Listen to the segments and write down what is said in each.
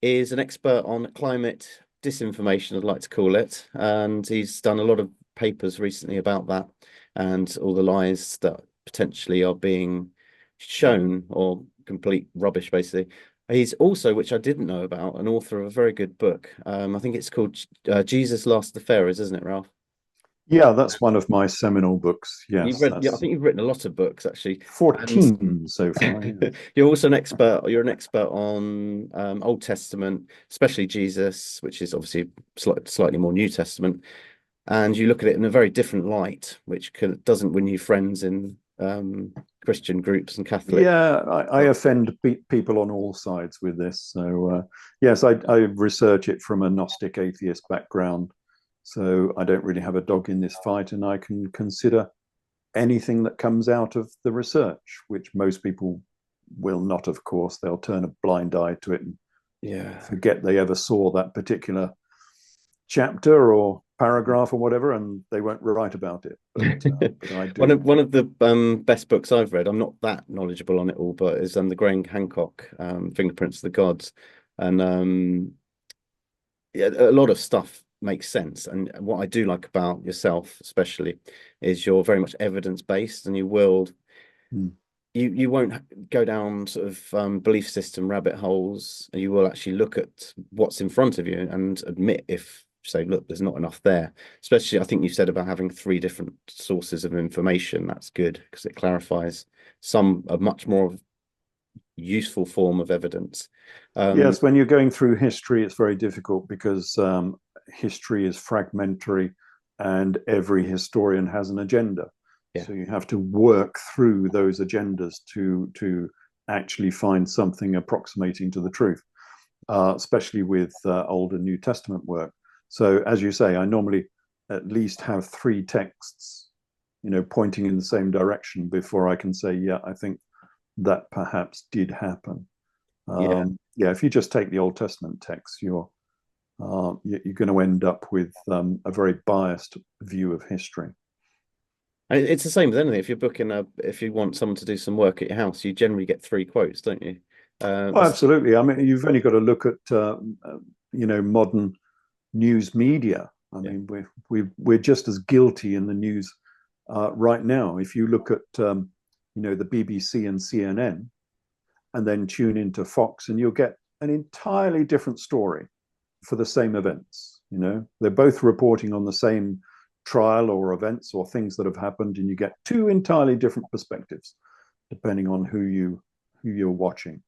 is an expert on climate disinformation, I'd like to call it, and he's done a lot of papers recently about that and all the lies that potentially are being shown or complete rubbish, basically. He's also, which I didn't know about, an author of a very good book. I think it's called Jesus Last the Pharaohs, isn't it, Ralph? Yeah, that's one of my seminal books. You've Yes, read, yeah, I that's think you've written a lot of books actually, and 14 so far. Yes. you're also an expert. You're an expert on Old Testament, especially Jesus, which is obviously slightly more New Testament, and you look at it in a very different light, which doesn't win you friends in Christian groups and Catholic. Yeah, I offend people on all sides with this. So, yes, I research it from a Gnostic atheist background. So I don't really have a dog in this fight, and I can consider anything that comes out of the research, which most people will not, of course. They'll turn a blind eye to it and Yeah. forget they ever saw that particular chapter or paragraph or whatever, and they won't write about it. But I One do. of one of the best books I've read. I'm not that knowledgeable on it all, but is the Graham Hancock Fingerprints of the Gods, and yeah, a lot of stuff makes sense. And what I do like about yourself, especially, is you're very much evidence based, and you will Hmm. you won't go down sort of belief system rabbit holes. You will actually look at what's in front of you and admit if say, look, there's not enough there. Especially, I think you said about having three different sources of information. That's good because it clarifies a much more useful form of evidence. Um, Yes, when you're going through history, it's very difficult because history is fragmentary and every historian has an agenda. yeah, So you have to work through those agendas to actually find something approximating to the truth, especially with Old and New Testament work. So as you say, I normally at least have three texts, pointing in the same direction before I can say, yeah, I think that perhaps did happen. yeah. Yeah, if you just take the Old Testament text, you're going to end up with a very biased view of history. And it's the same with anything. If you want someone to do some work at your house, you generally get three quotes, don't you? Oh, It's absolutely. I mean, you've only got to look at modern news media. I yeah, mean, we're just as guilty in the news right now. If you look at the BBC and CNN, and then tune into Fox, and you'll get an entirely different story for the same events. They're both reporting on the same trial or events or things that have happened, and you get two entirely different perspectives depending on who you're watching.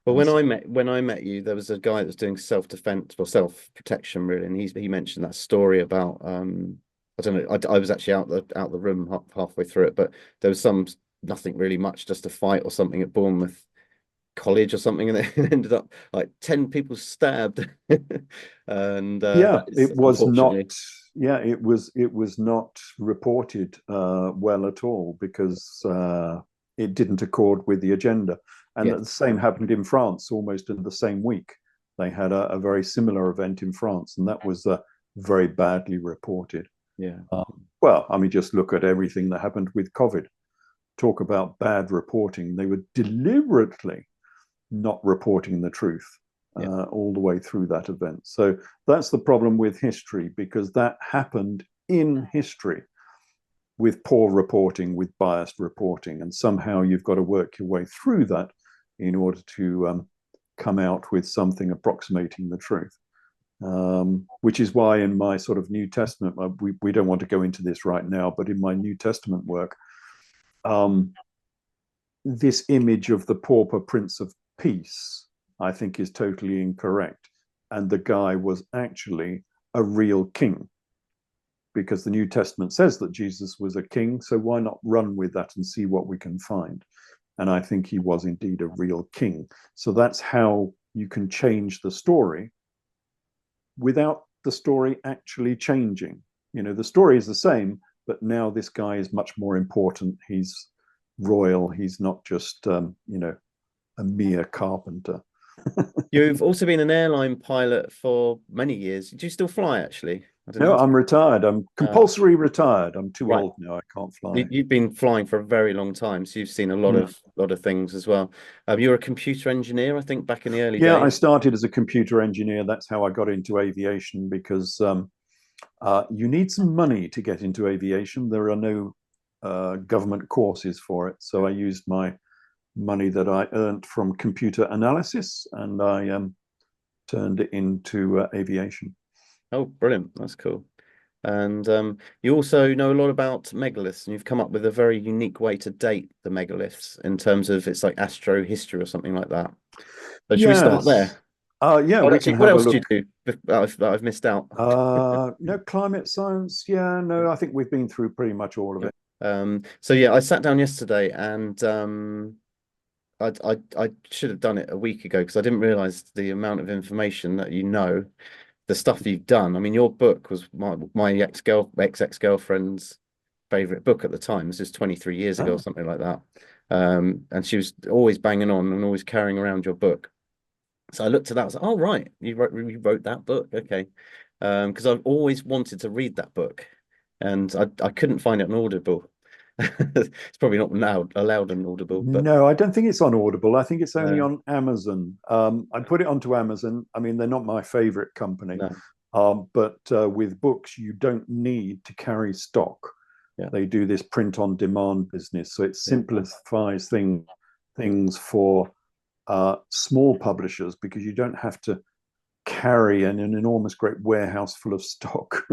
but And so, when I met you, there was a guy that was doing self-defense or self-protection really, and he mentioned that story about I don't know, I was actually out the room halfway through it, but there was nothing really much, just a fight or something at Bournemouth College or something, and it ended up like 10 people stabbed, and yeah, that is it was not. unfortunately Yeah, it was not reported well at all because it didn't accord with the agenda. And yeah, the same happened in France almost in the same week. They had a very similar event in France, and that was very badly reported. yeah. Well, I mean, just look at everything that happened with COVID. Talk about bad reporting. They were deliberately not reporting the truth Yeah. all the way through that event. So that's the problem with history, because that happened in history with poor reporting, with biased reporting. And somehow you've got to work your way through that in order to come out with something approximating the truth. Which is why in my sort of New Testament, we don't want to go into this right now, but in my New Testament work, um, this image of the pauper Prince of Peace, I think, is totally incorrect. And the guy was actually a real king, because the New Testament says that Jesus was a king. So why not run with that and see what we can find? And I think he was indeed a real king. So that's how you can change the story without the story actually changing. The story is the same, but now this guy is much more important. He's royal. He's not just, a mere carpenter. You've also been an airline pilot for many years. Do you still fly actually? I didn't No, ask. I'm retired. I'm Uh, compulsory retired. I'm too right. old now. I can't fly. You've been flying for a very long time, so you've seen a Mm. lot of things as well. You're a computer engineer, I think, back in the early Yeah, I days. started as a computer engineer. That's how I got into aviation because you need some money to get into aviation. There are no government courses for it. So I used my money that I earned from computer analysis and I turned it into aviation. Oh, brilliant. That's cool. And you also know a lot about megaliths, and you've come up with a very unique way to date the megaliths in terms of it's like astro history or something like that. So should we start Yes. there? Yeah, Oh, we actually, can what have a else do look. you do that I've missed out? No, climate science. Yeah, no, I think we've been through pretty much all of Yeah. it. So yeah, I sat down yesterday and I should have done it a week ago because I didn't realize the amount of information that you know, the stuff you've done. I mean, your book was my ex-girlfriend's favorite book at the time. This is 23 years ago or Oh, something like that. And she was always banging on and always carrying around your book. So I looked at that, I was like, oh right, you wrote that book. Okay. Because I've always wanted to read that book and I couldn't find it on Audible. It's probably not now allowed on Audible, but no, I don't think it's on Audible. I think it's only uh, on Amazon. I put it onto Amazon. I mean, they're not my favorite company, no. but with books, you don't need to carry stock. Yeah. They do this print on demand business, so it Yeah. simplifies things for small publishers because you don't have to carry an enormous great warehouse full of stock.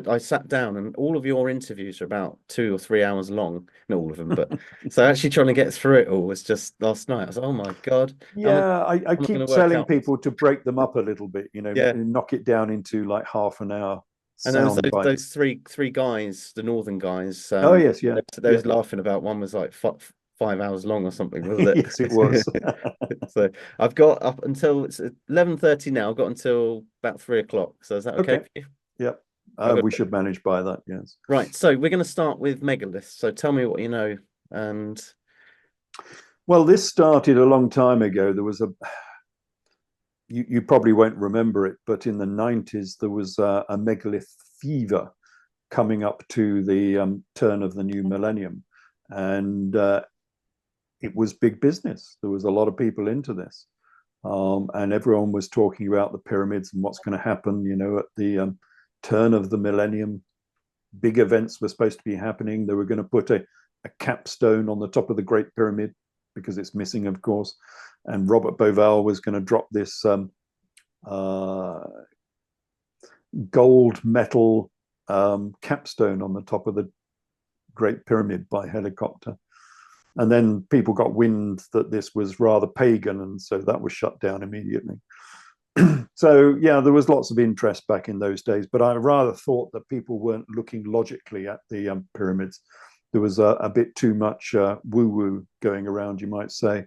I sat down and all of your interviews are about 2 or 3 hours long. Not all of them, but so actually trying to get through it all was just last night. I was like, oh my God, Yeah, I how am I going keep to work telling out this? people to break them up a little bit, Yeah. knock it down into like half an hour And there was sound bites. those three guys, the northern guys, Oh, yes, yeah, they yeah. was laughing about one was like 5 hours long or something, was Yes, it was. it? So I've got up until it's 11:30 now. I've got until about 3 o'clock. So is that okay Okay, for you? yep. I'll go. We should manage by that, yes. Right. So we're going to start with megaliths. So tell me what you know. And Well, this started a long time ago. There was you probably won't remember it, but in the 90s, there was a megalith fever coming up to the turn of the new millennium. And it was big business. There was a lot of people into this. And everyone was talking about the pyramids and what's going to happen, at the turn of the millennium. Big events were supposed to be happening. They were going to put a capstone on the top of the Great Pyramid because it's missing, of course. And Robert Bauval was going to drop this uh, gold metal capstone on the top of the Great Pyramid by helicopter. And then people got wind that this was rather pagan, and so that was shut down immediately. So, yeah, there was lots of interest back in those days, but I rather thought that people weren't looking logically at the pyramids. There was a bit too much woo-woo going around, you might say,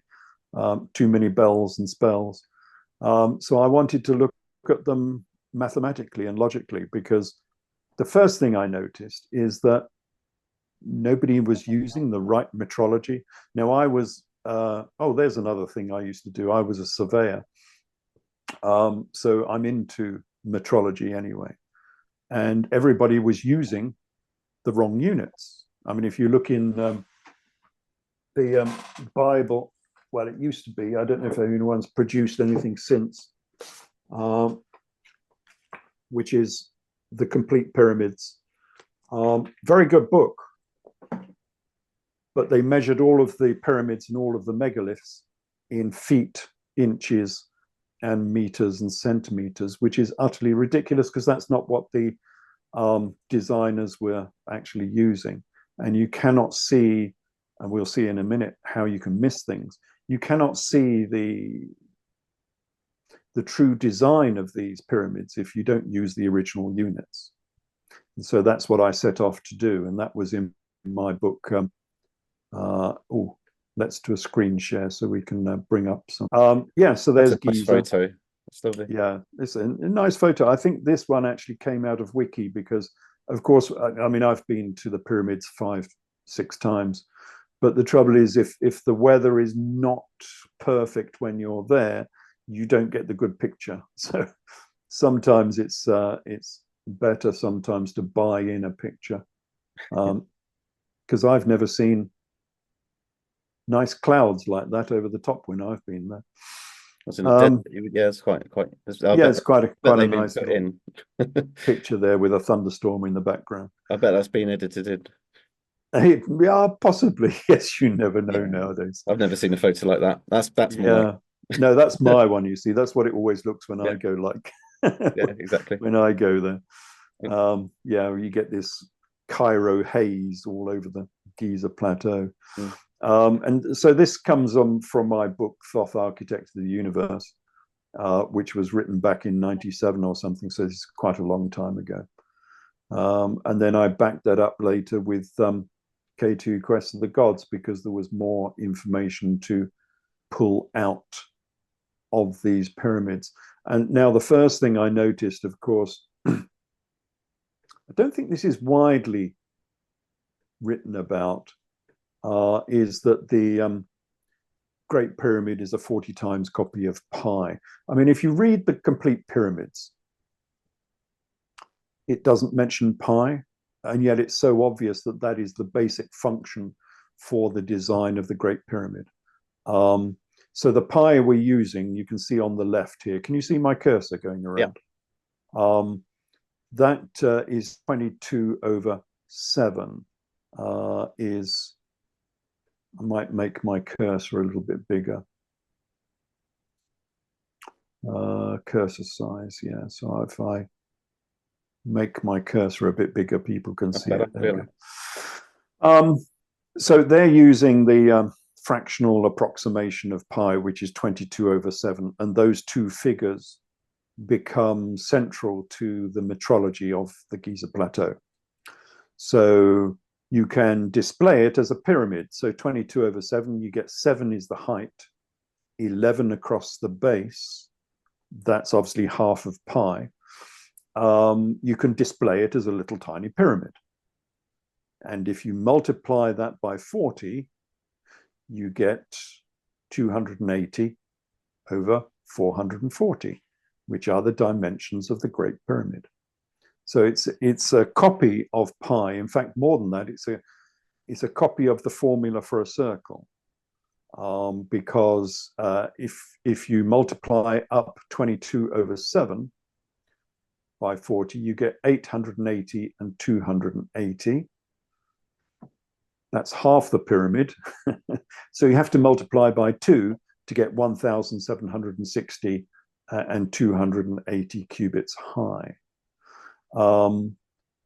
too many bells and spells. So I wanted to look at them mathematically and logically because the first thing I noticed is that nobody was using the right metrology. Now I was, there's another thing I used to do. I was a surveyor. So I'm into metrology anyway. And everybody was using the wrong units. I mean, if you look in the Bible, well, it used to be, I don't know if anyone's produced anything since, which is The Complete Pyramids. Very good book. But they measured all of the pyramids and all of the megaliths in feet, inches, and meters and centimeters, which is utterly ridiculous because that's not what the designers were actually using. And you cannot see, and we'll see in a minute how you can miss things. You cannot see the true design of these pyramids if you don't use the original units. And so that's what I set off to do, and that was in my book. Let's do a screen share so we can bring up some. So that's there's a nice Giza. photo. That's lovely. Yeah, it's a nice photo. I think this one actually came out of Wiki because, of course, I mean, I've been to the pyramids 5, 6 times, but the trouble is if the weather is not perfect when you're there, you don't get the good picture. So sometimes it's better sometimes to buy in a picture, because I've never seen nice clouds like that over the top when I've been there. It's in a dead, yeah, it's quite. I Yeah, bet, it's quite bet a they've been nice put little in. picture there with a thunderstorm in the background. I bet that's been edited in. Yeah, possibly. Yes, you never know Yeah, nowadays. I've never seen a photo like that. That's my. Yeah, no, that's my one. You see, that's what it always looks when Yeah, I go like yeah, exactly. when I go there. Yeah, you get this Cairo haze all over the Giza plateau. Mm. And so this comes from my book, Thoth, Architect of the Universe, which was written back in 97 or something. So it's quite a long time ago. And then I backed that up later with K2 Quest of the Gods, because there was more information to pull out of these pyramids. And now the first thing I noticed, of course, I don't think this is widely written about, is that the Great Pyramid is a 40 times copy of pi. I mean, if you read the complete pyramids, it doesn't mention pi, and yet it's so obvious that that is the basic function for the design of the Great Pyramid. So the pi we're using, you can see on the left here. Can you see my cursor going around? Yeah. That is 22/7. Is, I might make my cursor a little bit bigger. Cursor size, yeah. So if I make my cursor a bit bigger, people can see it. There we go. So they're using the fractional approximation of pi, which is 22/7, and those two figures become central to the metrology of the Giza Plateau. So you can display it as a pyramid. So 22/7, you get 7 is the height, 11 across the base. That's obviously half of pi. You can display it as a little tiny pyramid. And if you multiply that by 40, you get 280/440, which are the dimensions of the Great Pyramid. So it's a copy of pi. In fact, more than that, it's a copy of the formula for a circle. Because if you multiply up 22/7 by 40, you get 880 and 280. That's half the pyramid. So you have to multiply by 2 to get 1,760 and 280 cubits high. And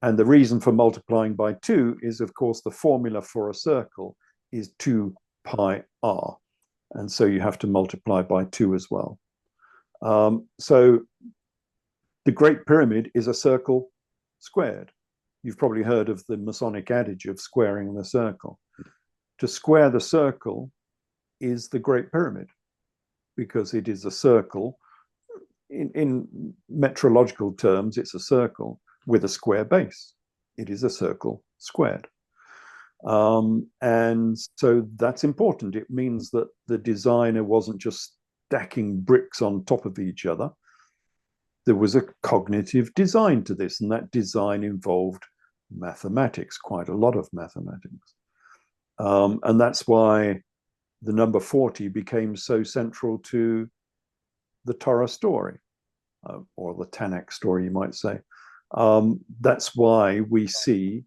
the reason for multiplying by 2 is, of course, the formula for a circle is 2 pi r. And so you have to multiply by 2 as well. So the Great Pyramid is a circle squared. You've probably heard of the Masonic adage of squaring the circle. To square the circle is the Great Pyramid, because it is a circle. In metrological terms, it's a circle with a square base. It is a circle squared. And so that's important. It means that the designer wasn't just stacking bricks on top of each other. There was a cognitive design to this, and that design involved mathematics, quite a lot of mathematics. And that's why the number 40 became so central to the Torah story, or the Tanakh story, you might say. That's why we see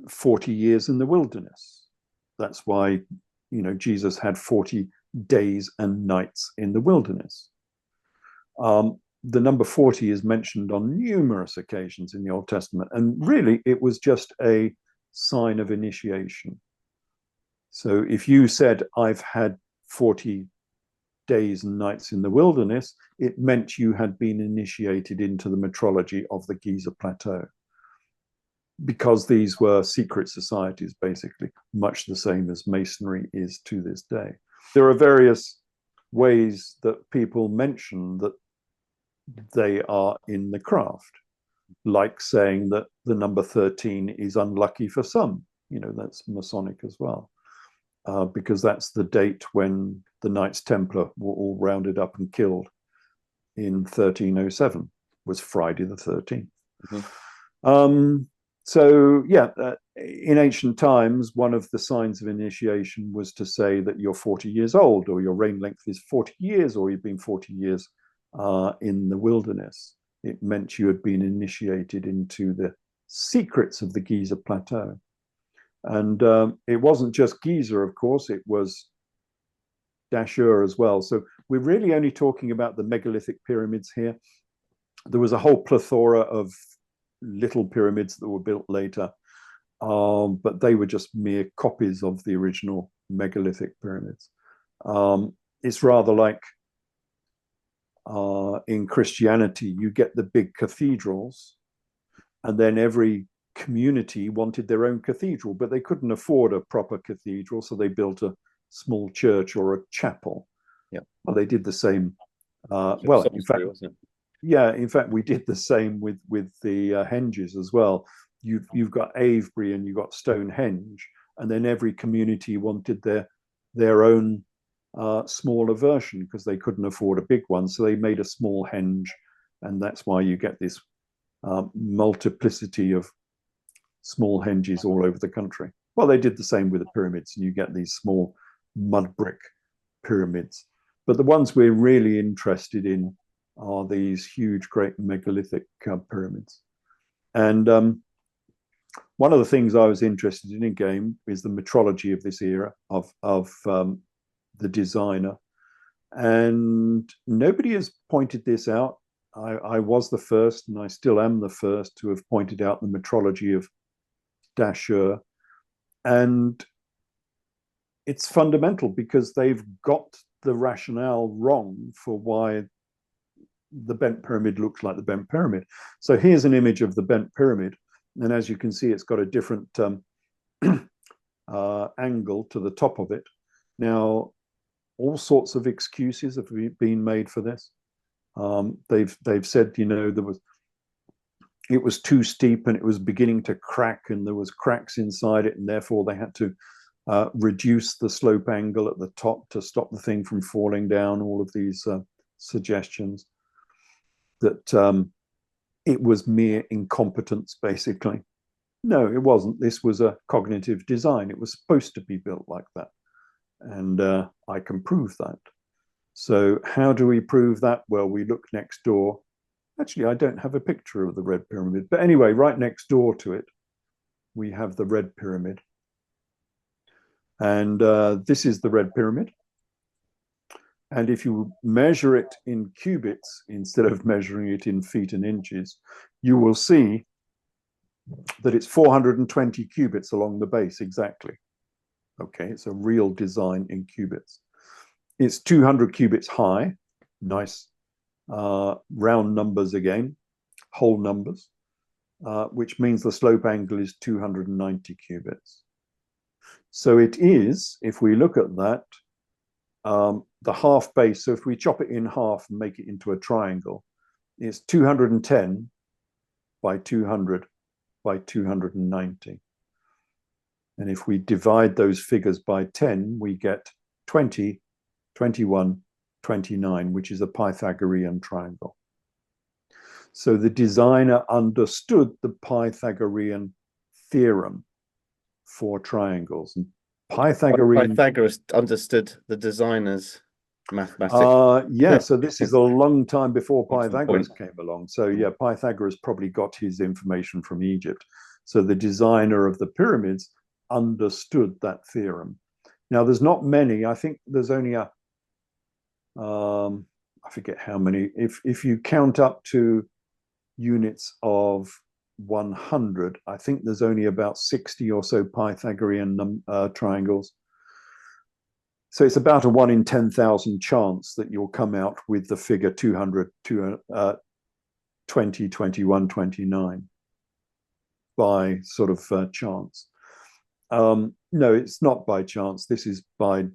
40 years in the wilderness. That's why, Jesus had 40 days and nights in the wilderness. The number 40 is mentioned on numerous occasions in the Old Testament, and really it was just a sign of initiation. So if you said, I've had 40 days and nights in the wilderness, it meant you had been initiated into the metrology of the Giza Plateau, because these were secret societies, basically, much the same as Masonry is to this day. There are various ways that people mention that they are in the craft, like saying that the number 13 is unlucky for some. That's Masonic as well, because that's the date when the Knights Templar were all rounded up and killed in 1307, was Friday the 13th. Mhm. So yeah, in ancient times, one of the signs of initiation was to say that you're 40 years old, or your reign length is 40 years, or you've been 40 years in the wilderness. It meant you had been initiated into the secrets of the Giza plateau. And it wasn't just Giza, of course, it was Dashur as well. So we're really only talking about the megalithic pyramids here. There was a whole plethora of little pyramids that were built later, but they were just mere copies of the original megalithic pyramids. It's rather like in Christianity, you get the big cathedrals, and then every community wanted their own cathedral, but they couldn't afford a proper cathedral, so they built a small church or a chapel. Yeah. Well, they did the same. Well, in fact, wasn't it? Yeah, in fact, we did the same with the henges as well. You've got Avebury and you've got Stonehenge, and then every community wanted their own smaller version because they couldn't afford a big one, so they made a small henge, and that's why you get this multiplicity of small henges all over the country. Well, they did the same with the pyramids, and you get these small mud brick pyramids. But the ones we're really interested in are these huge, great megalithic pyramids. And one of the things I was interested in game is the metrology of this era of the designer. And nobody has pointed this out. I was the first, and I still am the first to have pointed out the metrology of Dashur. And it's fundamental because they've got the rationale wrong for why the bent pyramid looks like the bent pyramid. So here's an image of the bent pyramid. And as you can see, it's got a different angle to the top of it. Now, all sorts of excuses have been made for this. They've said, you know, it was too steep and it was beginning to crack, and there was cracks inside it, and therefore they had to reduce the slope angle at the top to stop the thing from falling down. All of these suggestions that it was mere incompetence, basically. No, it wasn't. This was a cognitive design. It was supposed to be built like that. And I can prove that. So how do we prove that? Well, we look next door. Actually, I don't have a picture of the Red Pyramid. But anyway, right next door to it, we have the Red Pyramid. And this is the Red Pyramid. And if you measure it in cubits instead of measuring it in feet and inches, you will see that it's 420 cubits along the base exactly. Okay, it's a real design in cubits. It's 200 cubits high, nice round numbers again, whole numbers, which means the slope angle is 290 cubits. So it is, if we look at that, the half base, so if we chop it in half and make it into a triangle, it's 210 by 200 by 290. And if we divide those figures by 10, we get 20, 21, 29, which is a Pythagorean triangle. So the designer understood the Pythagorean theorem for triangles. And Pythagoras understood the designer's mathematics. Yeah, so this is a long time before Pythagoras came along. So yeah, Pythagoras probably got his information from Egypt. So the designer of the pyramids understood that theorem. Now, there's not many. I think there's only I forget how many. If you count up to units of 100, I think there's only about 60 or so Pythagorean triangles. So it's about a 1 in 10,000 chance that you'll come out with the figure 200, 20, 21, 29 by sort of chance. No, it's not by chance. This is by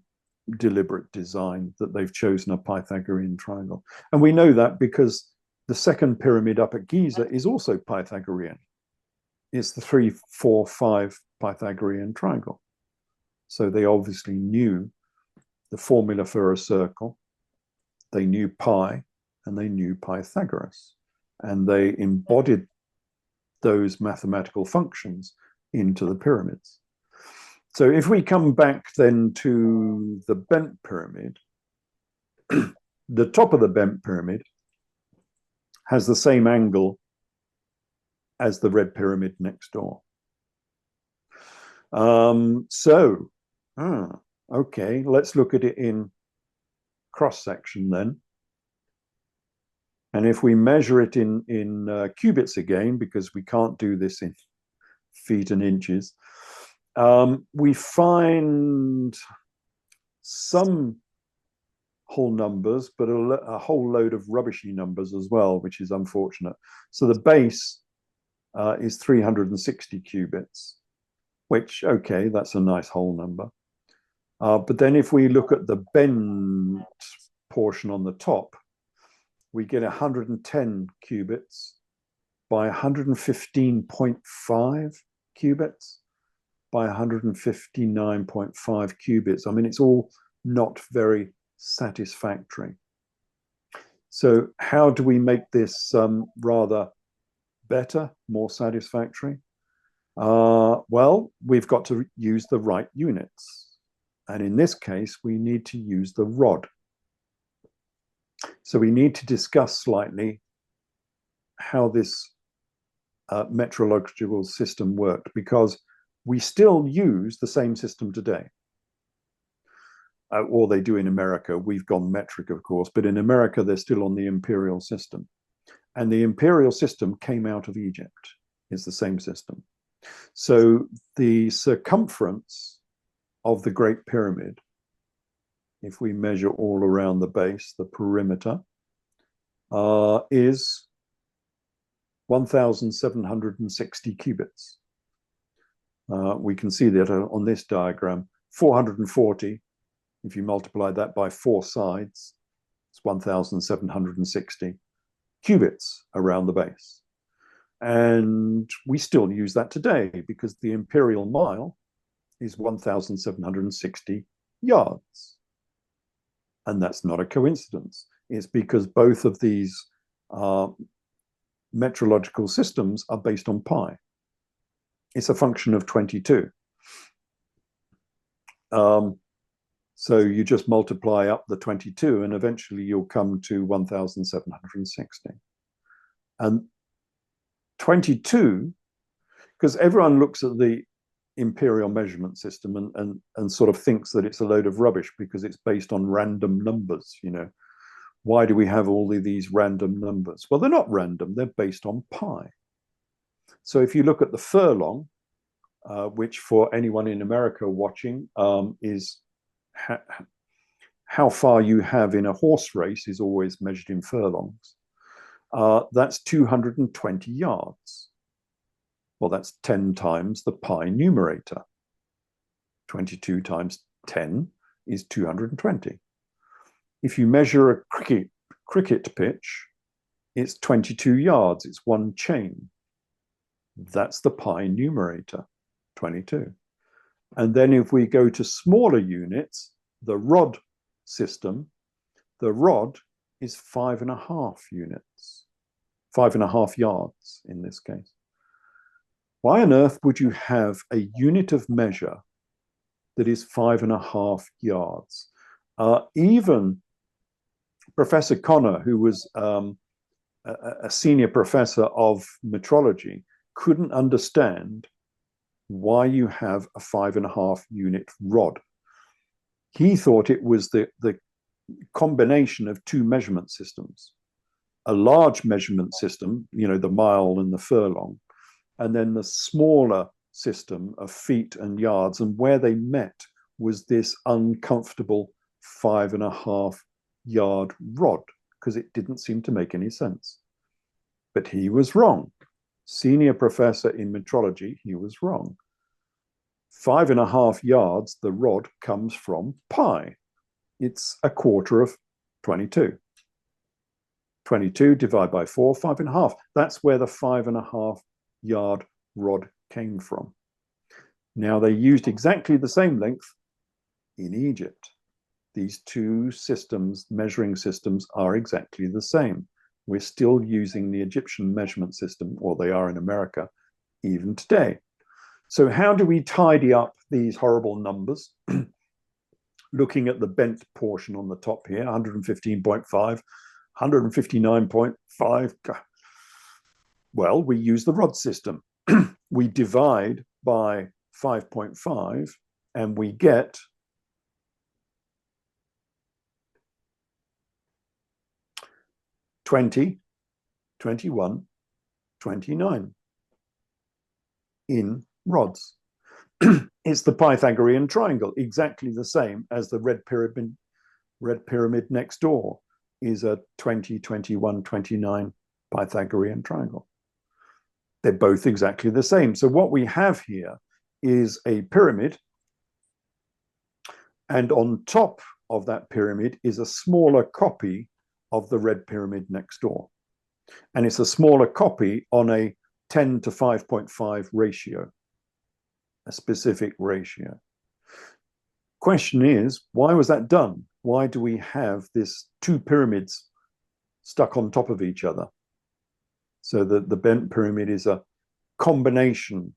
deliberate design that they've chosen a Pythagorean triangle. And we know that because the second pyramid up at Giza is also Pythagorean. It's the 3, 4, 5 Pythagorean triangle. So they obviously knew the formula for a circle, they knew pi, and they knew Pythagoras. And they embodied those mathematical functions into the pyramids. So if we come back then to the bent pyramid, the top of the bent pyramid has the same angle as the red pyramid next door. Okay, let's look at it in cross-section then. And if we measure it in cubits again, because we can't do this in feet and inches, we find some whole numbers, but a whole load of rubbishy numbers as well, which is unfortunate. So the base is 360 cubits, which, okay, that's a nice whole number. But then if we look at the bent portion on the top, we get 110 cubits by 115.5 cubits by 159.5 cubits. I mean, it's all not very satisfactory. So how do we make this rather better, more satisfactory? Well, we've got to use the right units. And in this case, we need to use the rod. So we need to discuss slightly how this metrological system worked, because we still use the same system today. Or they do in America. We've gone metric, of course, but in America, they're still on the imperial system. And the imperial system came out of Egypt. It's the same system. So the circumference of the Great Pyramid, if we measure all around the base, the perimeter, is 1,760 cubits. We can see that on this diagram, 440, if you multiply that by 4 sides, it's 1,760 cubits around the base. And we still use that today because the imperial mile is 1,760 yards. And that's not a coincidence. It's because both of these metrological systems are based on pi. It's a function of 22. So you just multiply up the 22 and eventually you'll come to 1,760. And 22, because everyone looks at the imperial measurement system and sort of thinks that it's a load of rubbish because it's based on random numbers, you know. Why do we have all these random numbers? Well, they're not random, they're based on pi. So if you look at the furlong, which for anyone in America watching is how far you have in a horse race is always measured in furlongs. That's 220 yards. Well, that's 10 times the pi numerator. 22 times 10 is 220. If you measure a cricket pitch, it's 22 yards. It's one chain. That's the pi numerator, 22. And then if we go to smaller units, the rod system, the rod is 5.5 units, 5.5 yards in this case. Why on earth would you have a unit of measure that is 5.5 yards? Even Professor Connor, who was a senior professor of metrology, couldn't understand why you have a 5.5 unit rod. He thought it was the combination of two measurement systems, a large measurement system, you know, the mile and the furlong, and then the smaller system of feet and yards, and where they met was this uncomfortable 5.5 yard rod, because it didn't seem to make any sense. But he was wrong. Senior professor in metrology, he was wrong. 5.5 yards, the rod comes from pi. It's a quarter of 22. 22 divided by 4, 5.5. That's where the 5.5 yard rod came from. Now, they used exactly the same length in Egypt. These two systems, measuring systems, are exactly the same. We're still using the Egyptian measurement system, or they are in America, even today. So how do we tidy up these horrible numbers? Looking at the bent portion on the top here, 115.5, 159.5. Well, we use the rod system. We divide by 5.5 and we get 20, 21, 29 in rods. It's the Pythagorean triangle, exactly the same as the red pyramid next door is a 20, 21, 29 Pythagorean triangle. They're both exactly the same. So what we have here is a pyramid, and on top of that pyramid is a smaller copy of the red pyramid next door. And it's a smaller copy on a 10 to 5.5 ratio, a specific ratio. Question is, why was that done? Why do we have this two pyramids stuck on top of each other? So that the bent pyramid is a combination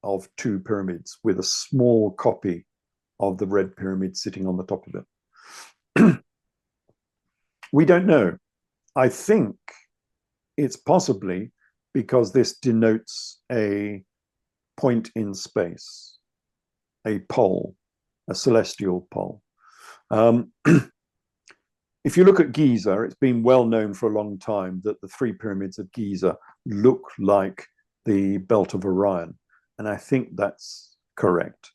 of two pyramids with a small copy of the red pyramid sitting on the top of it. We don't know. I think it's possibly because this denotes a point in space, a pole, a celestial pole. If you look at Giza, it's been well known for a long time that the three pyramids of Giza look like the belt of Orion. And I think that's correct.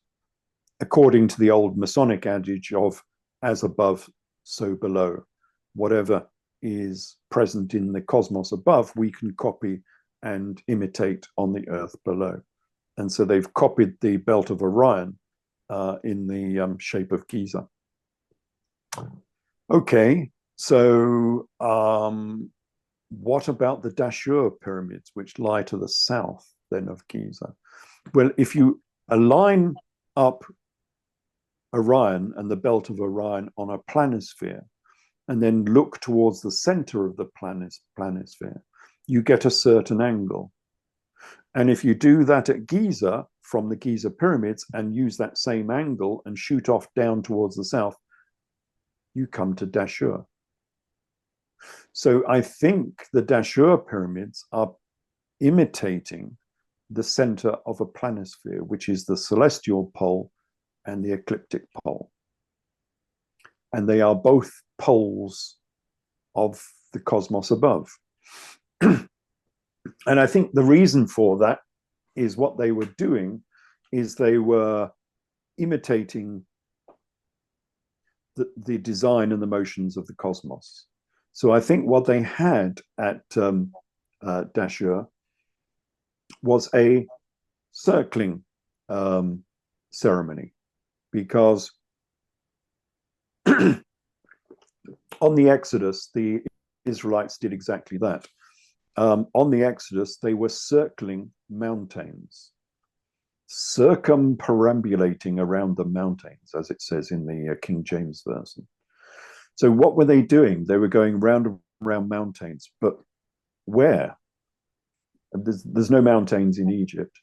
According to the old Masonic adage of as above, so below. Whatever is present in the cosmos above, we can copy and imitate on the earth below. And so they've copied the belt of Orion in the shape of Giza. Okay, so what about the Dashur pyramids, which lie to the south then of Giza? Well, if you align up Orion and the belt of Orion on a planisphere, and then look towards the center of the planisphere, you get a certain angle. And if you do that at Giza, from the Giza pyramids, and use that same angle and shoot off down towards the south, you come to Dashur. So I think the Dashur pyramids are imitating the center of a planisphere, which is the celestial pole and the ecliptic pole. And they are both poles of the cosmos above. And I think the reason for that is what they were doing is they were imitating the design and the motions of the cosmos. So I think what they had at Dashur was a circling ceremony, because on the Exodus, the Israelites did exactly that. On the Exodus, they were circling mountains, circumperambulating around the mountains, as it says in the King James Version. So what were they doing? They were going round and round mountains, but where? There's no mountains in Egypt.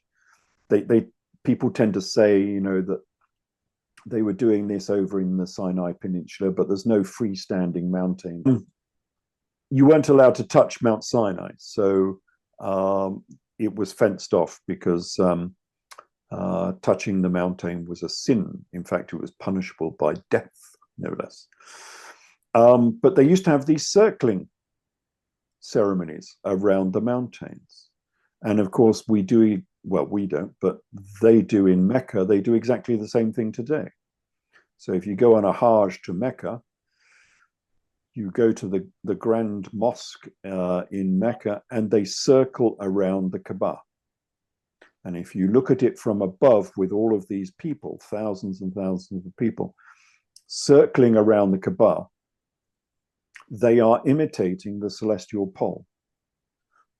People tend to say, you know, that they were doing this over in the Sinai Peninsula, but there's no freestanding mountain. You weren't allowed to touch Mount Sinai, so it was fenced off because touching the mountain was a sin. In fact, it was punishable by death, no less. But they used to have these circling ceremonies around the mountains. And of course, we do, well, we don't, but they do in Mecca, they do exactly the same thing today. So if you go on a Hajj to Mecca, you go to the Grand Mosque in Mecca, and they circle around the Kaaba. And if you look at it from above with all of these people, thousands and thousands of people, circling around the Kaaba, they are imitating the celestial pole.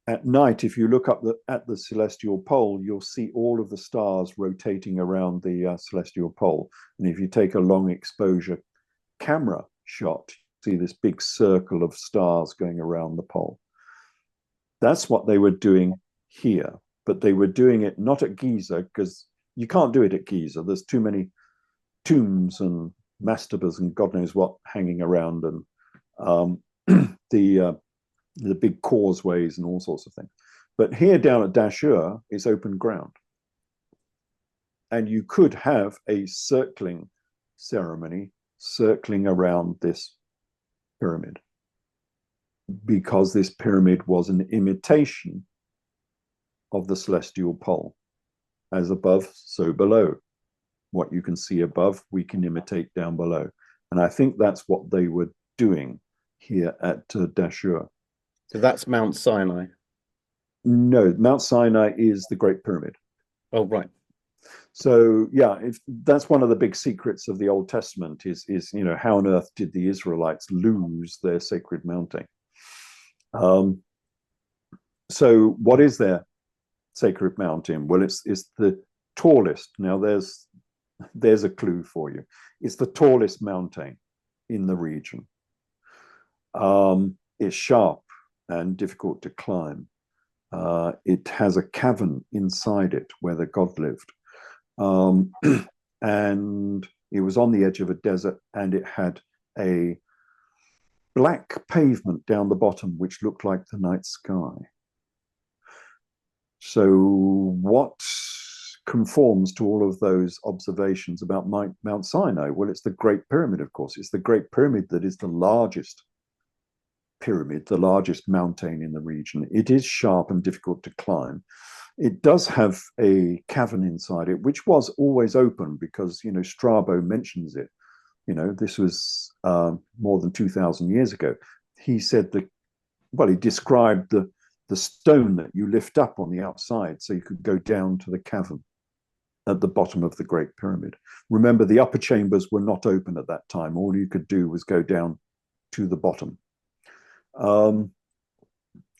At night, if you look up at the celestial pole, you'll see all of the stars rotating around the celestial pole. And if you take a long exposure camera shot, see this big circle of stars going around the pole. That's what they were doing here, but they were doing it not at Giza, because you can't do it at Giza. There's too many tombs and mastabas and God knows what hanging around, and um, the big causeways and all sorts of things. But here down at Dashur, it's open ground. And you could have a circling ceremony circling around this pyramid, because this pyramid was an imitation of the celestial pole. As above, so below. What you can see above, we can imitate down below. And I think that's what they were doing here at Dashur. So that's Mount Sinai. No, Mount Sinai is the Great Pyramid. Oh, right. So yeah, that's one of the big secrets of the Old Testament is how on earth did the Israelites lose their sacred mountain? So what is their sacred mountain? Well, it's the tallest. Now there's a clue for you. It's the tallest mountain in the region. It's sharp and difficult to climb. It has a cavern inside it where the god lived. And it was on the edge of a desert, and it had a black pavement down the bottom, which looked like the night sky. So what conforms to all of those observations about Mount Sinai? Well, it's the Great Pyramid, of course. It's the Great Pyramid that is the largest pyramid, the largest mountain in the region. It is sharp and difficult to climb. It does have a cavern inside it, which was always open because, Strabo mentions it. This was more than 2,000 years ago. He said he described the stone that you lift up on the outside so you could go down to the cavern at the bottom of the Great Pyramid. Remember, the upper chambers were not open at that time. All you could do was go down to the bottom. And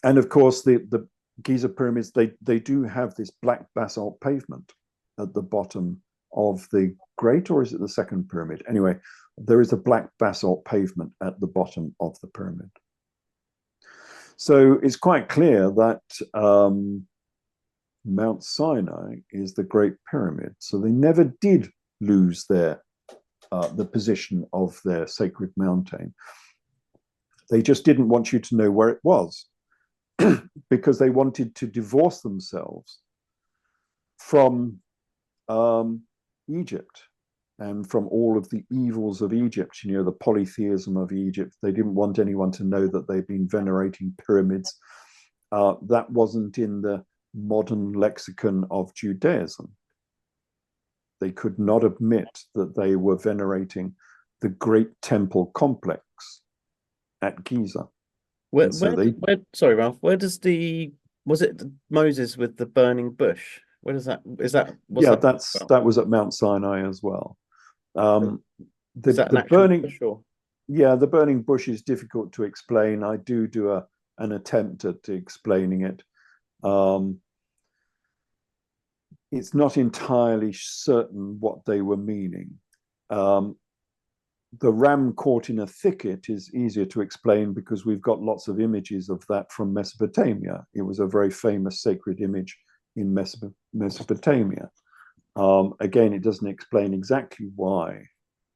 of course, the Giza pyramids, they do have this black basalt pavement at the bottom of the Great, or is it the second pyramid? Anyway, there is a black basalt pavement at the bottom of the pyramid. So it's quite clear that Mount Sinai is the Great Pyramid. So they never did lose the position of their sacred mountain. They just didn't want you to know where it was because they wanted to divorce themselves from Egypt and from all of the evils of Egypt, the polytheism of Egypt. They didn't want anyone to know that they'd been venerating pyramids. That wasn't in the modern lexicon of Judaism. They could not admit that they were venerating the great temple complex at Giza. Sorry, Ralph, where does was it Moses with the burning bush? Where does that, that was at Mount Sinai as well. Is that an burning bush, or? Yeah, the burning bush is difficult to explain. I do an attempt at explaining it. It's not entirely certain what they were meaning. The ram caught in a thicket is easier to explain because we've got lots of images of that from Mesopotamia. It was a very famous sacred image in Mesopotamia. Again, it doesn't explain exactly why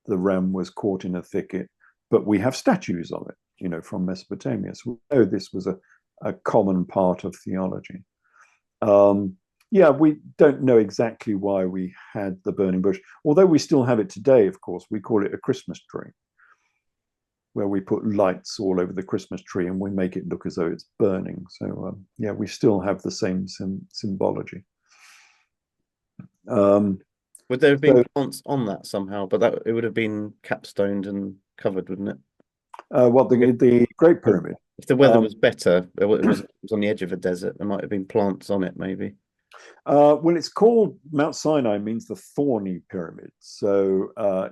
the ram was caught in a thicket, but we have statues of it, from Mesopotamia. So we know this was a common part of theology. We don't know exactly why we had the burning bush, although we still have it today, of course. We call it a Christmas tree, where we put lights all over the Christmas tree and we make it look as though it's burning. So, we still have the same symbology. Would there have been plants on that somehow? But it would have been capstoned and covered, wouldn't it? The Great Pyramid. If the weather was better, it was on the edge of a desert, there might have been plants on it, maybe. Well, it's called Mount Sinai, means the thorny pyramid. So, I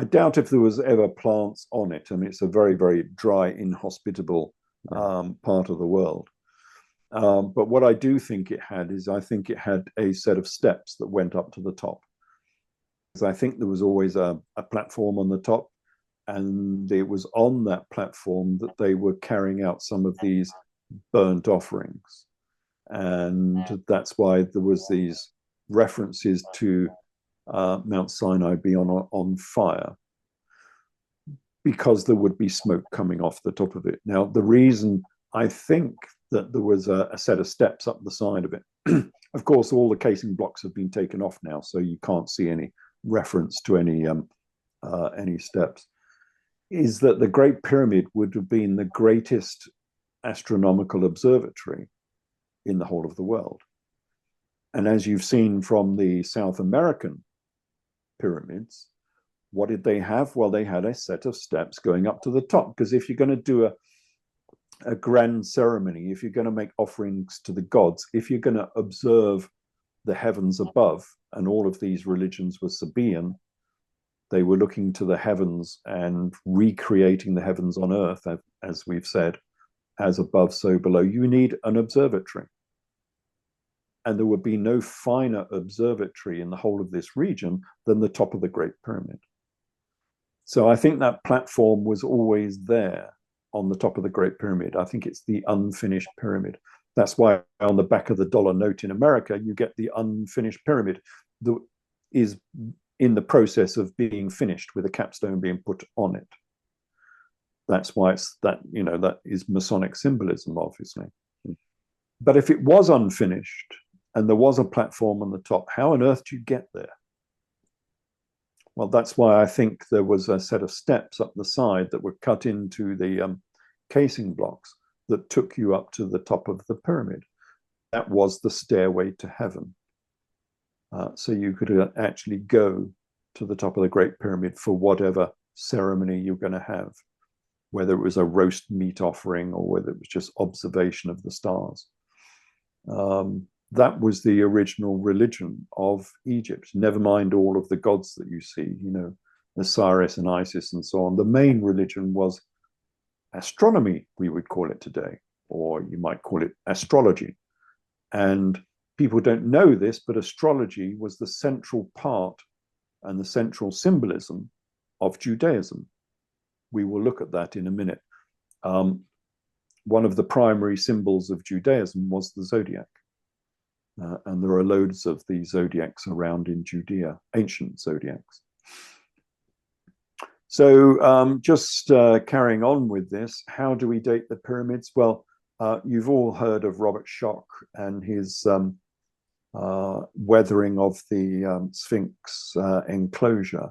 doubt if there was ever plants on it. I mean, it's a very, very dry, inhospitable part of the world. But what I do think it had is I think it had a set of steps that went up to the top. Because I think there was always a platform on the top. And it was on that platform that they were carrying out some of these burnt offerings. And that's why there was these references to Mount Sinai being on fire, because there would be smoke coming off the top of it. Now, the reason I think that there was a set of steps up the side of it, of course, all the casing blocks have been taken off now, so you can't see any reference to any steps, is that the Great Pyramid would have been the greatest astronomical observatory in the whole of the world. And as you've seen from the South American pyramids, what did they have? Well, they had a set of steps going up to the top, because if you're going to do a grand ceremony, if you're going to make offerings to the gods, if you're going to observe the heavens above, and all of these religions were Sabaean, they were looking to the heavens and recreating the heavens on earth, as we've said, as above, so below. You need an observatory. And there would be no finer observatory in the whole of this region than the top of the Great Pyramid. So I think that platform was always there on the top of the Great Pyramid. I think it's the unfinished pyramid. That's why on the back of the dollar note in America, you get the unfinished pyramid that is in the process of being finished, with a capstone being put on it. That's why it's that, that is Masonic symbolism, obviously. But if it was unfinished and there was a platform on the top, how on earth do you get there? Well, that's why I think there was a set of steps up the side that were cut into the casing blocks that took you up to the top of the pyramid. That was the stairway to heaven. So you could actually go to the top of the Great Pyramid for whatever ceremony you're going to have, whether it was a roast meat offering or whether it was just observation of the stars. That was the original religion of Egypt, never mind all of the gods that you see, Osiris and Isis and so on. The main religion was astronomy, we would call it today, or you might call it astrology. And people don't know this, but astrology was the central part and the central symbolism of Judaism. We will look at that in a minute. One of the primary symbols of Judaism was the zodiac. And there are loads of the zodiacs around in Judea, ancient zodiacs. So just carrying on with this, how do we date the pyramids? Well, you've all heard of Robert Schoch and his weathering of the Sphinx enclosure.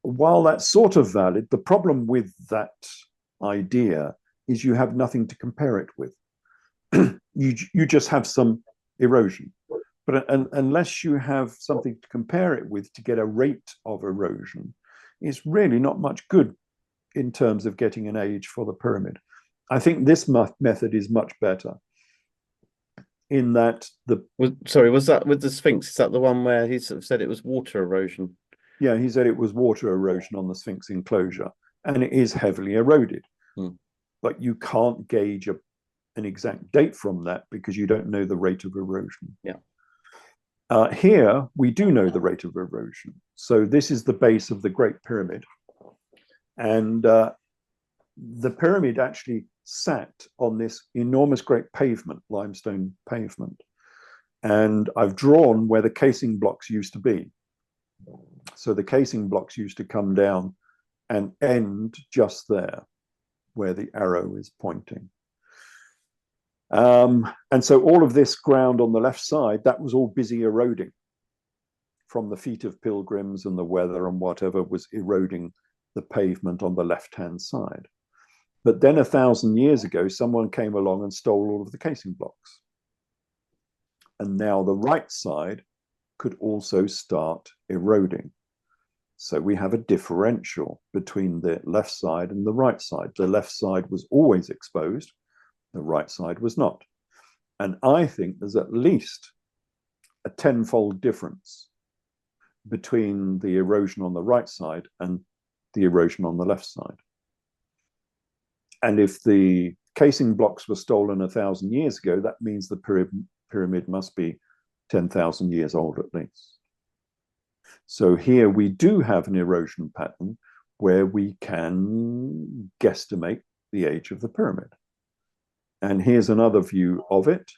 While that's sort of valid, the problem with that idea is you have nothing to compare it with. You just have some erosion. But unless you have something to compare it with to get a rate of erosion, it's really not much good in terms of getting an age for the pyramid. I think this method is much better in that Sorry, was that with the Sphinx? Is that the one where he sort of said it was water erosion? Yeah, he said it was water erosion on the Sphinx enclosure, and it is heavily eroded. But you can't gauge an exact date from that because you don't know the rate of erosion. Yeah. Here, we do know the rate of erosion. So this is the base of the Great Pyramid. And the pyramid actually sat on this enormous great pavement, limestone pavement. And I've drawn where the casing blocks used to be. So the casing blocks used to come down and end just there, where the arrow is pointing. And so all of this ground on the left side, that was all busy eroding from the feet of pilgrims, and the weather and whatever was eroding the pavement on the left-hand side. But then 1,000 years ago, someone came along and stole all of the casing blocks. And now the right side could also start eroding. So we have a differential between the left side and the right side. The left side was always exposed. The right side was not. And I think there's at least a tenfold difference between the erosion on the right side and the erosion on the left side. And if the casing blocks were stolen 1,000 years ago, that means the pyramid must be 10,000 years old at least. So here we do have an erosion pattern, where we can guesstimate the age of the pyramid. And here's another view of it.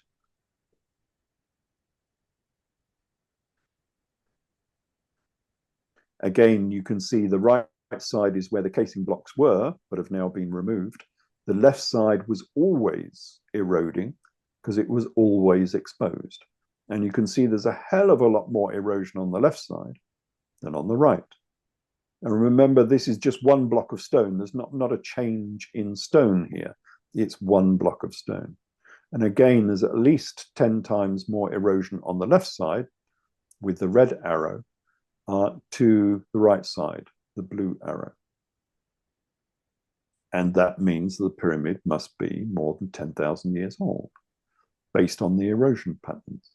Again, you can see the right side is where the casing blocks were, but have now been removed. The left side was always eroding because it was always exposed. And you can see there's a hell of a lot more erosion on the left side than on the right. And remember, this is just one block of stone. There's not a change in stone here. It's one block of stone. And again, there's at least 10 times more erosion on the left side with the red arrow to the right side, the blue arrow. And that means the pyramid must be more than 10,000 years old based on the erosion patterns.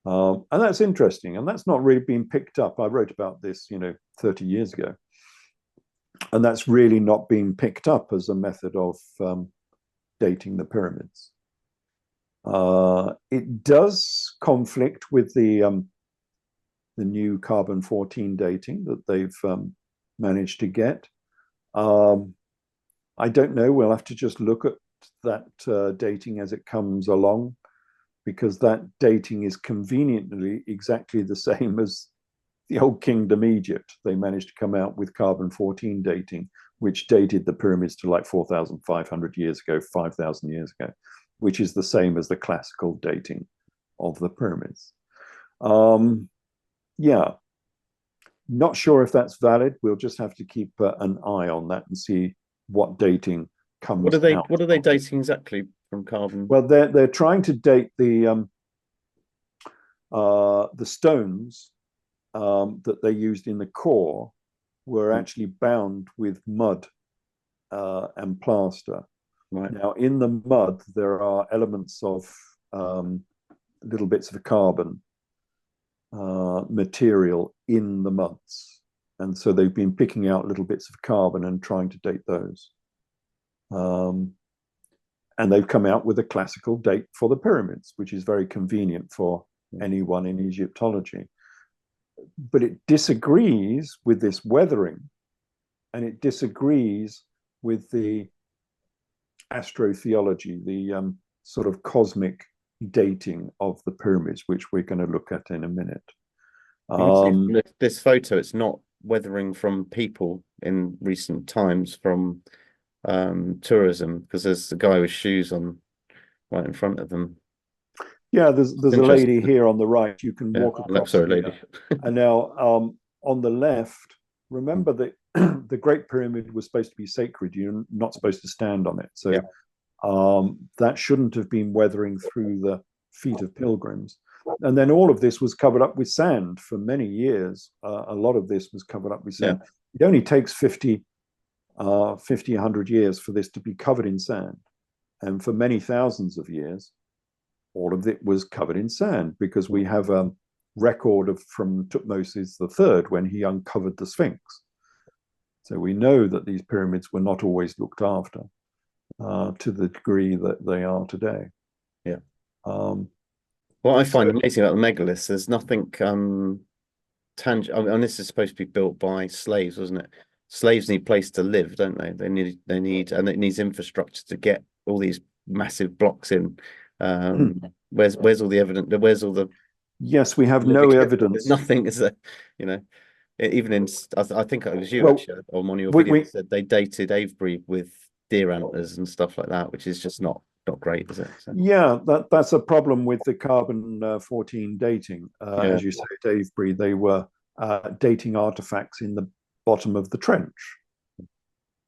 And that's interesting. And that's not really been picked up. I wrote about this, 30 years ago. And that's really not being picked up as a method of dating the pyramids. It does conflict with the new carbon-14 dating that they've managed to get. I don't know. We'll have to just look at that dating as it comes along, because that dating is conveniently exactly the same as the Old Kingdom Egypt. They managed to come out with carbon-14 dating, which dated the pyramids to like 4,500 years ago, 5,000 years ago, which is the same as the classical dating of the pyramids. Yeah, not sure if that's valid. We'll just have to keep an eye on that and see what dating comes out. What are they dating exactly from carbon? Well, they're trying to date the stones that they used in the core were actually bound with mud and plaster. Right. Now, in the mud, there are elements of little bits of carbon material in the muds. And so they've been picking out little bits of carbon and trying to date those. And they've come out with a classical date for the pyramids, which is very convenient for anyone in Egyptology. But it disagrees with this weathering, and it disagrees with the astrotheology, the sort of cosmic dating of the pyramids, which we're going to look at in a minute. This photo, it's not weathering from people in recent times, from tourism, because there's a guy with shoes on right in front of them. Yeah, there's a lady here on the right. You can walk across. Sorry, lady. And now on the left, remember that the Great Pyramid was supposed to be sacred. You're not supposed to stand on it. So that shouldn't have been weathering through the feet of pilgrims. And then all of this was covered up with sand for many years. A lot of this was covered up with sand. It only takes 50, 100 years for this to be covered in sand. And for many thousands of years, all of it was covered in sand, because we have a record from Tutmosis III when he uncovered the Sphinx. So we know that these pyramids were not always looked after to the degree that they are today. Yeah. What I find amazing about the megaliths, there's nothing tangible. I mean, this is supposed to be built by slaves, wasn't it? Slaves need place to live, don't they? They need, and it needs infrastructure to get all these massive blocks in. Where's all the evidence? Where's all the? Yes, we have no evidence. There's nothing, is there? Even in, I think it was you actually, on one of your videos, said they dated Avebury with deer antlers and stuff like that, which is just not great, is it? So. Yeah, that's a problem with the carbon-14 dating. As you say, at Avebury, they were dating artifacts in the bottom of the trench.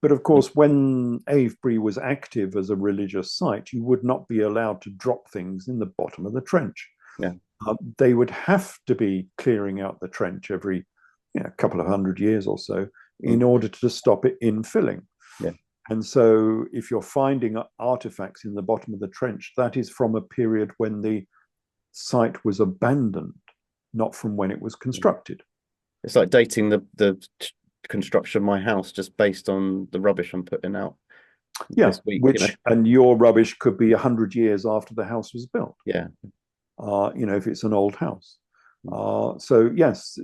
But of course, when Avebury was active as a religious site, you would not be allowed to drop things in the bottom of the trench. Yeah. They would have to be clearing out the trench every couple of 100 years or so in order to stop it infilling. Yeah. And so if you're finding artifacts in the bottom of the trench, that is from a period when the site was abandoned, not from when it was constructed. It's like dating the construction of my house just based on the rubbish I'm putting out. Yeah, and your rubbish could be 100 years after the house was built. Yeah. If it's an old house. So yes,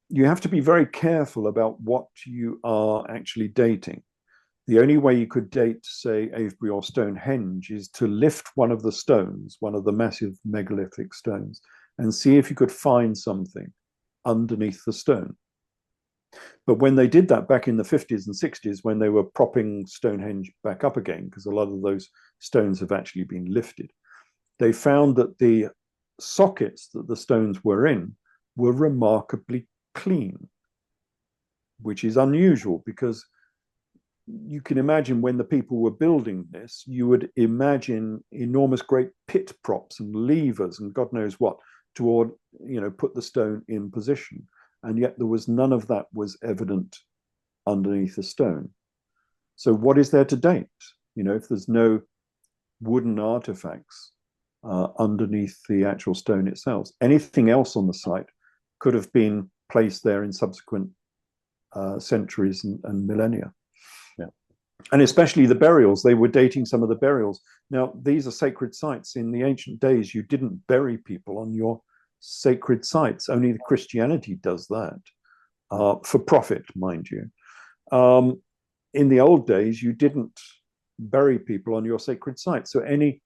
you have to be very careful about what you are actually dating. The only way you could date, say, Avebury or Stonehenge is to lift one of the stones, one of the massive megalithic stones, and see if you could find something underneath the stone. But when they did that back in the 50s and 60s, when they were propping Stonehenge back up again, because a lot of those stones have actually been lifted, they found that the sockets that the stones were in were remarkably clean, which is unusual because you can imagine when the people were building this, you would imagine enormous great pit props and levers and God knows what to, put the stone in position. And yet there was none of that was evident underneath the stone. So what is there to date? If there's no wooden artifacts underneath the actual stone itself, anything else on the site could have been placed there in subsequent centuries and millennia. Yeah. And especially the burials, they were dating some of the burials. Now, these are sacred sites. In the ancient days, you didn't bury people on your sacred sites. Only the Christianity does that, for profit, mind you. In the old days, you didn't bury people on your sacred sites. So any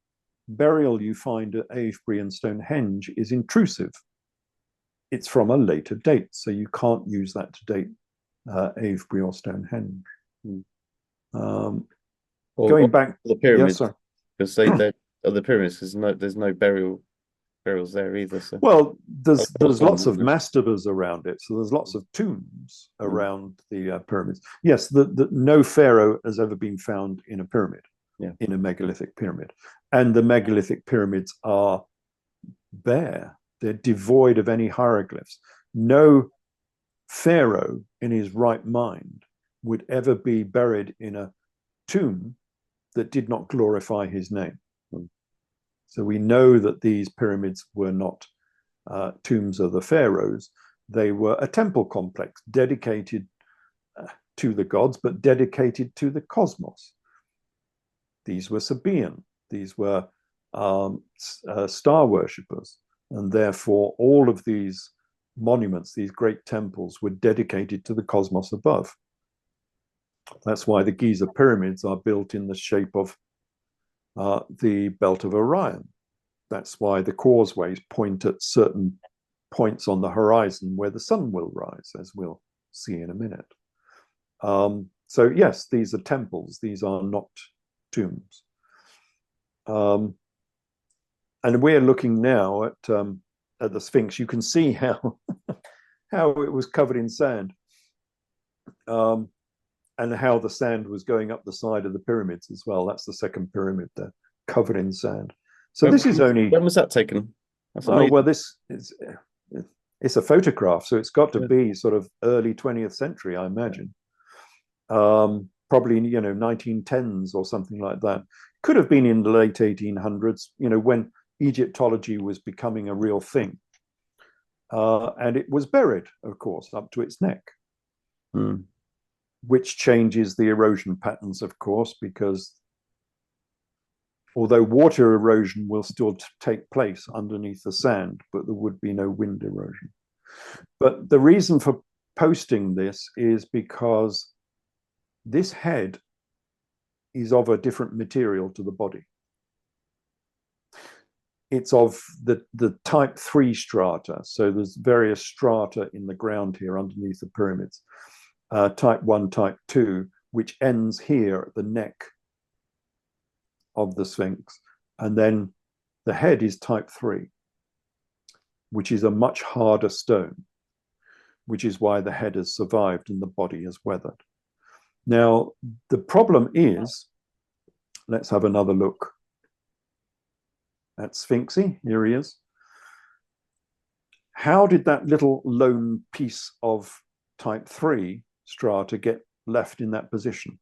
burial you find at Avebury and Stonehenge is intrusive. It's from a later date, so you can't use that to date Avebury or Stonehenge. Going back the pyramids, yes, because the pyramids, there's no burials there either. So well, there's lots of mastabas around it, so there's lots of tombs around the pyramids. Yes, no pharaoh has ever been found in a pyramid, in a megalithic pyramid, and the megalithic pyramids are bare. They're devoid of any hieroglyphs. No pharaoh in his right mind would ever be buried in a tomb that did not glorify his name. So we know that these pyramids were not tombs of the pharaohs. They were a temple complex dedicated to the gods, but dedicated to the cosmos. These were Sabaean. These were star worshippers. And therefore, all of these monuments, these great temples, were dedicated to the cosmos above. That's why the Giza pyramids are built in the shape of the belt of Orion. That's why the causeways point at certain points on the horizon where the sun will rise, as we'll see in a minute. So yes, these are temples. These are not tombs. And we're looking now at the Sphinx. You can see how it was covered in sand, and how the sand was going up the side of the pyramids as well. That's the second pyramid there, covered in sand. So this is only... When was that taken? Well, this is... It's a photograph, so it's got to be sort of early 20th century, I imagine. Probably, 1910s or something like that. Could have been in the late 1800s, when Egyptology was becoming a real thing. And it was buried, of course, up to its neck. Which changes the erosion patterns, of course, because although water erosion will still take place underneath the sand, but there would be no wind erosion. But the reason for posting this is because this head is of a different material to the body. It's of the type 3 strata. So there's various strata in the ground here underneath the pyramids. Type 1, type 2, which ends here at the neck of the Sphinx. And then the head is type 3, which is a much harder stone, which is why the head has survived and the body has weathered. Now, the problem is, let's have another look at Sphinxy. Here he is. How did that little lone piece of type 3 strata get left in that position?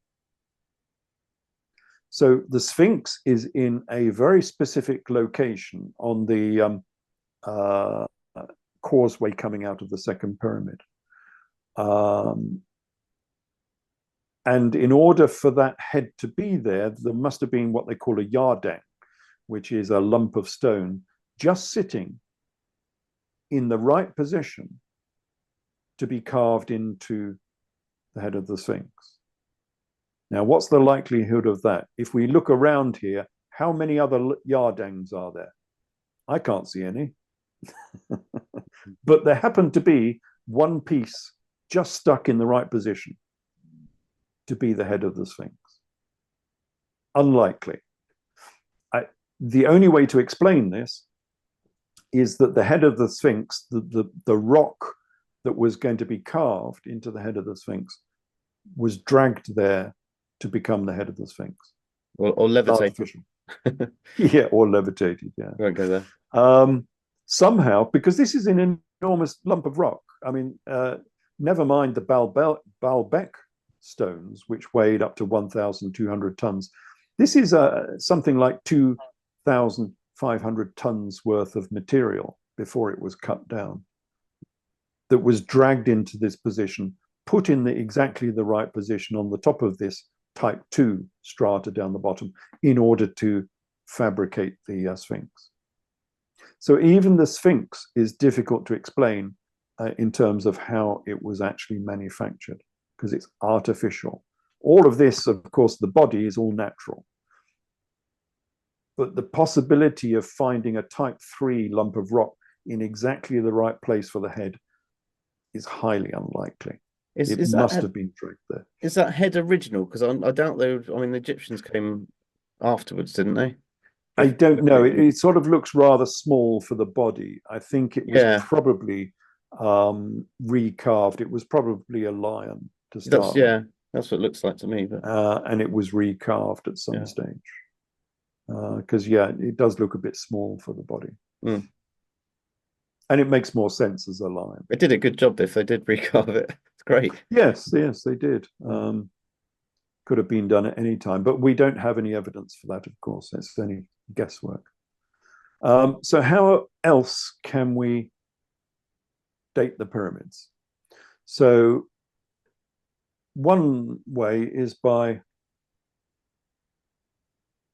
So the Sphinx is in a very specific location on the causeway coming out of the second pyramid. And in order for that head to be there, there must have been what they call a yardang, which is a lump of stone just sitting in the right position to be carved into the head of the Sphinx. Now, what's the likelihood of that? If we look around here, how many other Yardangs are there? I can't see any. But there happened to be one piece just stuck in the right position to be the head of the Sphinx. Unlikely. The only way to explain this is that the head of the Sphinx, the rock that was going to be carved into the head of the Sphinx, was dragged there to become the head of the Sphinx. Or levitated. Yeah, or levitated, yeah. Won't go there. Somehow, because this is an enormous lump of rock. I mean, never mind the Baalbek stones, which weighed up to 1,200 tons. This is something like 2,500 tons worth of material before it was cut down, that was dragged into this position, put in exactly the right position on the top of this type 2 strata down the bottom in order to fabricate the Sphinx. So even the Sphinx is difficult to explain in terms of how it was actually manufactured, because it's artificial. All of this, of course, the body is all natural. But the possibility of finding a type 3 lump of rock in exactly the right place for the head is highly unlikely. It must have been dragged there. Is that head original? Because I doubt they would, I mean, the Egyptians came afterwards, didn't they? I don't know. It sort of looks rather small for the body. I think it was probably recarved. It was probably a lion to start. That's what it looks like to me. But and it was recarved at some stage. Because it does look a bit small for the body. Mm. And it makes more sense as a lion. They did a good job if they did recarve it. It's great. Yes, they did. Could have been done at any time, but we don't have any evidence for that, of course. It's only guesswork. So how else can we date the pyramids? So one way is by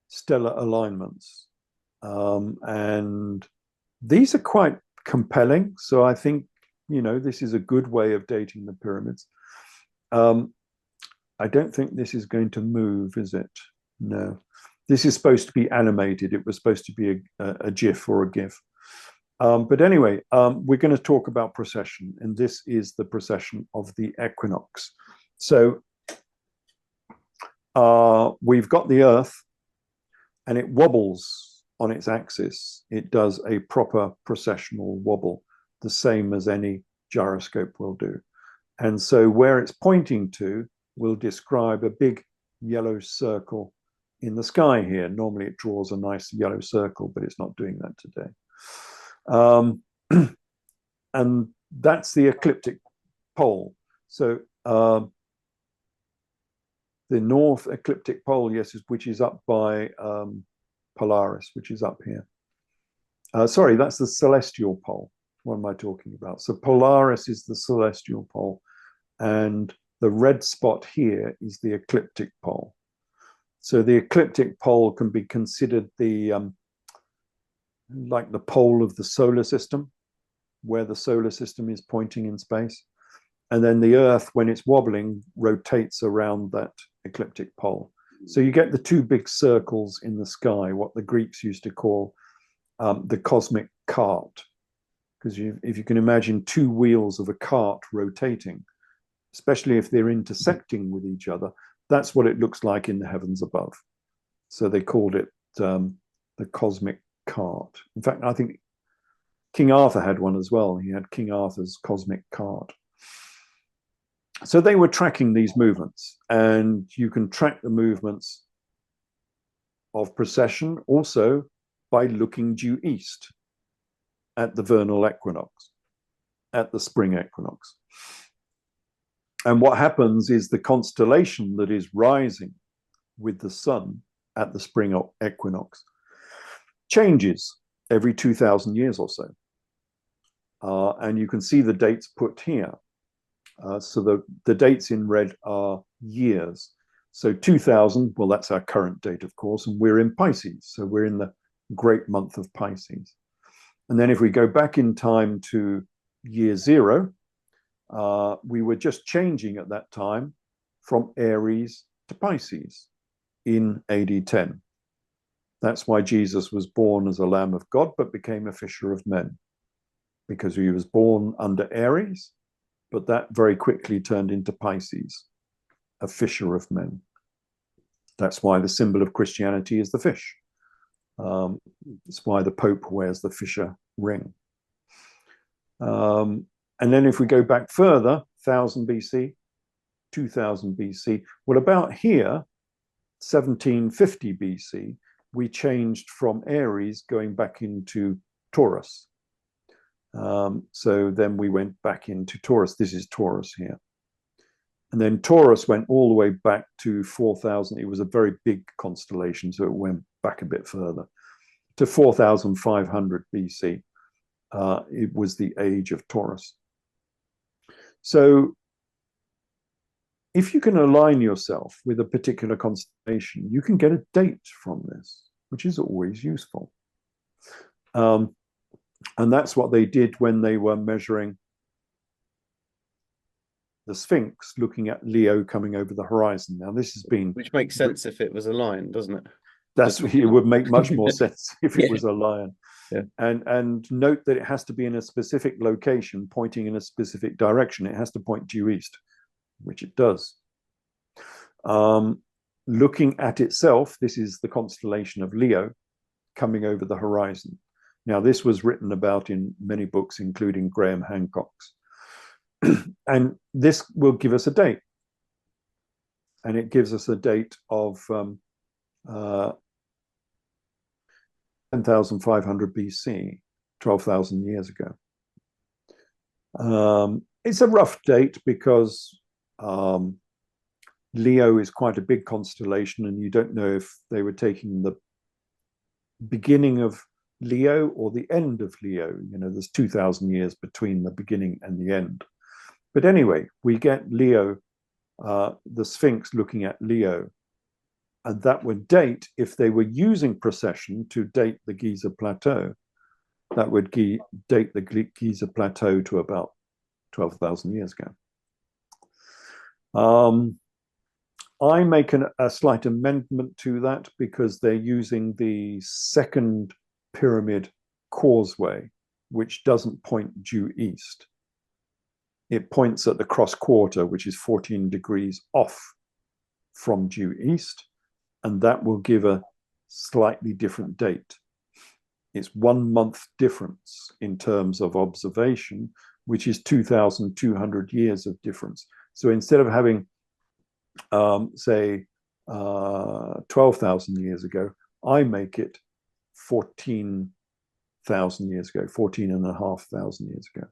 stellar alignments. And these are quite compelling. So I think, this is a good way of dating the pyramids. I don't think this is going to move, is it? No. This is supposed to be animated. It was supposed to be a GIF or a GIF. But anyway, we're going to talk about precession, and this is the precession of the equinox. So we've got the Earth, and it wobbles on its axis. It does a proper precessional wobble, the same as any gyroscope will do. And so where it's pointing to will describe a big yellow circle in the sky here. Normally it draws a nice yellow circle, but it's not doing that today. And that's the ecliptic pole. So the north ecliptic pole, yes, which is up by Polaris, which is up here. Sorry, that's the celestial pole. What am I talking about? So Polaris is the celestial pole, and the red spot here is the ecliptic pole. So the ecliptic pole can be considered the like the pole of the solar system, where the solar system is pointing in space. And then the Earth, when it's wobbling, rotates around that ecliptic pole. So you get the two big circles in the sky, what the Greeks used to call the cosmic cart. Because if you can imagine two wheels of a cart rotating, especially if they're intersecting with each other, that's what it looks like in the heavens above. So they called it the cosmic cart. In fact, I think King Arthur had one as well. He had King Arthur's cosmic cart. So they were tracking these movements, and you can track the movements of precession also by looking due east at the vernal equinox, at the spring equinox. And what happens is the constellation that is rising with the sun at the spring equinox changes every 2,000 years or so. And you can see the dates put here. So the dates in red are years. So 2000, well, that's our current date, of course, and we're in Pisces. So we're in the great month of Pisces. And then if we go back in time to year 0, we were just changing at that time from Aries to Pisces in AD 10. That's why Jesus was born as a Lamb of God, but became a fisher of men, because he was born under Aries, but that very quickly turned into Pisces, a fisher of men. That's why the symbol of Christianity is the fish. That's why the Pope wears the fisher ring. And then if we go back further, 1000 BC, 2000 BC, well, about here, 1750 BC, we changed from Aries going back into Taurus. So then we went back into Taurus. This is Taurus here. And then Taurus went all the way back to 4000. It was a very big constellation, so it went back a bit further to 4500 BC. It was the age of Taurus. So if you can align yourself with a particular constellation, you can get a date from this, which is always useful. And that's what they did when they were measuring the Sphinx, looking at Leo coming over the horizon. Now, this has been... Which makes sense if it was a lion, doesn't it? It would make much more sense if it was a lion. Yeah. And note that it has to be in a specific location, pointing in a specific direction. It has to point due east, which it does. Looking at itself, this is the constellation of Leo coming over the horizon. Now, this was written about in many books, including Graham Hancock's. And this will give us a date. And it gives us a date of 10,500 BC, 12,000 years ago. It's a rough date because Leo is quite a big constellation, and you don't know if they were taking the beginning of Leo or the end of Leo. You know, there's 2,000 years between the beginning and the end. But anyway, we get Leo, the Sphinx looking at Leo, and that would date, if they were using precession to date the Giza Plateau, that would date the Giza Plateau to about 12,000 years ago. I make a slight amendment to that because they're using the second pyramid causeway, which doesn't point due east. It points at the cross quarter, which is 14 degrees off from due east, and that will give a slightly different date. It's 1 month difference in terms of observation, which is 2,200 years of difference. So instead of having, say, 12,000 years ago, I make it 14,000 years ago, 14,500 years ago.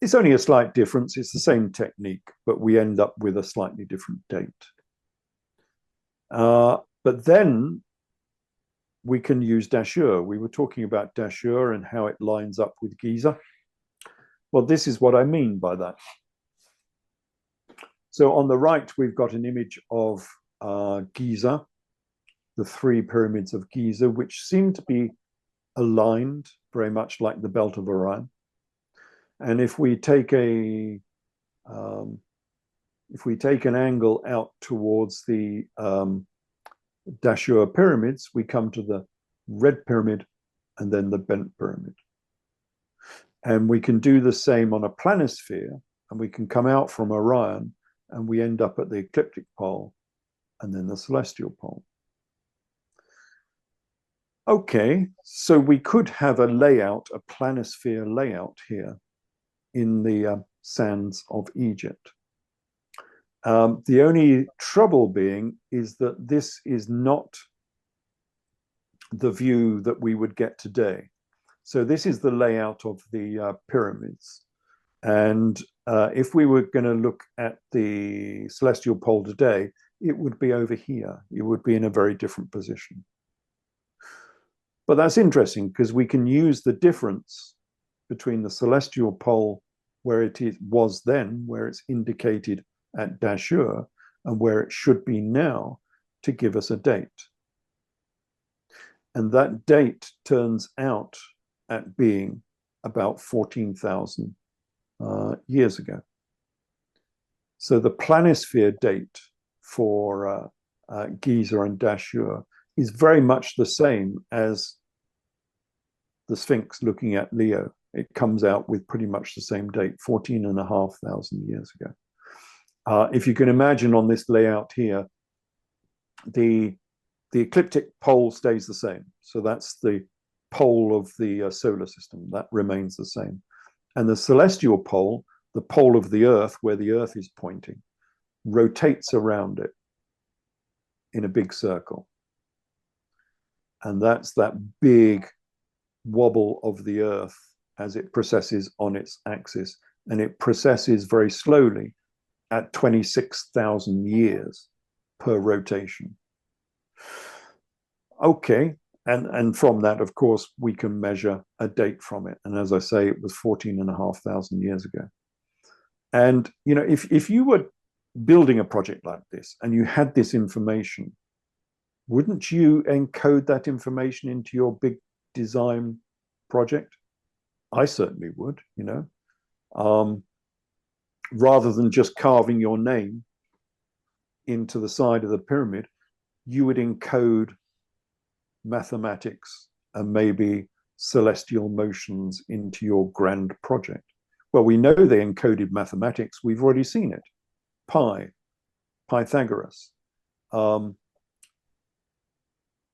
It's only a slight difference. It's the same technique, but we end up with a slightly different date. But then we can use Dashur. We were talking about Dashur and how it lines up with Giza. Well, this is what I mean by that. So on the right, we've got an image of Giza, the 3 pyramids of Giza, which seem to be aligned very much like the belt of Orion. And if we take an angle out towards the Dashur pyramids, we come to the red pyramid and then the bent pyramid. And we can do the same on a planisphere, and we can come out from Orion and we end up at the ecliptic pole and then the celestial pole. Okay, so we could have a layout, a planisphere layout here in the sands of Egypt. The only trouble being is that this is not the view that we would get today. So this is the layout of the pyramids. And if we were going to look at the celestial pole today, it would be over here. It would be in a very different position. But that's interesting because we can use the difference between the celestial pole where it was then, where it's indicated at Dashur, and where it should be now to give us a date. And that date turns out at being about 14,000 years ago. So the planisphere date for Giza and Dashur is very much the same as the Sphinx looking at Leo. It comes out with pretty much the same date, 14,500 years ago. If you can imagine on this layout here, the ecliptic pole stays the same. So that's the pole of the solar system. That remains the same. And the celestial pole, the pole of the Earth, where the Earth is pointing, rotates around it in a big circle. And that's that big wobble of the Earth as it precesses on its axis. And it precesses very slowly at 26,000 years per rotation. Okay, and from that, of course, we can measure a date from it. And as I say, it was 14,500 years ago. And, you know, if you were building a project like this and you had this information, wouldn't you encode that information into your big design project? I certainly would, you know, rather than just carving your name into the side of the pyramid, you would encode mathematics and maybe celestial motions into your grand project. Well, we know they encoded mathematics. We've already seen it. Pi, Pythagoras.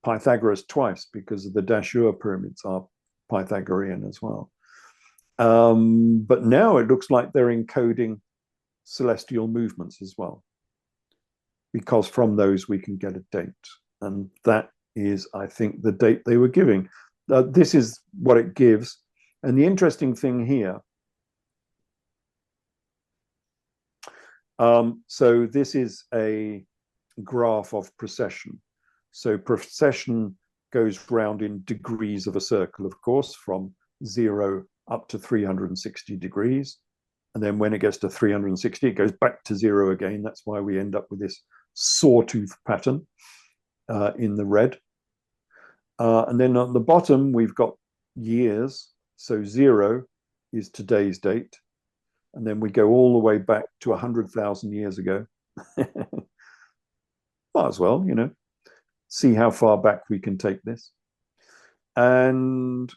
Pythagoras twice, because the Dashur pyramids are Pythagorean as well. But now it looks like they're encoding celestial movements as well, because from those we can get a date. And that is, I think, the date they were giving. This is what it gives. And the interesting thing here, so this is a graph of precession. So precession goes round in degrees of a circle, of course, from 0 up to 360 degrees. And then when it gets to 360, it goes back to 0 again. That's why we end up with this sawtooth pattern in the red. And then on the bottom, we've got years. So 0 is today's date. And then we go all the way back to 100,000 years ago. Might as well, you know, see how far back we can take this. And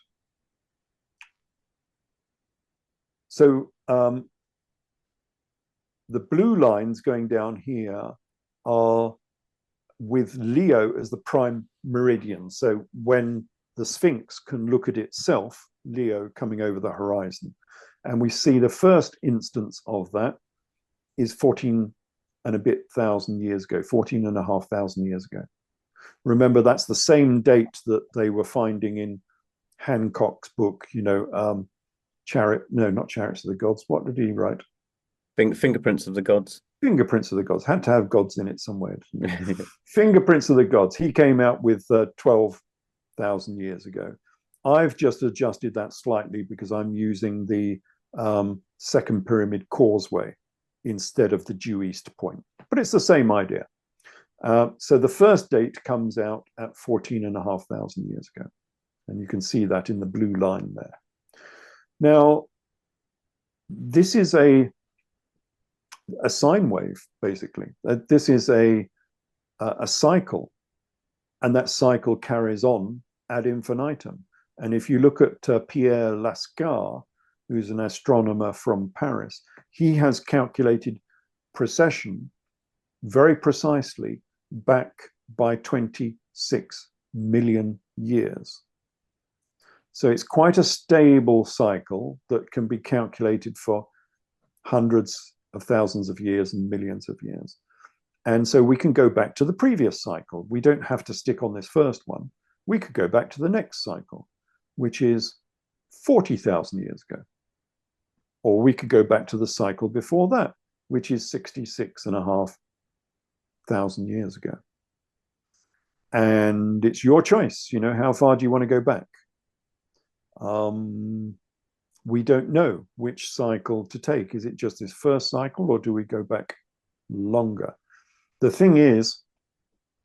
so the blue lines going down here are with Leo as the prime meridian. So when the Sphinx can look at itself, Leo coming over the horizon, and we see the first instance of that is 14 and a bit thousand years ago, 14,500 years ago. Remember, that's the same date that they were finding in Hancock's book, you know, not Chariots of the Gods. What did he write? Fingerprints of the Gods. Fingerprints of the Gods. Had to have gods in it somewhere. Fingerprints of the Gods. He came out with 12,000 years ago. I've just adjusted that slightly because I'm using the second pyramid causeway instead of the due east point. But it's the same idea. So the first date comes out at 14,500 years ago. And you can see that in the blue line there. Now, this is a sine wave, basically. This is a cycle, and that cycle carries on ad infinitum. And if you look at Pierre Lascar, who's an astronomer from Paris, he has calculated precession very precisely back by 26 million years. So it's quite a stable cycle that can be calculated for hundreds of thousands of years and millions of years. And so we can go back to the previous cycle. We don't have to stick on this first one. We could go back to the next cycle, which is 40,000 years ago. Or we could go back to the cycle before that, which is 66,500 years ago. And it's your choice, you know, how far do you want to go back? We don't know which cycle to take. Is it just this first cycle, or do we go back longer? The thing is,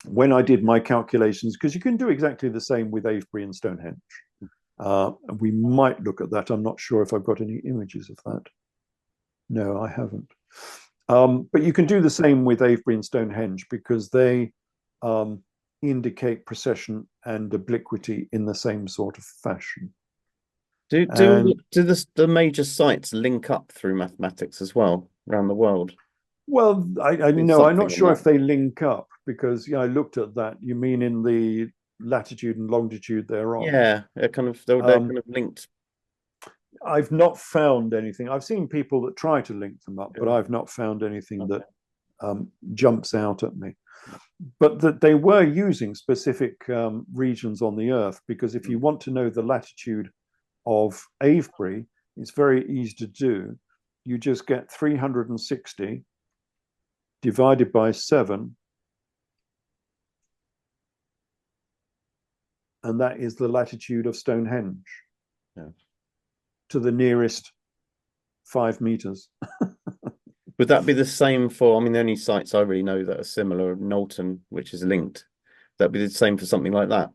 when I did my calculations, because you can do exactly the same with Avebury and Stonehenge, we might look at that. I'm not sure if I've got any images of that. No, I haven't. But you can do the same with Avebury and Stonehenge because they indicate precession and obliquity in the same sort of fashion. And Do the major sites link up through mathematics as well around the world? well, I It's know I'm not something in sure that. if they link up because I looked at that. You mean in the latitude and longitude they're on? Yeah, they're Um, kind of linked. I've not found anything. I've seen people that try to link them up, but Yeah. I've not found anything that Okay. jumps out at me. But that they were using specific regions on the Earth because if you Mm. want to know the latitude of Avebury, it's very easy to do. You just get 360 divided by 7, and that is the latitude of Stonehenge Yeah. to the nearest 5 meters. Would that be the same for, I mean, the only sites I really know that are similar, Knowlton, which is linked. That'd be the same for something like that.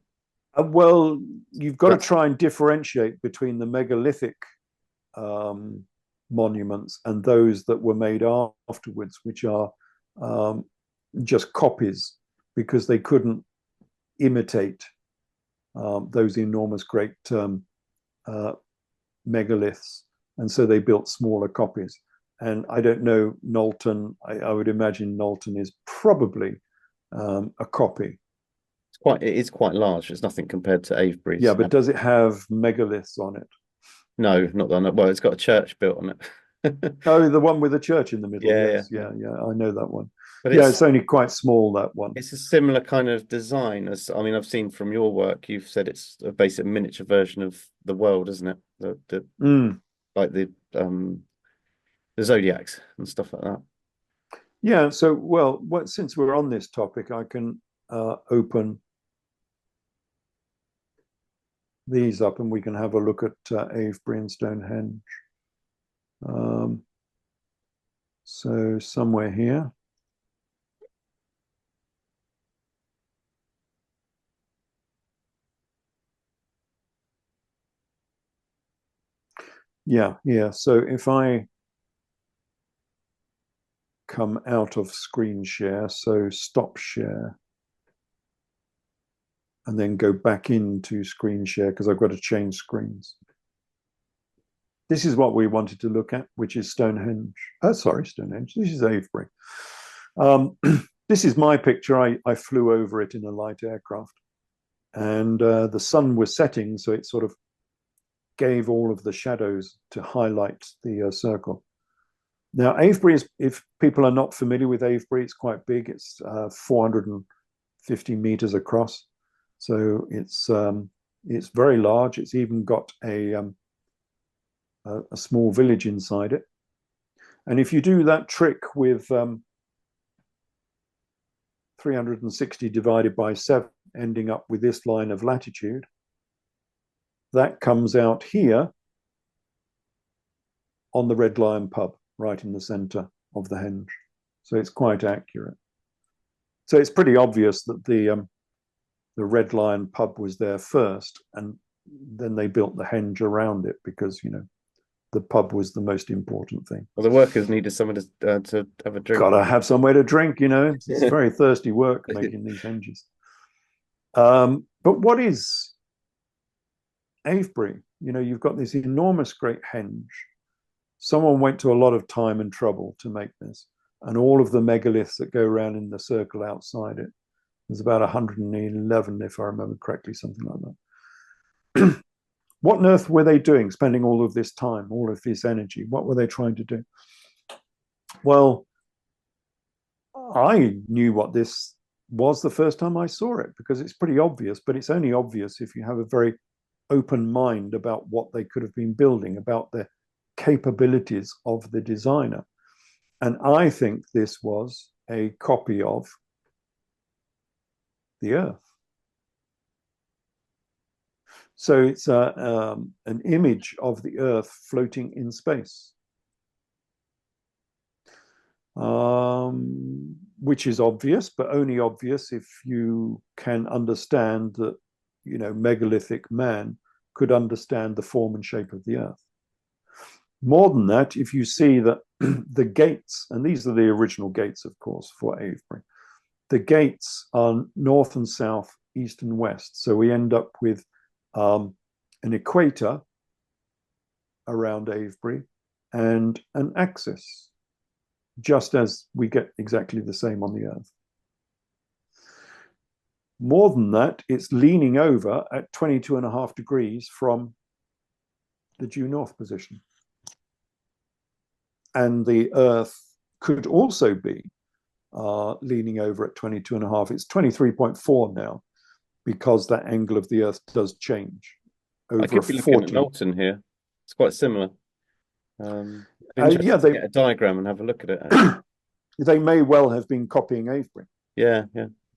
Well, you've got to That's try and differentiate between the megalithic um, monuments and those that were made afterwards, which are um, just copies because they couldn't imitate those enormous great uh, megaliths. And so they built smaller copies. And I don't know, Knowlton, I would imagine Knowlton is probably a copy. it is quite large. It's nothing compared to Yeah, Avebury's. but does it have megaliths on it? No, not that. Well, it's got a church built on it. Oh, the one with the church in the middle. Yeah, yeah, Yes, yeah. yeah, I know that one. But Yeah, it's only quite small, that one. it's a similar kind of design as I mean, I've seen from your work, you've said it's a basic miniature version of the world, isn't it? The Mm. like the zodiacs and stuff like that. Yeah, so, well, since we're on this topic, I can open these up and we can have a look at Avebury and Stonehenge. Um, so somewhere here. Yeah. So if I come out of screen share, so stop share, and then go back into screen share because I've got to change screens. This is what we wanted to look at, which is Stonehenge. Sorry, Stonehenge. This is Avebury. This is my picture. I flew over it in a light aircraft, and the sun was setting, so it sort of gave all of the shadows to highlight the circle. Now, Avebury is, if people are not familiar with Avebury, it's quite big. It's 450 meters across, so it's very large. It's even got a small village inside it. And if you do that trick with 360 divided by 7, ending up with this line of latitude, that comes out here on the Red Lion pub, right in the center of the henge. So it's quite accurate. So it's pretty obvious that the Red Lion pub was there first, and then they built the henge around it because, the pub was the most important thing. Well, the workers needed someone to have a drink. Gotta have somewhere to drink, It's very thirsty work making these henges. But what is Avebury? You've got this enormous great henge. Someone went to a lot of time and trouble to make this, and all of the megaliths that go around in the circle outside it. There's about 111, if I remember correctly, something like that. What on earth were they doing, spending all of this time, all of this energy? What were they trying to do? Well, I knew what this was the first time I saw it because it's pretty obvious, but it's only obvious if you have a very open mind about what they could have been building, about the capabilities of the designer. And I think this was a copy of the Earth. So it's an image of the Earth floating in space, which is obvious, but only obvious if you can understand that, megalithic man could understand the form and shape of the Earth. More than that, if you see that the gates, and these are the original gates, of course, for Avebury. The gates are north and south, east and west. So we end up with an equator around Avebury and an axis, just as we get exactly the same on the Earth. More than that, it's leaning over at 22.5 degrees from the due north position. And the Earth could also be leaning over at 22.5. It's 23.4 now, because that angle of the Earth does change over I could be looking at Milton here. It's quite similar. Yeah, they get a diagram and have a look at it. They may well have been copying Avebury. Yeah,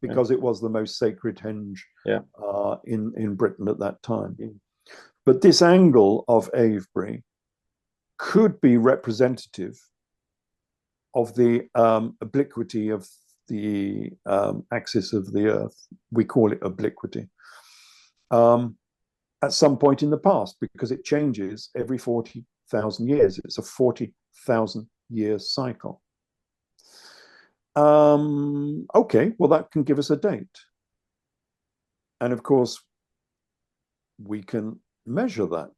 because it was the most sacred henge in Britain at that time. Yeah. But this angle of Avebury could be representative of the obliquity of the axis of the Earth. We call it obliquity. At some point in the past, because it changes every 40,000 years. It's a 40,000 year cycle. Okay, well, that can give us a date. And of course, we can measure that.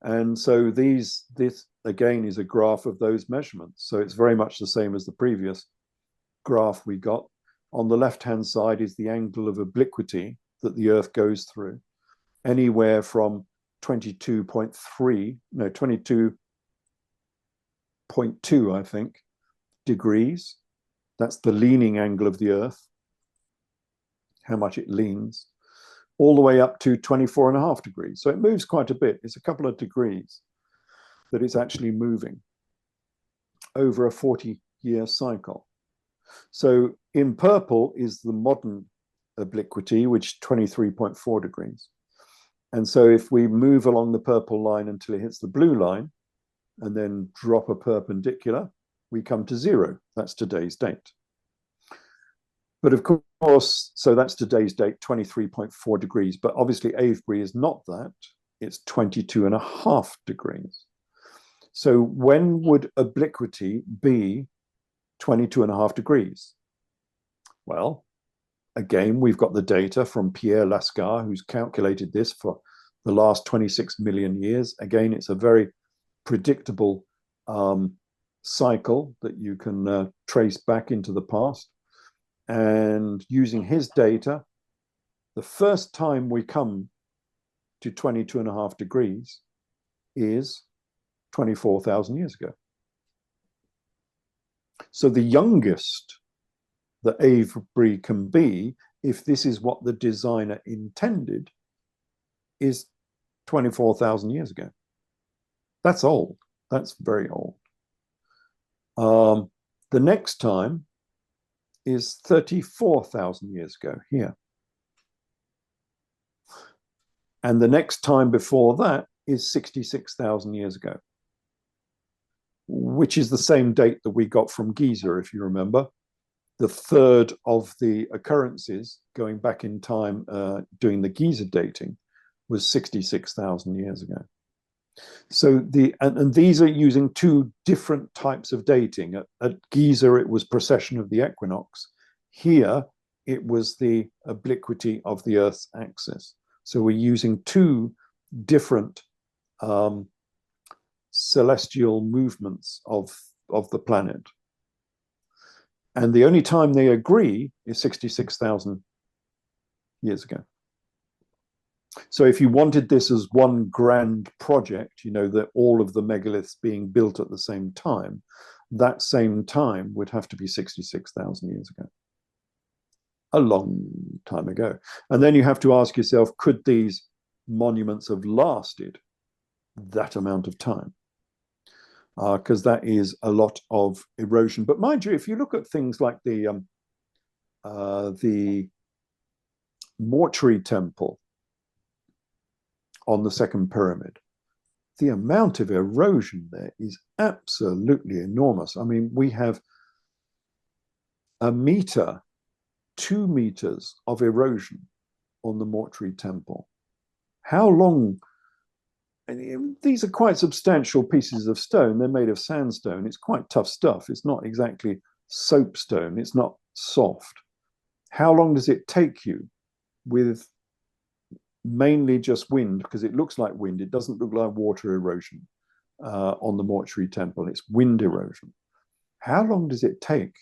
And so this again is a graph of those measurements. So it's very much the same as the previous graph we got. On the left-hand side is the angle of obliquity that the Earth goes through, anywhere from 22.2, I think, degrees. That's the leaning angle of the Earth, how much it leans, all the way up to 24.5 degrees. So it moves quite a bit. It's a couple of degrees that it's actually moving over a 40-year cycle. So in purple is the modern obliquity, which is 23.4 degrees. And so if we move along the purple line until it hits the blue line, and then drop a perpendicular, we come to 0. That's today's date. But of course, so that's today's date, 23.4 degrees. But obviously Avebury is not that. It's 22.5 degrees. So when would obliquity be 22.5 degrees? Well, again, we've got the data from Pierre Lascar, who's calculated this for the last 26 million years. Again, it's a very predictable cycle that you can trace back into the past. And using his data, the first time we come to 22.5 degrees is 24,000 years ago. So the youngest that Avebury can be, if this is what the designer intended, is 24,000 years ago. That's old. That's very old. The next time is 34,000 years ago here. And the next time before that is 66,000 years ago, which is the same date that we got from Giza, if you remember. The third of the occurrences going back in time doing the Giza dating was 66,000 years ago. So and these are using two different types of dating. At Giza, it was precession of the equinox. Here, it was the obliquity of the Earth's axis. So we're using two different celestial movements of the planet. And the only time they agree is 66,000 years ago. So if you wanted this as one grand project, you know, that all of the megaliths being built at the same time, that same time would have to be 66,000 years ago. A long time ago. And then you have to ask yourself, could these monuments have lasted that amount of time? Because that is a lot of erosion. But mind you, if you look at things like the mortuary temple on the second pyramid, the amount of erosion there is absolutely enormous. I mean, we have 1 meter, 2 meters of erosion on the mortuary temple. How long these are quite substantial pieces of stone. They're made of sandstone. It's quite tough stuff. It's not exactly soapstone. It's not soft. How long does it take you with mainly just wind? Because it looks like wind. It doesn't look like water erosion on the mortuary temple. It's wind erosion. How long does it take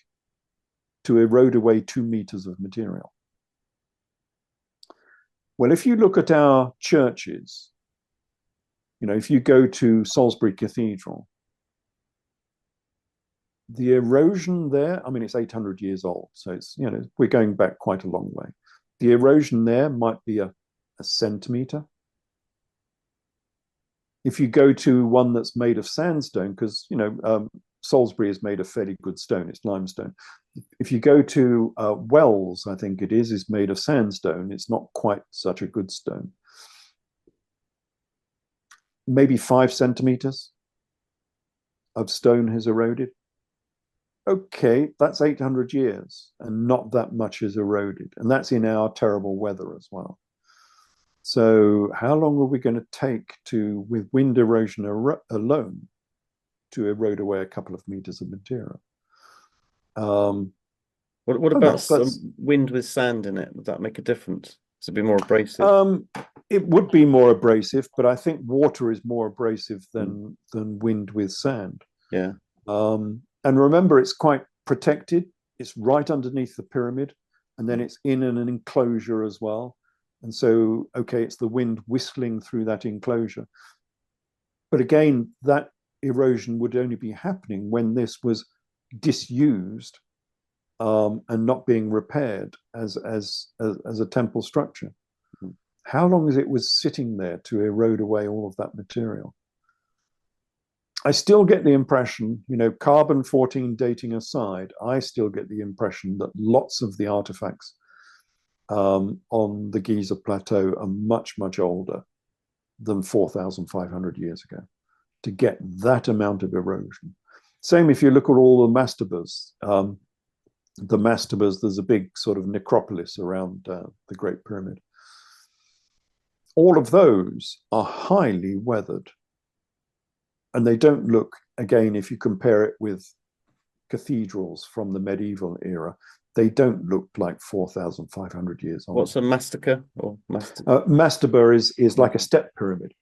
to erode away 2 meters of material? Well, if you look at our churches, if you go to Salisbury Cathedral, the erosion there, I mean, it's 800 years old. So it's, we're going back quite a long way. The erosion there might be a centimeter. If you go to one that's made of sandstone, because, Salisbury is made of fairly good stone, it's limestone. If you go to Wells, I think it is made of sandstone. It's not quite such a good stone. Maybe 5 centimeters of stone has eroded. Okay, that's 800 years and not that much has eroded. And that's in our terrible weather as well. So how long are we going to take with wind erosion alone, to erode away a couple of meters of material? What about wind with sand in it? Would that make a difference? To be more abrasive? It would be more abrasive, but I think water is more abrasive than wind with sand. Yeah. And remember, it's quite protected. It's right underneath the pyramid, and then it's in an enclosure as well. And so, okay, it's the wind whistling through that enclosure. But again, that erosion would only be happening when this was disused and not being repaired as a temple structure. Mm-hmm. How long as it was sitting there to erode away all of that material? I still get the impression, carbon-14 dating aside, I still get the impression that lots of the artifacts on the Giza plateau are much, much older than 4,500 years ago to get that amount of erosion. Same if you look at all the mastabas. The mastabas, there's a big sort of necropolis around the Great Pyramid. All of those are highly weathered. And they don't look, again, if you compare it with cathedrals from the medieval era, they don't look like 4,500 years old. What's a mastaba? Mastaba is like a step pyramid.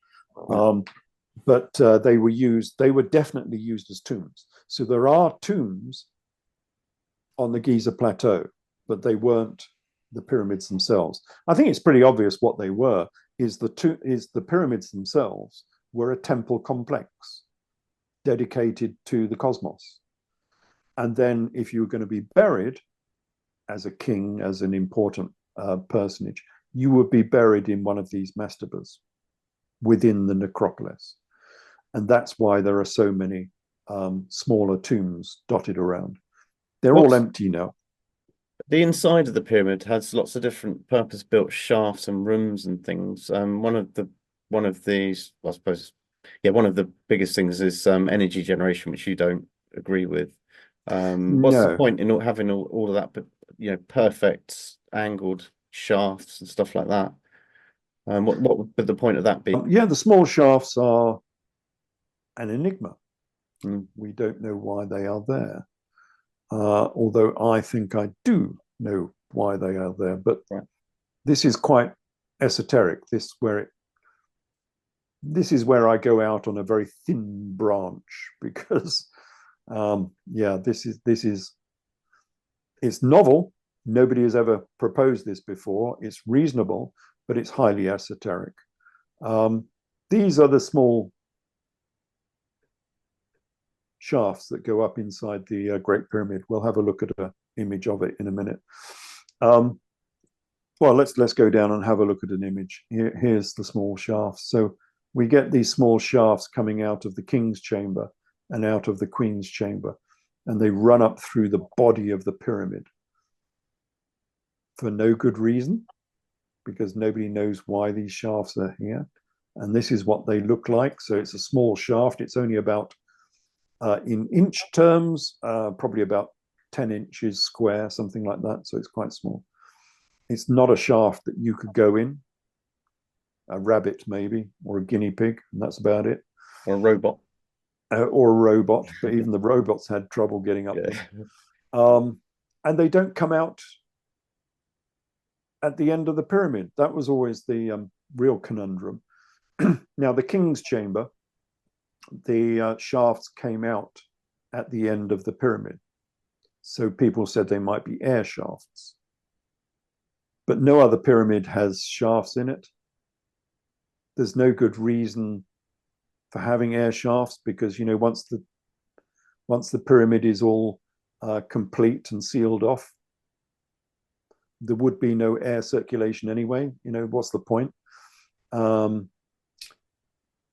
But they were definitely used as tombs. So there are tombs on the Giza plateau, but they weren't the pyramids themselves. I think it's pretty obvious what they were, is the pyramids themselves were a temple complex dedicated to the cosmos. And then if you were going to be buried as a king, as an important personage, you would be buried in one of these mastabas within the necropolis. And that's why there are so many smaller tombs dotted around. They're all empty now. The inside of the pyramid has lots of different purpose-built shafts and rooms and things. One of these, I suppose, one of the biggest things is energy generation, which you don't agree with. What's the point in having all of that, but perfect angled shafts and stuff like that? What would the point of that be? The small shafts are an enigma. We don't know why they are there. Although I think I do know why they are there, but this is quite esoteric. This is where I go out on a very thin branch, because it's novel. Nobody has ever proposed this before. It's reasonable, but it's highly esoteric. These are the small shafts that go up inside the Great Pyramid. We'll have a look at an image of it in a minute. Well, let's go down and have a look at an image. Here's the small shafts. So we get these small shafts coming out of the king's chamber and out of the queen's chamber, and they run up through the body of the pyramid for no good reason, because nobody knows why these shafts are here. And this is what they look like. So it's a small shaft. It's only about, in inch terms, probably about 10 inches square, something like that. So it's quite small. It's not a shaft that you could go in. a rabbit maybe, or a guinea pig, and that's about it. Or a robot. Or a robot, but even the robots had trouble getting up Yeah. there. And they don't come out at the end of the pyramid. That was always the real conundrum. Now, the king's chamber, the shafts came out at the end of the pyramid. So people said they might be air shafts. But no other pyramid has shafts in it. There's no good reason for having air shafts, because, you know, once the pyramid is all complete and sealed off, there would be no air circulation anyway. You know, what's the point?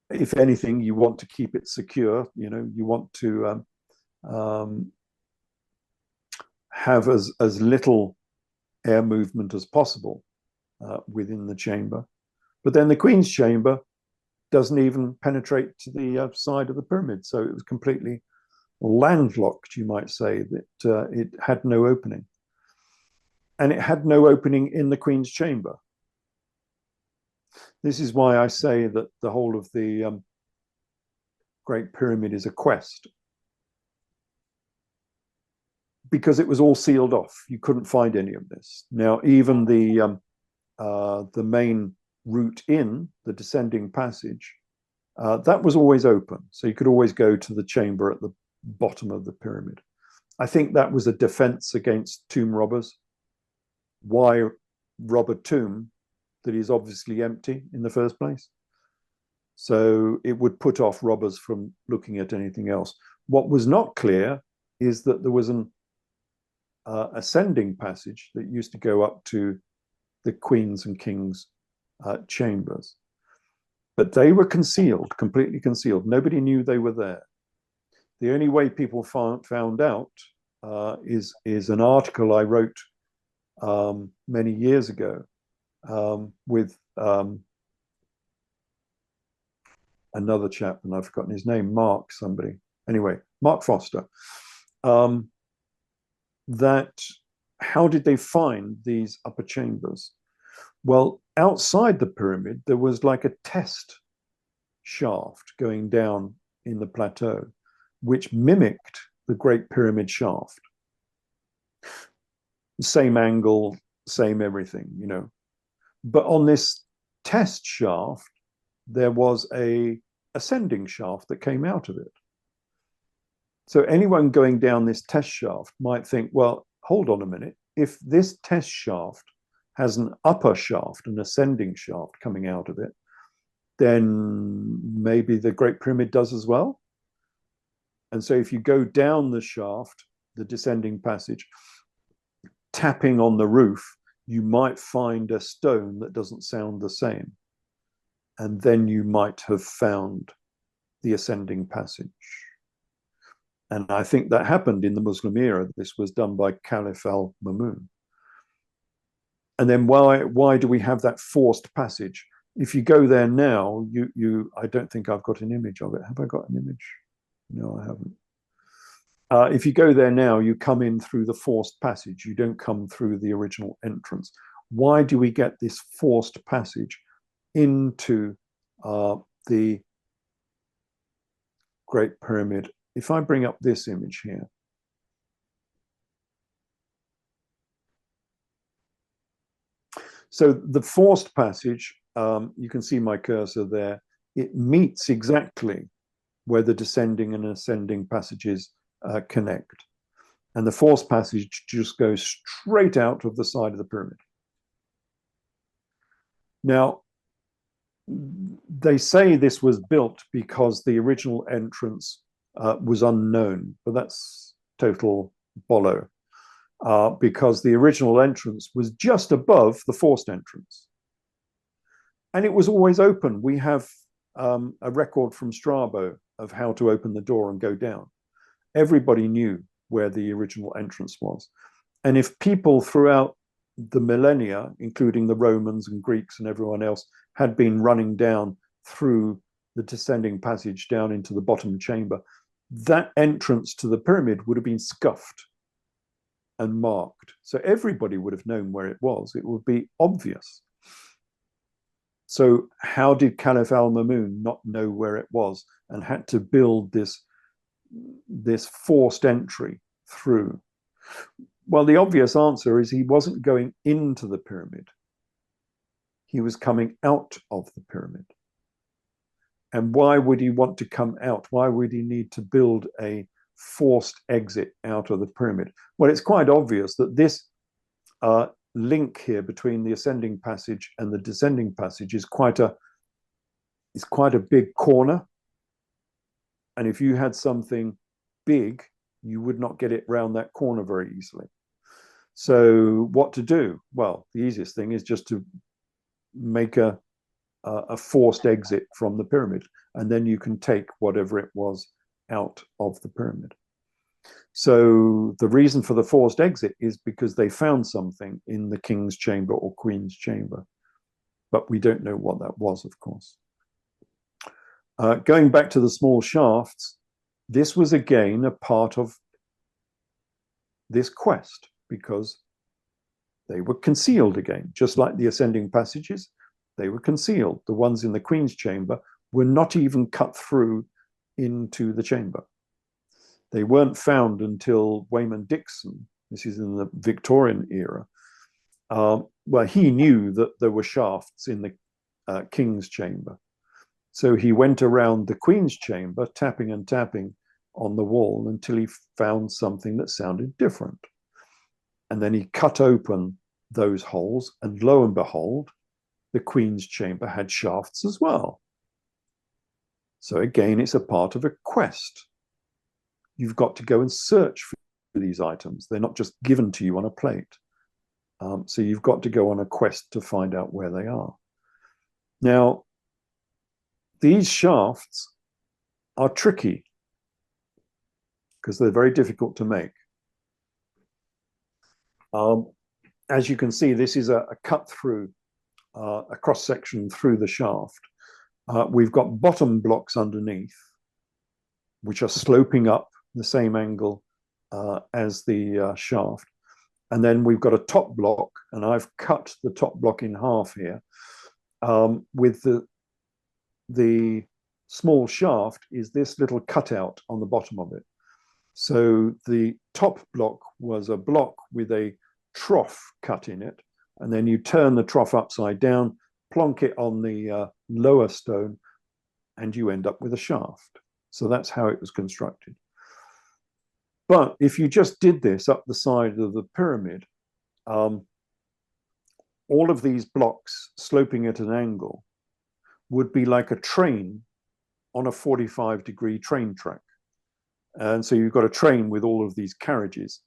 If anything, you want to keep it secure. You know, you want to have as little air movement as possible within the chamber. But then the Queen's chamber doesn't even penetrate to the side of the pyramid. So it was completely landlocked, you might say, that it had no opening. And it had no opening in the Queen's chamber. This is why I say that the whole of the Great Pyramid is a quest. Because it was all sealed off. You couldn't find any of this. Now, even the main route in, the descending passage, that was always open. So you could always go to the chamber at the bottom of the pyramid. I think that was a defense against tomb robbers. Why rob a tomb that is obviously empty in the first place? So it would put off robbers from looking at anything else. What was not clear is that there was an ascending passage that used to go up to the Queen's and King's chambers. But they were concealed, completely concealed. Nobody knew they were there. The only way people found out is an article I wrote many years ago with another chap, and I've forgotten his name, Mark somebody. Anyway, Mark Foster. That how did they find these upper chambers? Well, outside the pyramid, there was like a test shaft going down in the plateau, which mimicked the Great Pyramid shaft. Same angle, same everything, you know. But on this test shaft, there was a ascending shaft that came out of it. So anyone going down this test shaft might think, well, hold on a minute. If this test shaft has an upper shaft, an ascending shaft coming out of it, then maybe the Great Pyramid does as well. And so if you go down the shaft, the descending passage, tapping on the roof, you might find a stone that doesn't sound the same. And then you might have found the ascending passage. And I think that happened in the Muslim era. This was done by Caliph al-Mamun. And then why do we have that forced passage? If you go there now, I don't think I've got an image of it. Have I got an image? No, I haven't. If you go there now, you come in through the forced passage. You don't come through the original entrance. Why do we get this forced passage into the Great Pyramid? If I bring up this image here, so the forced passage, you can see my cursor there, it meets exactly where the descending and ascending passages connect. And the forced passage just goes straight out of the side of the pyramid. Now, they say this was built because the original entrance was unknown, but that's total bollow, because the original entrance was just above the forced entrance. And it was always open. We have a record from Strabo of how to open the door and go down. Everybody knew where the original entrance was. And if people throughout the millennia, including the Romans and Greeks and everyone else, had been running down through the descending passage down into the bottom chamber, that entrance to the pyramid would have been scuffed and marked. So everybody would have known where it was. It would be obvious. So how did Caliph al-Mamun not know where it was and had to build this forced entry through? Well, the obvious answer is he wasn't going into the pyramid. He was coming out of the pyramid. And why would he want to come out? Why would he need to build a forced exit out of the pyramid? Well, it's quite obvious that this link here between the ascending passage and the descending passage is quite a big corner. And if you had something big, you would not get it round that corner very easily. So what to do? Well, the easiest thing is just to make a forced exit from the pyramid, and then you can take whatever it was out of the pyramid. So the reason for the forced exit is because they found something in the king's chamber or queen's chamber, but we don't know what that was, of course. Going back to the small shafts, this was again a part of this quest because they were concealed again, just like the ascending passages. They were concealed. The ones in the Queen's chamber were not even cut through into the chamber. They weren't found until Wayman Dixon, this is in the Victorian era, where he knew that there were shafts in the King's chamber. So he went around the Queen's chamber, tapping and tapping on the wall until he found something that sounded different. And then he cut open those holes, and lo and behold, the Queen's chamber had shafts as well. So again, it's a part of a quest. You've got to go and search for these items. They're not just given to you on a plate. So you've got to go on a quest to find out where they are. Now, these shafts are tricky because they're very difficult to make. As you can see, this is a cut through, a cross section through the shaft. We've got bottom blocks underneath, which are sloping up the same angle as the shaft. And then we've got a top block, and I've cut the top block in half here. With the small shaft is this little cutout on the bottom of it. So the top block was a block with a trough cut in it, and then you turn the trough upside down, plonk it on the lower stone, and you end up with a shaft. So that's how it was constructed. But if you just did this up the side of the pyramid, all of these blocks sloping at an angle would be like a train on a 45-degree train track. And so you've got a train with all of these carriages.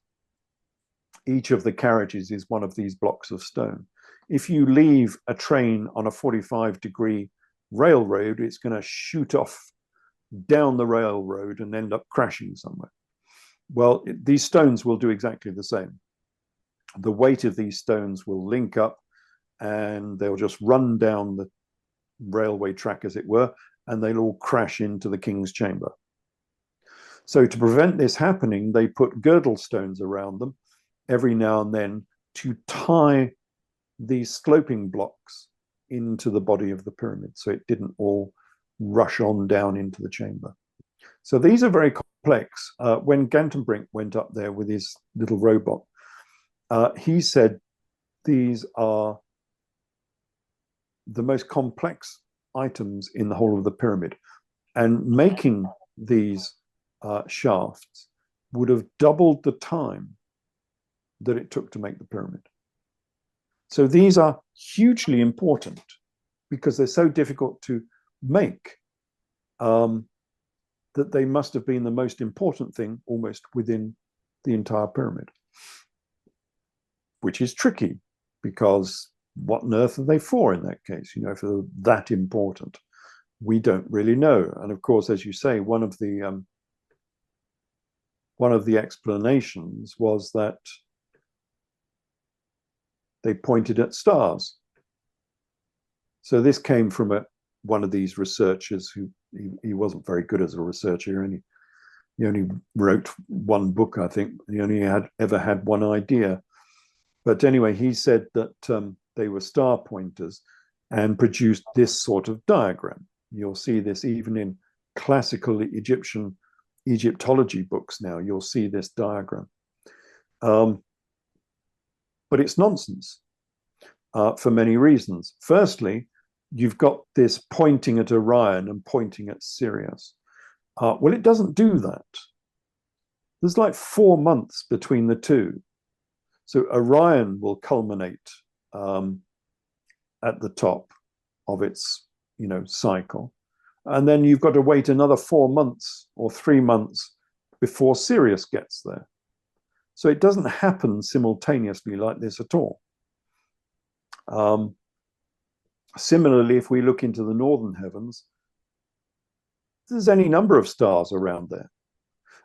Each of the carriages is one of these blocks of stone. If you leave a train on a 45-degree railroad, it's going to shoot off down the railroad and end up crashing somewhere. Well, these stones will do exactly the same. The weight of these stones will link up and they'll just run down the railway track, as it were, and they'll all crash into the king's chamber. So to prevent this happening, they put girdle stones around them every now and then to tie these sloping blocks into the body of the pyramid so it didn't all rush on down into the chamber. So these are very complex. When Gantenbrink went up there with his little robot, he said these are the most complex items in the whole of the pyramid. And making these shafts would have doubled the time that it took to make the pyramid. So these are hugely important because they're so difficult to make that they must have been the most important thing almost within the entire pyramid, which is tricky because what on earth are they for in that case? You know, if they're that important, we don't really know. And of course, as you say, one of the explanations was that they pointed at stars. So this came from one of these researchers who he wasn't very good as a researcher, and he only wrote one book, I think. He only ever had one idea. But anyway, he said that they were star pointers and produced this sort of diagram. You'll see this even in classical Egyptology books now. You'll see this diagram. But it's nonsense for many reasons. Firstly, you've got this pointing at Orion and pointing at Sirius. Well, it doesn't do that. There's like 4 months between the two. So Orion will culminate at the top of its, cycle. And then you've got to wait another 4 months or 3 months before Sirius gets there. So it doesn't happen simultaneously like this at all. Similarly, if we look into the northern heavens, there's any number of stars around there.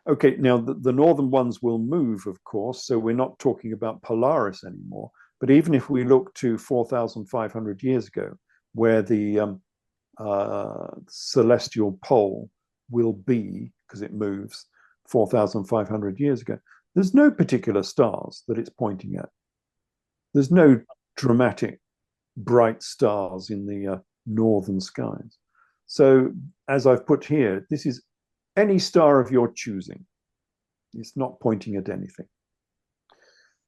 Okay, now the northern ones will move, of course, so we're not talking about Polaris anymore. But even if we look to 4,500 years ago, where the celestial pole will be, because it moves 4,500 years ago, there's no particular stars that it's pointing at. There's no dramatic bright stars in the northern skies. So as I've put here, this is any star of your choosing. It's not pointing at anything.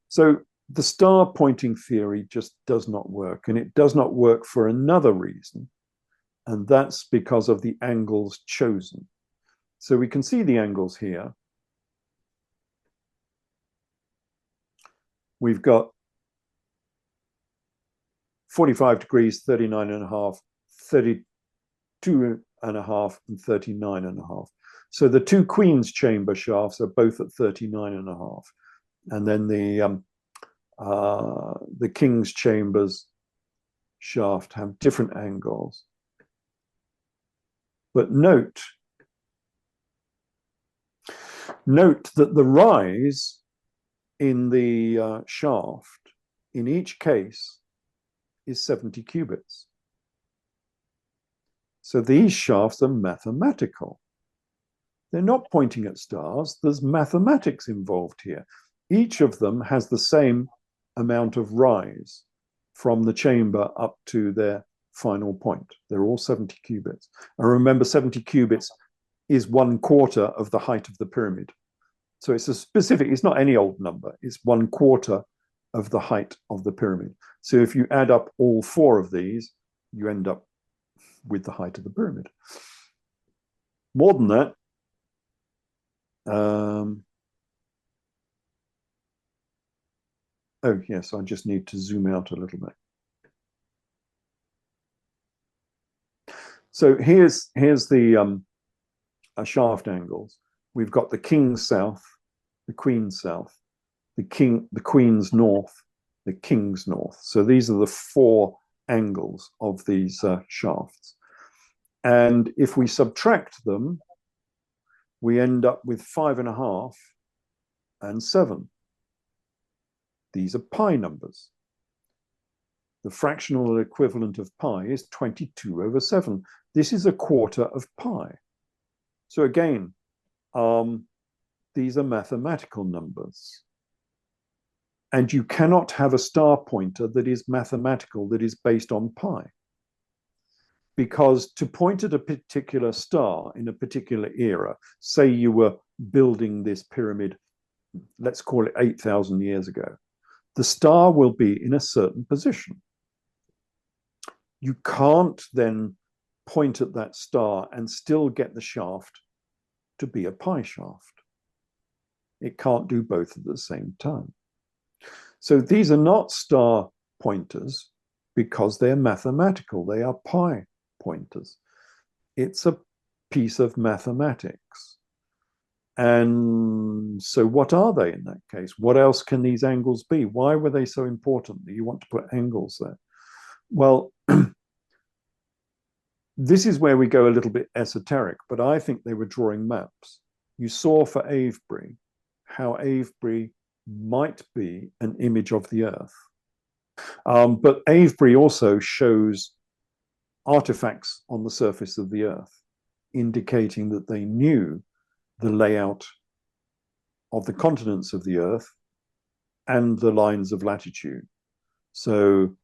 So the star pointing theory just does not work, and it does not work for another reason, and that's because of the angles chosen. So we can see the angles here. We've got 45 degrees, 39.5, 32.5, and 39.5. So the two Queen's chamber shafts are both at 39.5. And then the King's chambers shaft have different angles. But note that the rise in the shaft in each case is 70 cubits. So these shafts are mathematical. They're not pointing at stars. There's mathematics involved here. Each of them has the same amount of rise from the chamber up to their final point. They're all 70 cubits. And remember, 70 cubits is 1/4 of the height of the pyramid. So it's a specific, it's not any old number. It's 1/4 of the height of the pyramid. So if you add up all 4 of these, you end up with the height of the pyramid. More than that, oh yes, I just need to zoom out a little bit. So here's the shaft angles. We've got the King's south, the Queen's south, the Queen's north, the King's north. So these are the 4 angles of these shafts. And if we subtract them, we end up with 5.5 and 7. These are pi numbers. The fractional equivalent of pi is 22/7. This is 1/4 of pi. So again, these are mathematical numbers. And you cannot have a star pointer that is mathematical, that is based on pi. Because to point at a particular star in a particular era, say you were building this pyramid, let's call it 8,000 years ago, the star will be in a certain position. You can't then point at that star and still get the shaft to be a pi shaft. It can't do both at the same time. So these are not star pointers because they're mathematical. They are pi pointers. It's a piece of mathematics. And so what are they in that case? What else can these angles be? Why were they so important that you want to put angles there? Well, this is where we go a little bit esoteric, but I think they were drawing maps. You saw for Avebury how Avebury might be an image of the Earth. But Avebury also shows artifacts on the surface of the Earth, indicating that they knew the layout of the continents of the Earth and the lines of latitude. So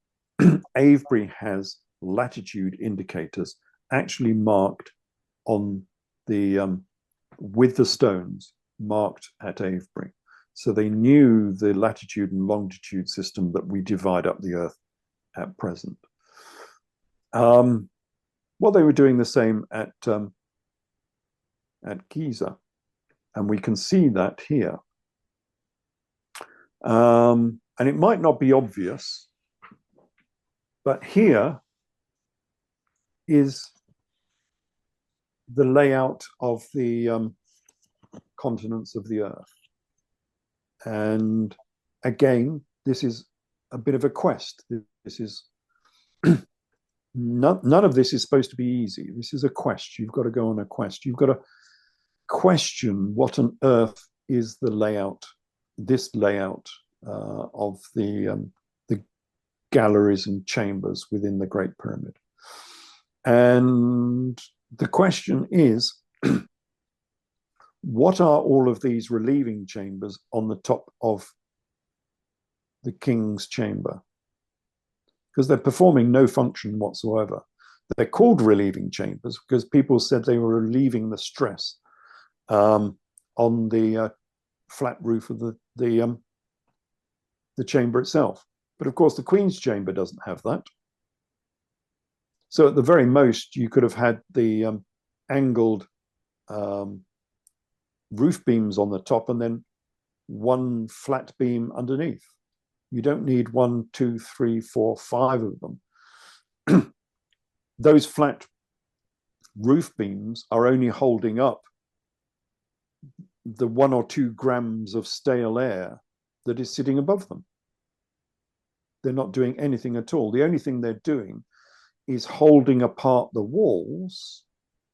Avebury has latitude indicators actually marked on the with the stones marked at Avebury. So they knew the latitude and longitude system that we divide up the Earth at present. Well, they were doing the same at Giza, and we can see that here. And it might not be obvious, but here is the layout of the continents of the Earth. And again, this is a bit of a quest. This is none of this is supposed to be easy. This is a quest. You've got to go on a quest. You've got to question what on earth is the layout, this layout of the galleries and chambers within the Great Pyramid. And the question is, what are all of these relieving chambers on the top of the king's chamber? Because they're performing no function whatsoever. They're called relieving chambers because people said they were relieving the stress on the flat roof of the chamber itself. But of course, the Queen's chamber doesn't have that. So at the very most, you could have had the angled roof beams on the top and then one flat beam underneath. You don't need 1, 2, 3, 4, 5 of them. Those flat roof beams are only holding up the 1 or 2 grams of stale air that is sitting above them. They're not doing anything at all. The only thing they're doing is holding apart the walls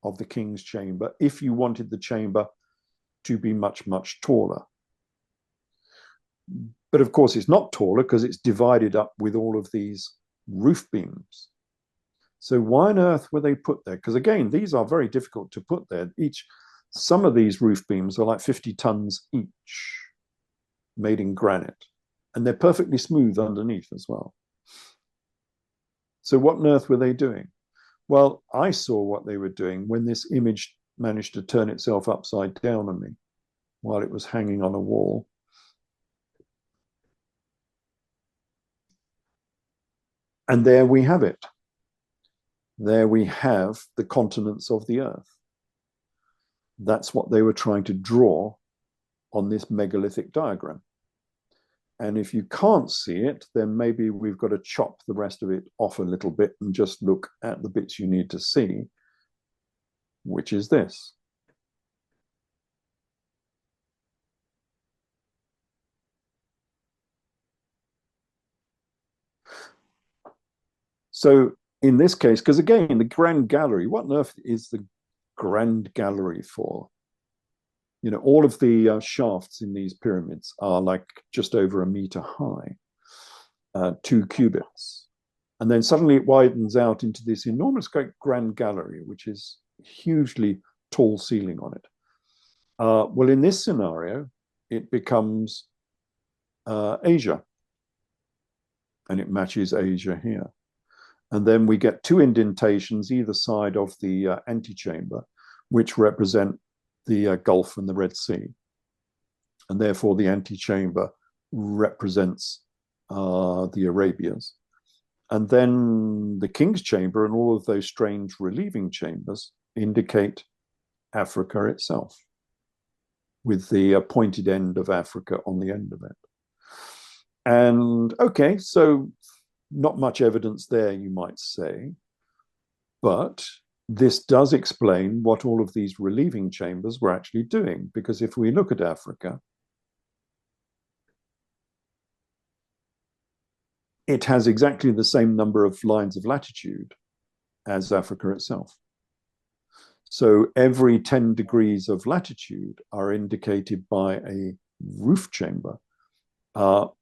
of the king's chamber if you wanted the chamber to be much, much taller. But of course, it's not taller because it's divided up with all of these roof beams. So why on earth were they put there? Because again, these are very difficult to put there. Some of these roof beams are like 50 tons each, made in granite. And they're perfectly smooth underneath as well. So what on earth were they doing? Well, I saw what they were doing when this image managed to turn itself upside down on me while it was hanging on a wall. And there we have it. There we have the continents of the Earth. That's what they were trying to draw on this megalithic diagram. And if you can't see it, then maybe we've got to chop the rest of it off a little bit and just look at the bits you need to see, which is this. So in this case, because again, the Grand Gallery, what on earth is the Grand Gallery for? You know, all of the shafts in these pyramids are like just over 1 meter high, 2 cubits. And then suddenly it widens out into this enormous great Grand Gallery, which is hugely tall ceiling on it. Well, in this scenario, it becomes Asia. And it matches Asia here. And then we get 2 indentations either side of the antechamber, which represent the Gulf and the Red Sea. And therefore the antechamber represents the Arabias. And then the king's chamber and all of those strange relieving chambers indicate Africa itself, with the pointed end of Africa on the end of it. And okay, so not much evidence there, you might say, but this does explain what all of these relieving chambers were actually doing, because if we look at Africa, it has exactly the same number of lines of latitude as Africa itself. So every 10 degrees of latitude are indicated by a roof chamber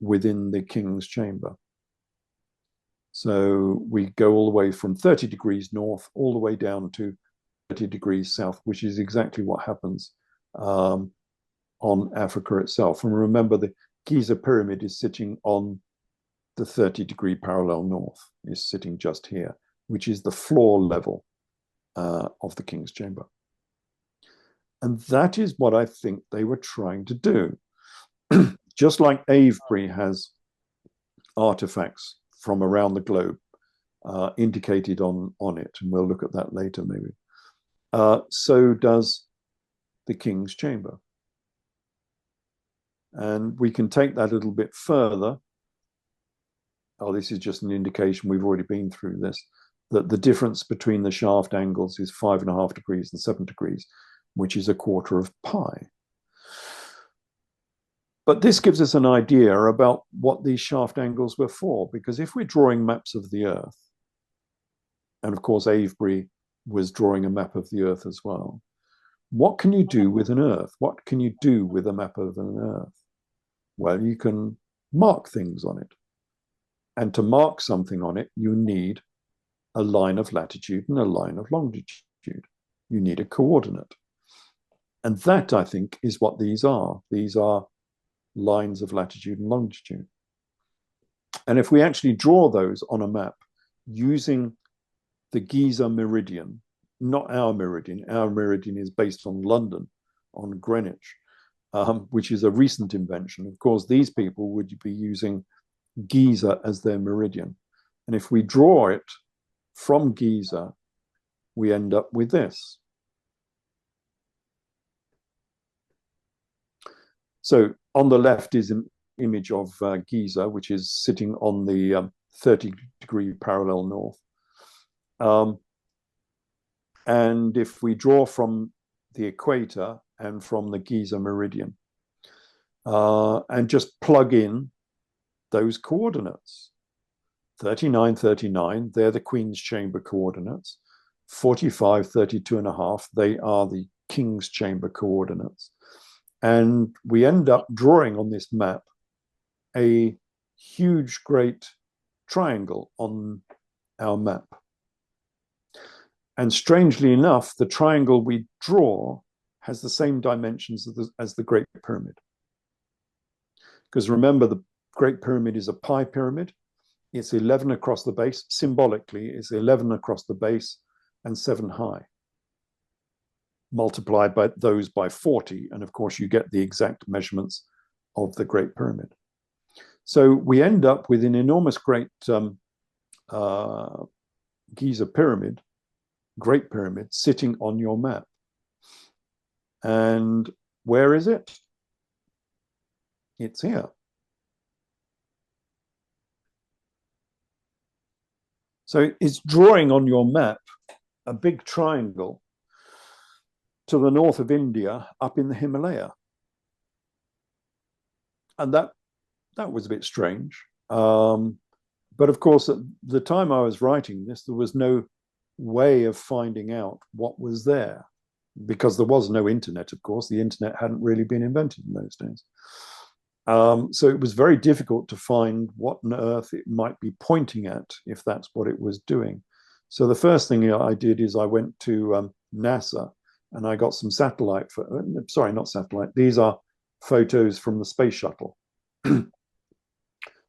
within the king's chamber. So we go all the way from 30 degrees north all the way down to 30 degrees south, which is exactly what happens on Africa itself. And remember, the Giza pyramid is sitting on the 30-degree parallel north, is sitting just here. which is the floor level of the king's chamber. And that is what I think they were trying to do. Just like Avebury has artifacts from around the globe indicated on it, and we'll look at that later maybe, so does the king's chamber. And we can take that a little bit further. Oh, this is just an indication, we've already been through this, that the difference between the shaft angles is 5.5 degrees and 7 degrees, which is 1/4 of pi. But this gives us an idea about what these shaft angles were for, because if we're drawing maps of the Earth, and of course Avebury was drawing a map of the Earth as well, what can you do with an Earth? What can you do with a map of an Earth? Well, you can mark things on it. And to mark something on it, you need a line of latitude and a line of longitude. You need a coordinate. And that, I think, is what these are. These are lines of latitude and longitude. And if we actually draw those on a map using the Giza meridian, not our meridian is based on London, on Greenwich, which is a recent invention. Of course, these people would be using Giza as their meridian. And if we draw it from Giza, we end up with this. So on the left is an image of Giza, which is sitting on the 30-degree parallel north. And if we draw from the equator and from the Giza meridian, and just plug in those coordinates, 39, 39, they're the Queen's Chamber coordinates. 45, 32.5, they are the King's Chamber coordinates. And we end up drawing on this map a huge, great triangle on our map. And strangely enough, the triangle we draw has the same dimensions as the Great Pyramid. Because remember, the Great Pyramid is a pi pyramid. It's 11 across the base. Symbolically, it's 11 across the base and 7 high. Multiply by those by 40, and of course you get the exact measurements of the Great Pyramid. So we end up with an enormous great Giza pyramid, Great Pyramid, sitting on your map. And where is it? It's here. So it's drawing on your map a big triangle to the north of India, up in the Himalaya. And that was a bit strange. But of course, at the time I was writing this, there was no way of finding out what was there, because there was no internet, of course. The internet hadn't really been invented in those days. So it was very difficult to find what on earth it might be pointing at, if that's what it was doing. So the first thing I did is I went to NASA, and I got some satellite, sorry, not satellite, these are photos from the space shuttle.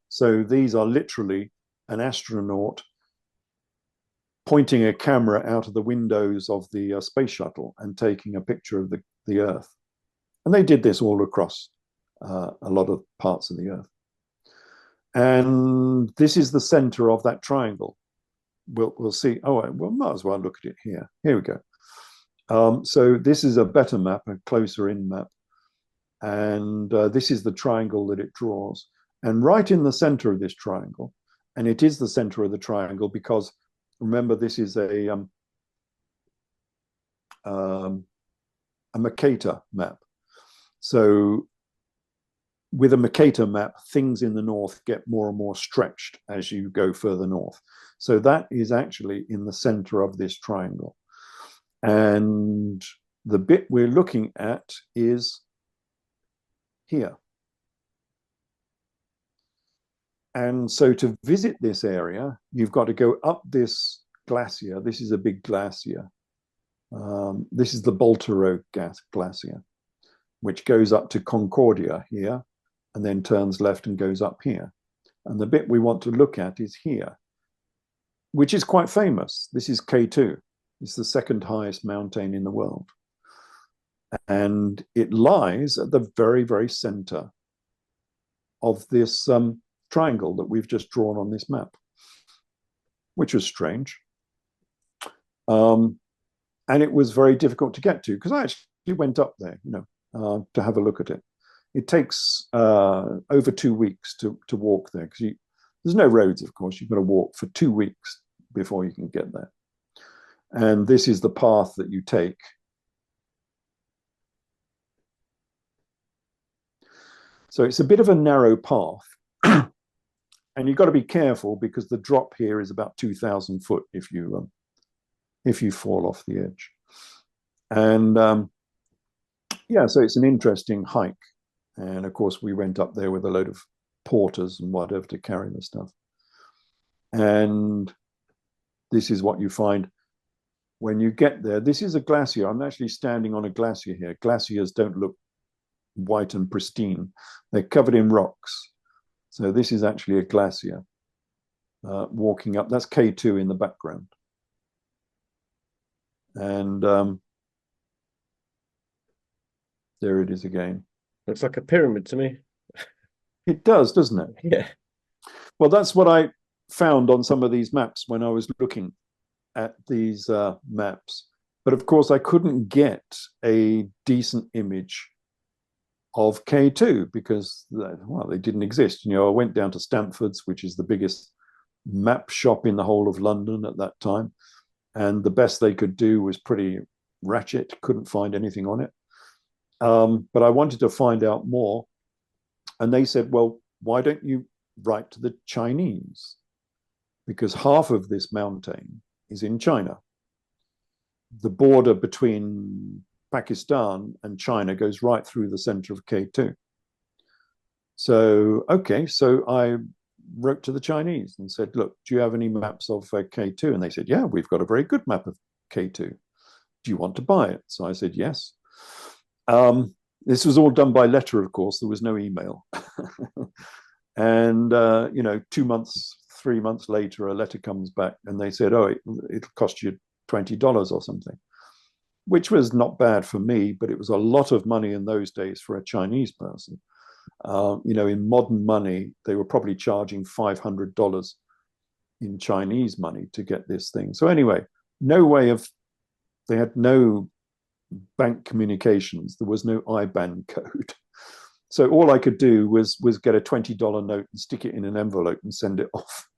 So these are literally an astronaut pointing a camera out of the windows of the space shuttle and taking a picture of the Earth. And they did this all across a lot of parts of the Earth. And this is the center of that triangle. We'll see. Oh, well, might as well look at it here. Here we go. So this is a better map, a closer in map. And this is the triangle that it draws. And right in the center of this triangle, and it is the center of the triangle because, remember, this is a Mercator map. So with a Mercator map, things in the north get more and more stretched as you go further north. So that is actually in the center of this triangle. And the bit we're looking at is here. And so to visit this area, you've got to go up this glacier. This is a big glacier. This is the Baltoro glacier, which goes up to Concordia here, and then turns left and goes up here. And the bit we want to look at is here. which is quite famous. This is K2. It's the second highest mountain in the world. And it lies at the very, very center of this triangle that we've just drawn on this map, which was strange. And it was very difficult to get to because I actually went up there, to have a look at it. It takes over 2 weeks to walk there because there's no roads, of course. You've got to walk for 2 weeks before you can get there. And this is the path that you take. So it's a bit of a narrow path. And you've got to be careful because the drop here is about 2,000 foot if you fall off the edge. And yeah, so it's an interesting hike. And of course, we went up there with a load of porters and whatever to carry the stuff. And this is what you find when you get there. This is a glacier. I'm actually standing on a glacier here. Glaciers don't look white and pristine. They're covered in rocks. So this is actually a glacier walking up. That's K2 in the background. And there it is again. Looks like a pyramid to me. It does, doesn't it? Yeah. Well, that's what I found on some of these maps when I was looking at these maps. But of course, I couldn't get a decent image of K2 because, well, they didn't exist. I went down to Stamford's, which is the biggest map shop in the whole of London at that time. And the best they could do was pretty ratchet. Couldn't find anything on it. But I wanted to find out more. And they said, well, why don't you write to the Chinese? Because half of this mountain is in China. The border between Pakistan and China goes right through the center of K2. So, okay, so I wrote to the Chinese and said, look, do you have any maps of K2? And they said, yeah, we've got a very good map of K2. Do you want to buy it? So I said, yes. This was all done by letter, of course. There was no email. And, 2 months, 3 months later, a letter comes back and they said, oh, it'll cost you $20 or something, which was not bad for me, but it was a lot of money in those days for a Chinese person. In modern money, they were probably charging $500 in Chinese money to get this thing. So anyway, they had no bank communications. There was no IBAN code. So all I could do was get a $20 note and stick it in an envelope and send it off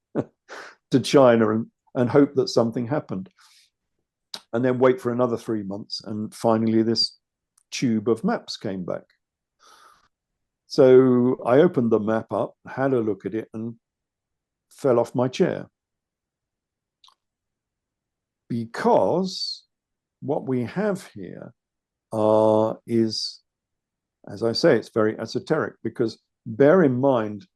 to China and hope that something happened. And then wait for another 3 months. And finally, this tube of maps came back. So I opened the map up, had a look at it, and fell off my chair. Because what we have here is, as I say, it's very esoteric, because bear in mind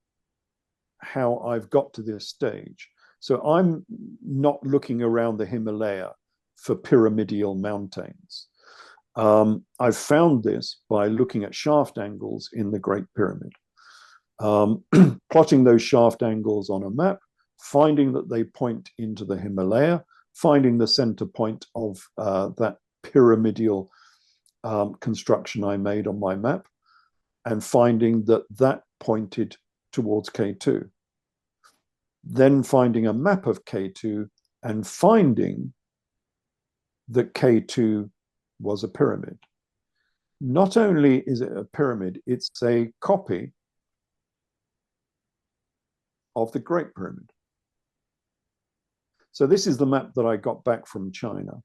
how I've got to this stage. So I'm not looking around the Himalaya for pyramidal mountains. I've found this by looking at shaft angles in the Great Pyramid, plotting those shaft angles on a map, finding that they point into the Himalaya, finding the center point of that pyramidal construction I made on my map, and finding that pointed towards K2. Then finding a map of K2 and finding that K2 was a pyramid. Not only is it a pyramid, it's a copy of the Great Pyramid. So this is the map that I got back from China,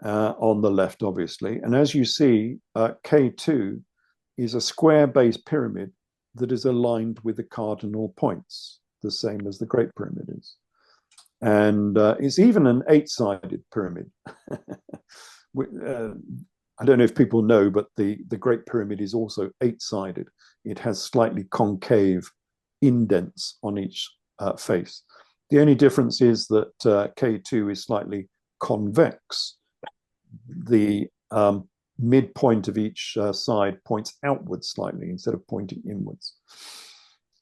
on the left, obviously. And as you see, K2 is a square-based pyramid that is aligned with the cardinal points, the same as the Great Pyramid is. And it's even an 8-sided pyramid. I don't know if people know, but the Great Pyramid is also 8-sided. It has slightly concave indents on each face. The only difference is that K2 is slightly convex. The midpoint of each side points outwards slightly instead of pointing inwards.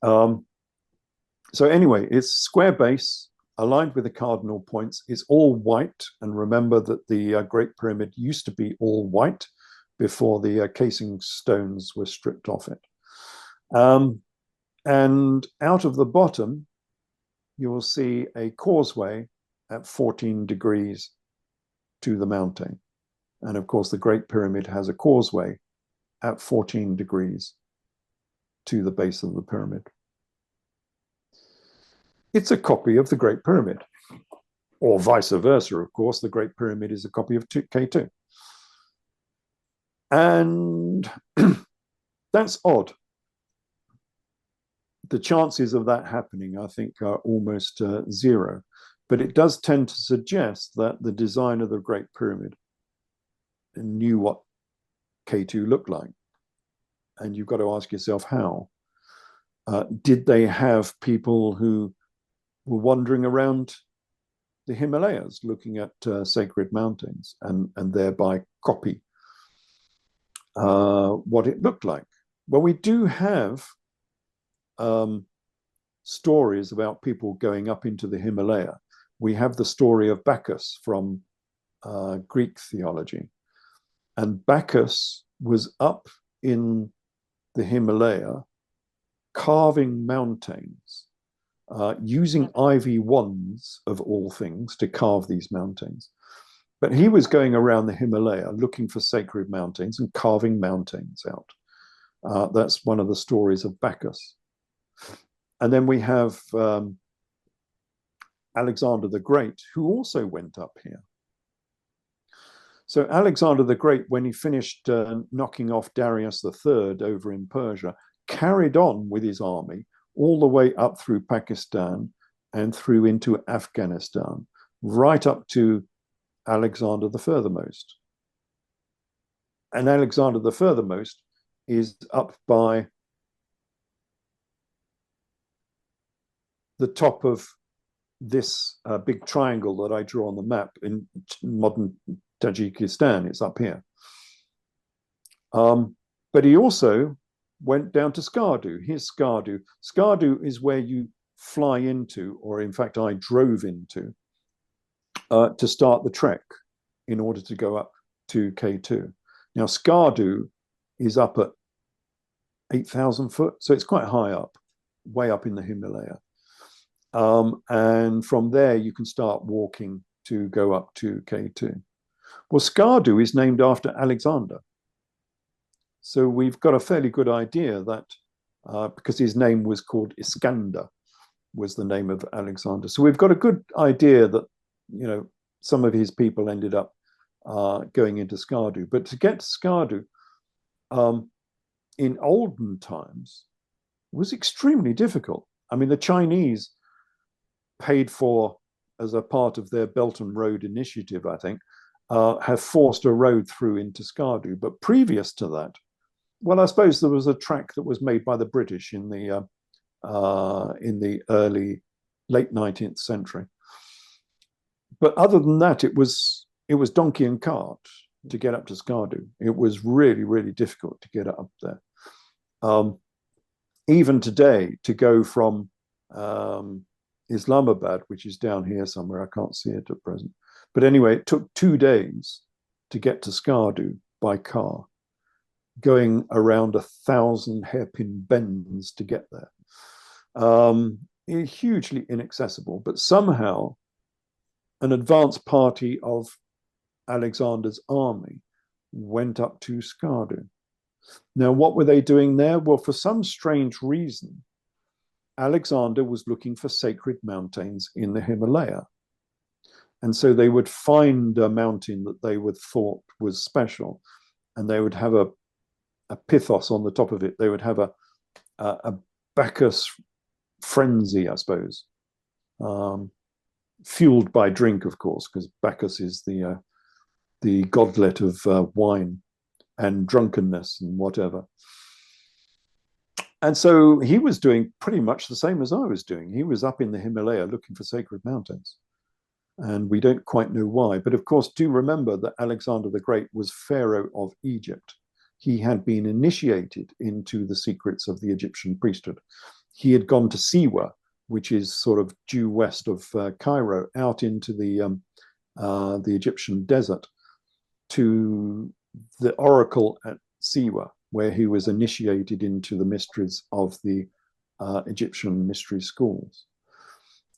So anyway, it's square base. aligned with the cardinal points, is all white. And remember that the Great Pyramid used to be all white before the casing stones were stripped off it. And out of the bottom, you will see a causeway at 14 degrees to the mountain. And of course, the Great Pyramid has a causeway at 14 degrees to the base of the pyramid. It's a copy of the Great Pyramid, or vice versa, of course. The Great Pyramid is a copy of K2. And that's odd. The chances of that happening, I think, are almost zero. But it does tend to suggest that the designer of the Great Pyramid knew what K2 looked like. And you've got to ask yourself how. Did they have people who were wandering around the Himalayas looking at sacred mountains and thereby copy what it looked like? Well, we do have stories about people going up into the Himalaya. We have the story of Bacchus from Greek theology. And Bacchus was up in the Himalaya carving mountains, using ivy wands, of all things, to carve these mountains. But he was going around the Himalaya looking for sacred mountains and carving mountains out. That's one of the stories of Bacchus. And then we have Alexander the Great, who also went up here. So Alexander the Great, when he finished knocking off Darius III over in Persia, carried on with his army all the way up through Pakistan and through into Afghanistan, right up to Alexander the Furthermost. And Alexander the Furthermost is up by the top of this big triangle that I draw on the map in modern Tajikistan. It's up here. But he also went down to Skardu. Here's Skardu. Skardu is where you fly into, or in fact, I drove into, to start the trek in order to go up to K2. Now, Skardu is up at 8,000 foot, so it's quite high up, way up in the Himalaya. And from there, you can start walking to go up to K2. Well, Skardu is named after Alexander. So we've got a fairly good idea that because his name was called Iskander, was the name of Alexander. So we've got a good idea that, you know, some of his people ended up going into Skardu. But to get to Skardu in olden times was extremely difficult. I mean, the Chinese paid for, as a part of their Belt and Road Initiative, I think, have forced a road through into Skardu. But previous to that, well, I suppose there was a track that was made by the British in the late 19th century. But other than that, it was donkey and cart to get up to Skardu. It was really, really difficult to get up there. Even today, to go from Islamabad, which is down here somewhere, I can't see it at present. But anyway, it took 2 days to get to Skardu by car, going around 1,000 hairpin bends to get there. Hugely inaccessible, but somehow an advance party of Alexander's army went up to Skardu. Now, what were they doing there? Well, for some strange reason, Alexander was looking for sacred mountains in the Himalaya. And so they would find a mountain that they would thought was special, and they would have a pithos on the top of it. They would have a Bacchus frenzy, I suppose, fueled by drink, of course, because Bacchus is the godlet of wine and drunkenness and whatever. And so he was doing pretty much the same as I was doing. He was up in the Himalaya looking for sacred mountains. And we don't quite know why. But of course, do remember that Alexander the Great was Pharaoh of Egypt. He had been initiated into the secrets of the Egyptian priesthood. He had gone to Siwa, which is sort of due west of Cairo, out into the Egyptian desert, to the oracle at Siwa, where he was initiated into the mysteries of the Egyptian mystery schools,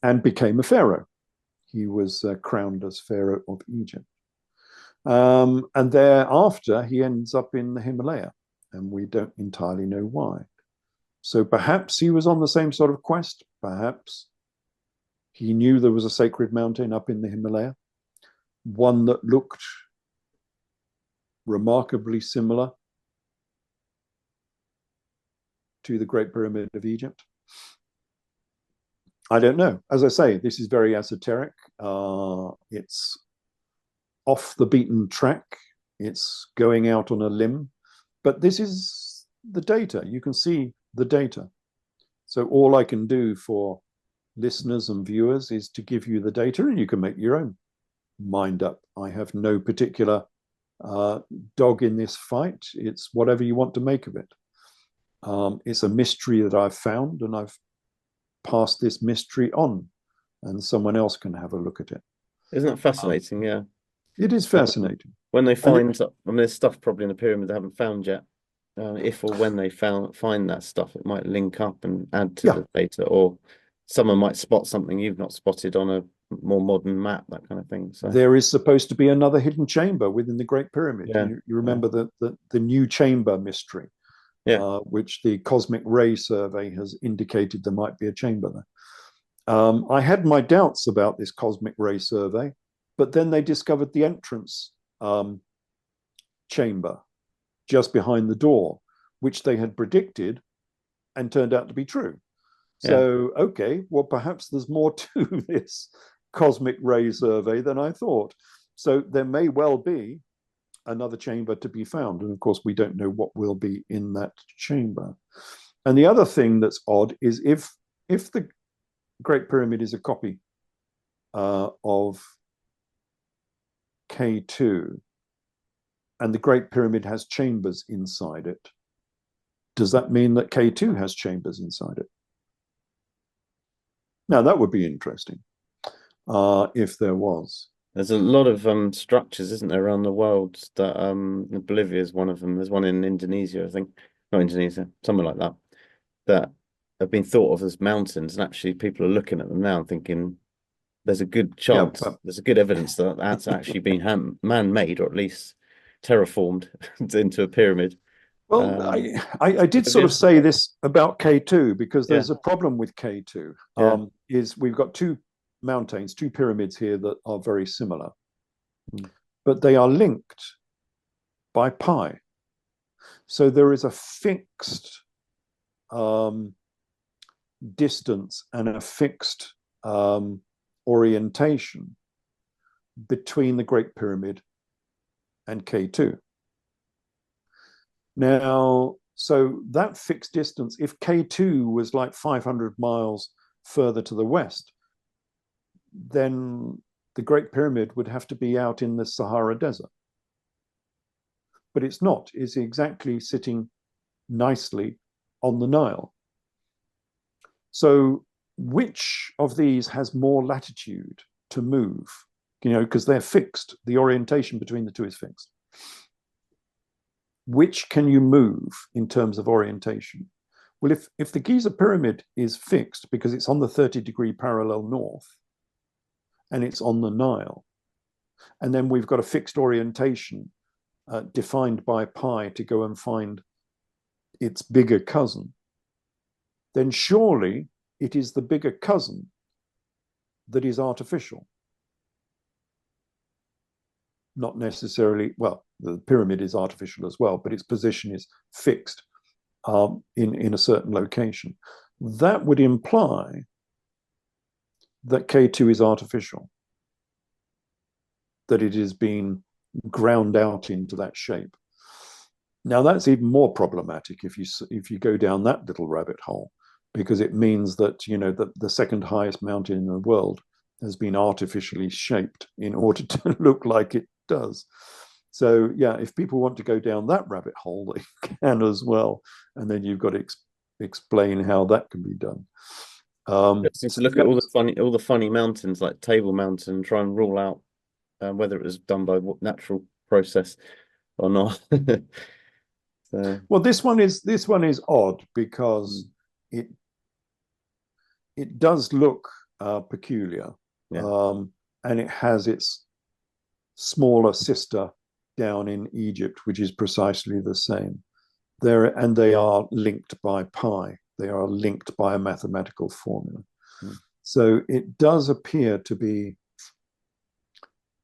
and became a pharaoh. He was crowned as Pharaoh of Egypt. And thereafter, he ends up in the Himalaya, and we don't entirely know why. So perhaps he was on the same sort of quest. Perhaps he knew there was a sacred mountain up in the Himalaya, one that looked remarkably similar to the Great Pyramid of Egypt. I don't know. As I say, this is very esoteric. It's off the beaten track. It's going out on a limb. But this is the data. You can see the data. So all I can do for listeners and viewers is to give you the data, and you can make your own mind up. I have no particular dog in this fight. It's whatever you want to make of it. It's a mystery that I've found, and I've passed this mystery on, and someone else can have a look at it. Isn't that fascinating? Yeah. It is fascinating. When they find, I mean, there's stuff probably in the pyramid they haven't found yet. If or when they find that stuff, it might link up and add to the data, or someone might spot something you've not spotted on a more modern map, that kind of thing. So there is supposed to be another hidden chamber within the Great Pyramid. Yeah. You remember the new chamber mystery, which the Cosmic Ray Survey has indicated there might be a chamber there. I had my doubts about this Cosmic Ray Survey, but then they discovered the entrance chamber just behind the door, which they had predicted and turned out to be true. So, okay, well, perhaps there's more to this Cosmic Ray Survey than I thought. So there may well be another chamber to be found. And of course, we don't know what will be in that chamber. And the other thing that's odd is if the Great Pyramid is a copy of K2, and the Great Pyramid has chambers inside it, does that mean that K2 has chambers inside it? Now, that would be interesting if there was. There's a lot of structures, isn't there, around the world that Bolivia is one of them. There's one in Indonesia, I think. Not Indonesia, somewhere like that, that have been thought of as mountains, and actually people are looking at them now and thinking there's a good chance, there's a good evidence that that's actually been man-made, or at least terraformed into a pyramid. Well, I did sort of say this about K2 because there's a problem with K2. Is we've got two mountains, two pyramids here that are very similar, but they are linked by pi. So there is a fixed distance and a fixed orientation between the Great Pyramid and K2. Now, so that fixed distance, if K2 was like 500 miles further to the west, then the Great Pyramid would have to be out in the Sahara Desert. But it's not. It's exactly sitting nicely on the Nile. So which of these has more latitude to move? You know, because they're fixed. The orientation between the two is fixed. Which can you move in terms of orientation? Well, if the Giza pyramid is fixed because it's on the 30-degree parallel north and it's on the Nile, and then we've got a fixed orientation defined by pi to go and find its bigger cousin, then surely it is the bigger cousin that is artificial. Not necessarily, well, the pyramid is artificial as well, but its position is fixed in a certain location. That would imply that K2 is artificial, that it has been ground out into that shape. Now, that's even more problematic if you go down that little rabbit hole, because it means that, you know, that the second highest mountain in the world has been artificially shaped in order to look like it does. So yeah, if people want to go down that rabbit hole, they can as well, and then you've got to explain how that can be done. Just to So look at that's all the funny mountains like Table Mountain, try and rule out whether it was done by natural process or not. So, well, this one is odd because mm, it it does look peculiar, yeah, um, and it has its smaller sister down in Egypt, which is precisely the same. They are linked by pi. They are linked by a mathematical formula. mm. So it does appear to be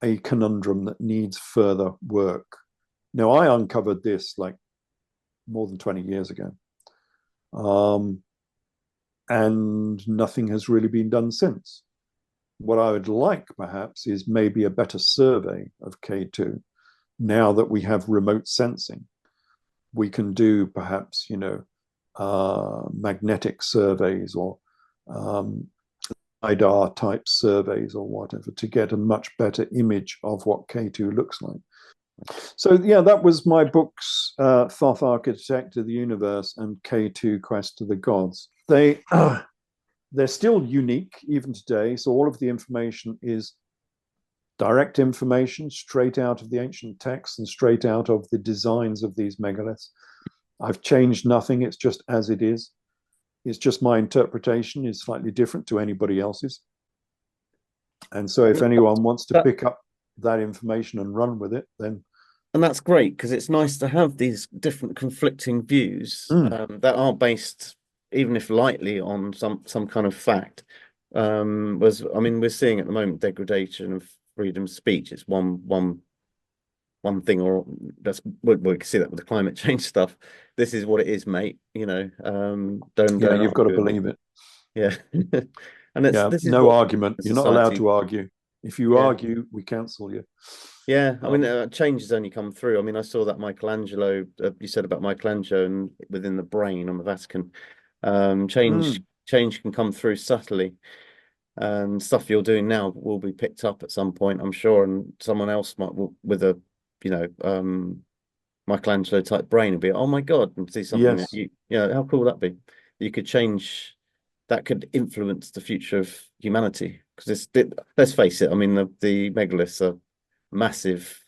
a conundrum that needs further work. Now, I uncovered this like more than 20 years ago, um, and nothing has really been done since. What I would like, perhaps, is maybe a better survey of K2 now that we have remote sensing. We can do perhaps, magnetic surveys or um, LiDAR type surveys or whatever to get a much better image of what K2 looks like. So yeah, that was my books, Thoth Architect of the Universe and K2 Quest to the Gods. They're still unique even today. So all of the information is direct information straight out of the ancient texts and straight out of the designs of these megaliths. I've changed nothing. It's just as it is. It's just my interpretation is slightly different to anybody else's. And so if anyone wants to That pick up that information and run with it, then and that's great because it's nice to have these different conflicting views that are based, even if lightly, on some kind of fact. I mean, we're seeing at the moment degradation of freedom of speech. It's one thing, or we can see that with the climate change stuff. This is what it is, mate. yeah, Don't you've got to argue with me. believe it. Yeah, and it's Yeah, this is no what argument. You're not allowed society. to argue. If you Yeah, argue, we cancel you. yeah. I Um, mean, change has only come through. I mean, I saw that Michelangelo. You said about Michelangelo and within the brain on the Vatican. mm, Change can come through subtly, and stuff you're doing now will be picked up at some point, I'm sure, and someone else might with a, you know, Michelangelo type brain and be, oh my God, and see something that yes, how cool would that be? You could change, that could influence the future of humanity. Because let's face it, I mean, the megaliths are massive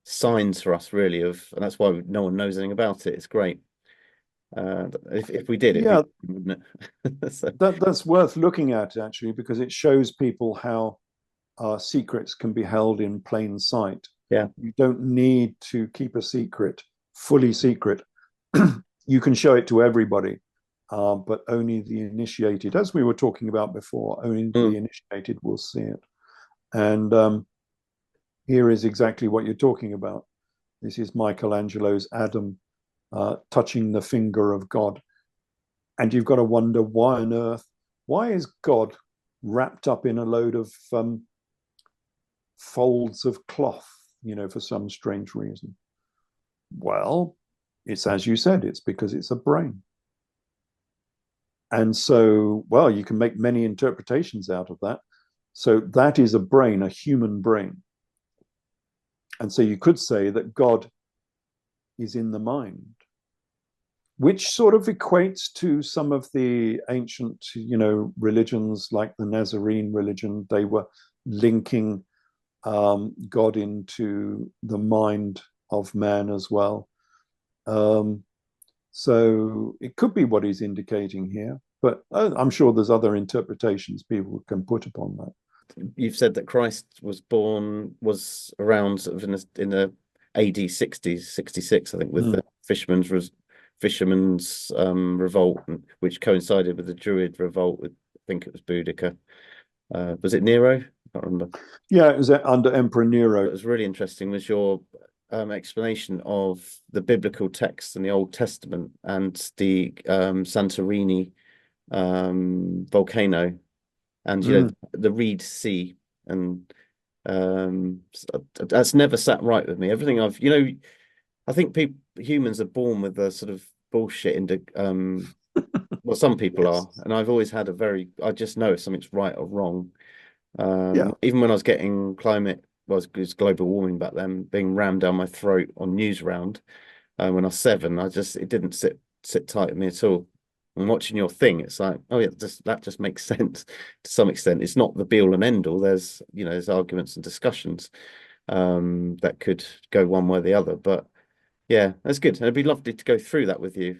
signs for us, really, and that's why no one knows anything about it. It's great. If we did, it'd be, yeah, wouldn't it? So, that's worth looking at actually because it shows people how secrets can be held in plain sight. yeah. You don't need to keep a secret fully secret. You can show it to everybody, but only the initiated, as we were talking about before, only the Mm. initiated will see it. And here is exactly what you're talking about. This is Michelangelo's Adam touching the finger of God. And you've got to wonder why on earth, why is God wrapped up in a load of folds of cloth, for some strange reason? Well, it's as you said, it's because it's a brain. And so, well, you can make many interpretations out of that. So that is a brain, a human brain. And so you could say that God is in the mind, which sort of equates to some of the ancient, religions like the Nazarene religion. They were linking God into the mind of man as well. Um, so it could be what he's indicating here, but I'm sure there's other interpretations people can put upon that. You've said that Christ was around sort of in the AD 60s, 66, I think, with Mm. the fisherman's revolt, which coincided with the Druid revolt. I think it was Boudica. Was it Nero? I can't remember. Yeah, it was under Emperor What Nero. was really interesting was your explanation of the biblical text and the Old Testament and the Santorini volcano, and Mm. the Reed Sea, and that's never sat right with me. Everything I think humans are born with a sort of bullshit into well, some people Yes. are, and I've always had I just know if something's right or wrong. Yeah. Even when I was getting it was global warming back then, being rammed down my throat on news round when I was 7, it didn't sit tight with me at all. And watching your thing, it's like, oh yeah, that just makes sense to some extent. It's not the be all and end all. There's, there's arguments and discussions that could go one way or the other. But yeah, that's good. And it'd be lovely to go through that with you.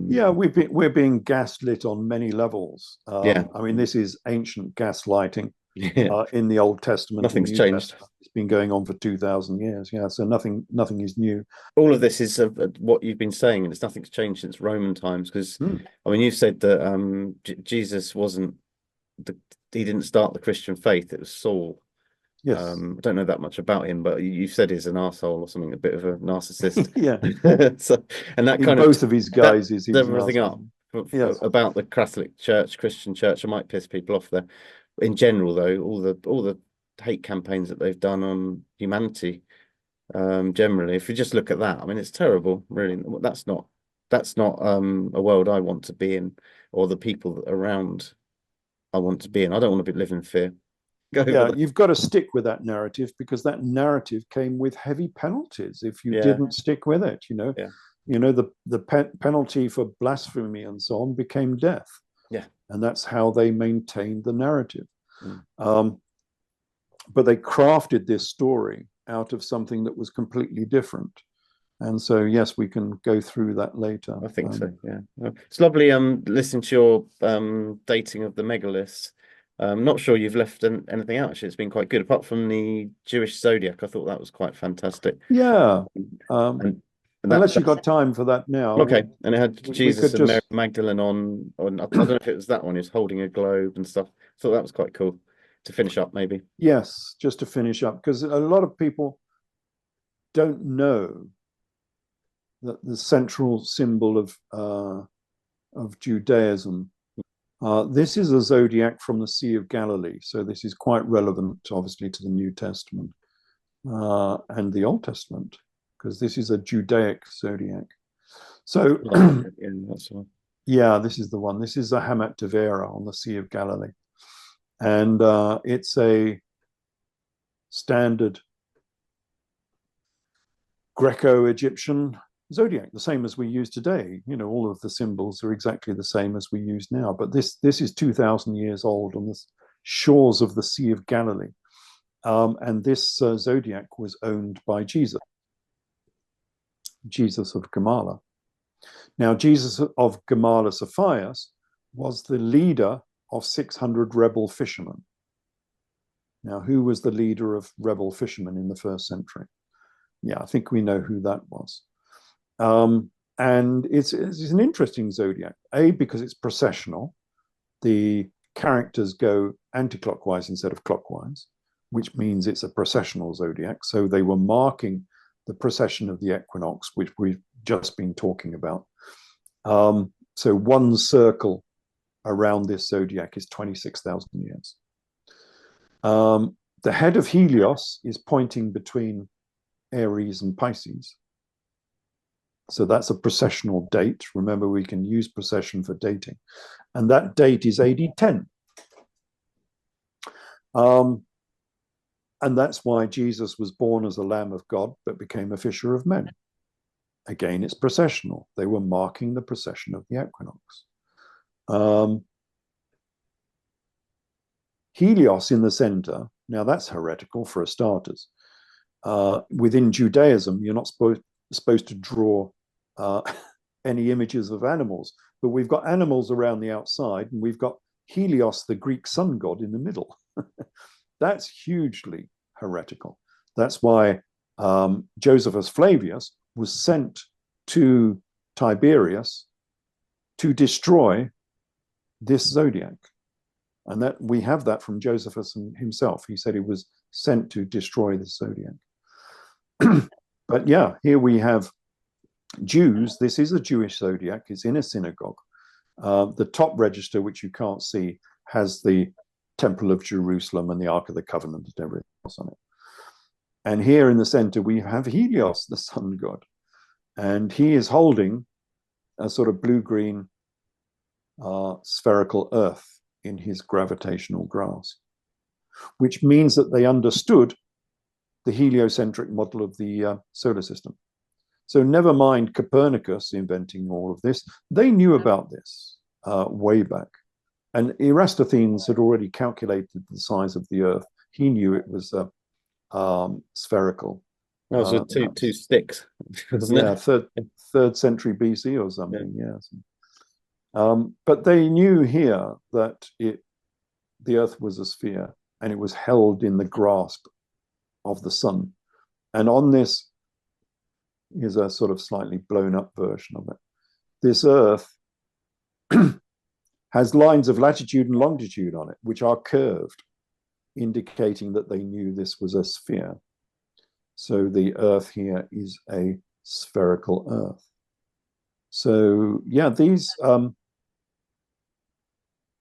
Yeah, we're being gaslit on many levels. Yeah, I mean, this is ancient gaslighting yeah, in the Old Testament and nothing's New changed. Testament. It's been going on for 2,000 years. Yeah, so nothing is new. All of this is what you've been saying, and it's nothing's changed since Roman times. Because Mm, I mean, you said that Jesus wasn't the he didn't start the Christian faith. It was Saul. yes. I don't know that much about him, but you said he's an arsehole or something, a bit of a narcissist. Yeah. So, and that In kind of both of his that guises, he was an everything up asshole. Yes. about the Catholic Church, Christian Church. I might piss people off there. In general, though, all the hate campaigns that they've done on humanity, generally, if you just look at that, I mean, it's terrible. Really, that's not a world I want to be in, or the people around I want to be in. I don't want to be living in fear. Go over Yeah, there. you've got to stick with that narrative because that narrative came with heavy penalties if you Yeah, didn't stick with it. yeah, The penalty for blasphemy and so on became death, yeah. and that's how they maintained the narrative. Mm. Um, but they crafted this story out of something that was completely different. And so, yes, we can go through that later. I think so. Yeah, it's lovely. Listening to your dating of the megaliths. Not sure you've left anything out. Actually, it's been quite good. Apart from the Jewish zodiac, I thought that was quite fantastic. Yeah. And Unless you got time for that now, okay. And it had we Jesus could and Mary just Magdalene on. I don't know if it was that one. He was holding a globe and stuff. I thought that was quite cool to finish up, maybe. yes, just to finish up, because a lot of people don't know that the central symbol of Judaism. This is a zodiac from the Sea of Galilee, so this is quite relevant, obviously, to the New Testament and the Old Testament, because this is a Judaic zodiac. So, Yeah, that's one. yeah, this is the one. This is a Hamat Tavera on the Sea of Galilee, and it's a standard Greco-Egyptian zodiac, the same as we use today. All of the symbols are exactly the same as we use now. But this is 2,000 years old on the shores of the Sea of Galilee. And this zodiac was owned by Jesus of Gamala. Now, Jesus of Gamala Saphias was the leader of 600 rebel fishermen. Now, who was the leader of rebel fishermen in the first century? Yeah, I think we know who that was. And it's an interesting zodiac, because it's processional. The characters go anti-clockwise instead of clockwise, which means it's a processional zodiac. So they were marking the procession of the equinox, which we've just been talking about. So one circle around this zodiac is 26,000 years. The head of Helios is pointing between Aries and Pisces. So that's a processional date. Remember, we can use procession for dating. And that date is AD 10. And that's why Jesus was born as a Lamb of God, but became a fisher of men. Again, it's processional. They were marking the procession of the equinox. Helios in the center, now that's heretical for starters. Within Judaism, you're not supposed to draw any images of animals, but we've got animals around the outside, and we've got Helios, the Greek sun god, in the middle. That's hugely heretical. That's why Josephus Flavius was sent to Tiberius to destroy this zodiac. And that we have that from Josephus himself. He said he was sent to destroy this zodiac. But yeah, here we have Jews. This is a Jewish zodiac. It's in a synagogue. The top register, which you can't see, has the Temple of Jerusalem and the Ark of the Covenant and everything else on it. And here in the center, we have Helios, the sun god. And he is holding a sort of blue-green spherical earth in his gravitational grasp, which means that they understood the heliocentric model of the solar system. So never mind Copernicus inventing all of this. They knew about this way back. And Eratosthenes had already calculated the size of the Earth. He knew it was spherical. That was with two sticks, wasn't yeah, it? third century BC or something. Yeah. But they knew here that the Earth was a sphere, and it was held in the grasp of the sun. And on this is a sort of slightly blown up version of it. This Earth has lines of latitude and longitude on it, which are curved, indicating that they knew this was a sphere. So the Earth here is a spherical Earth. So yeah, these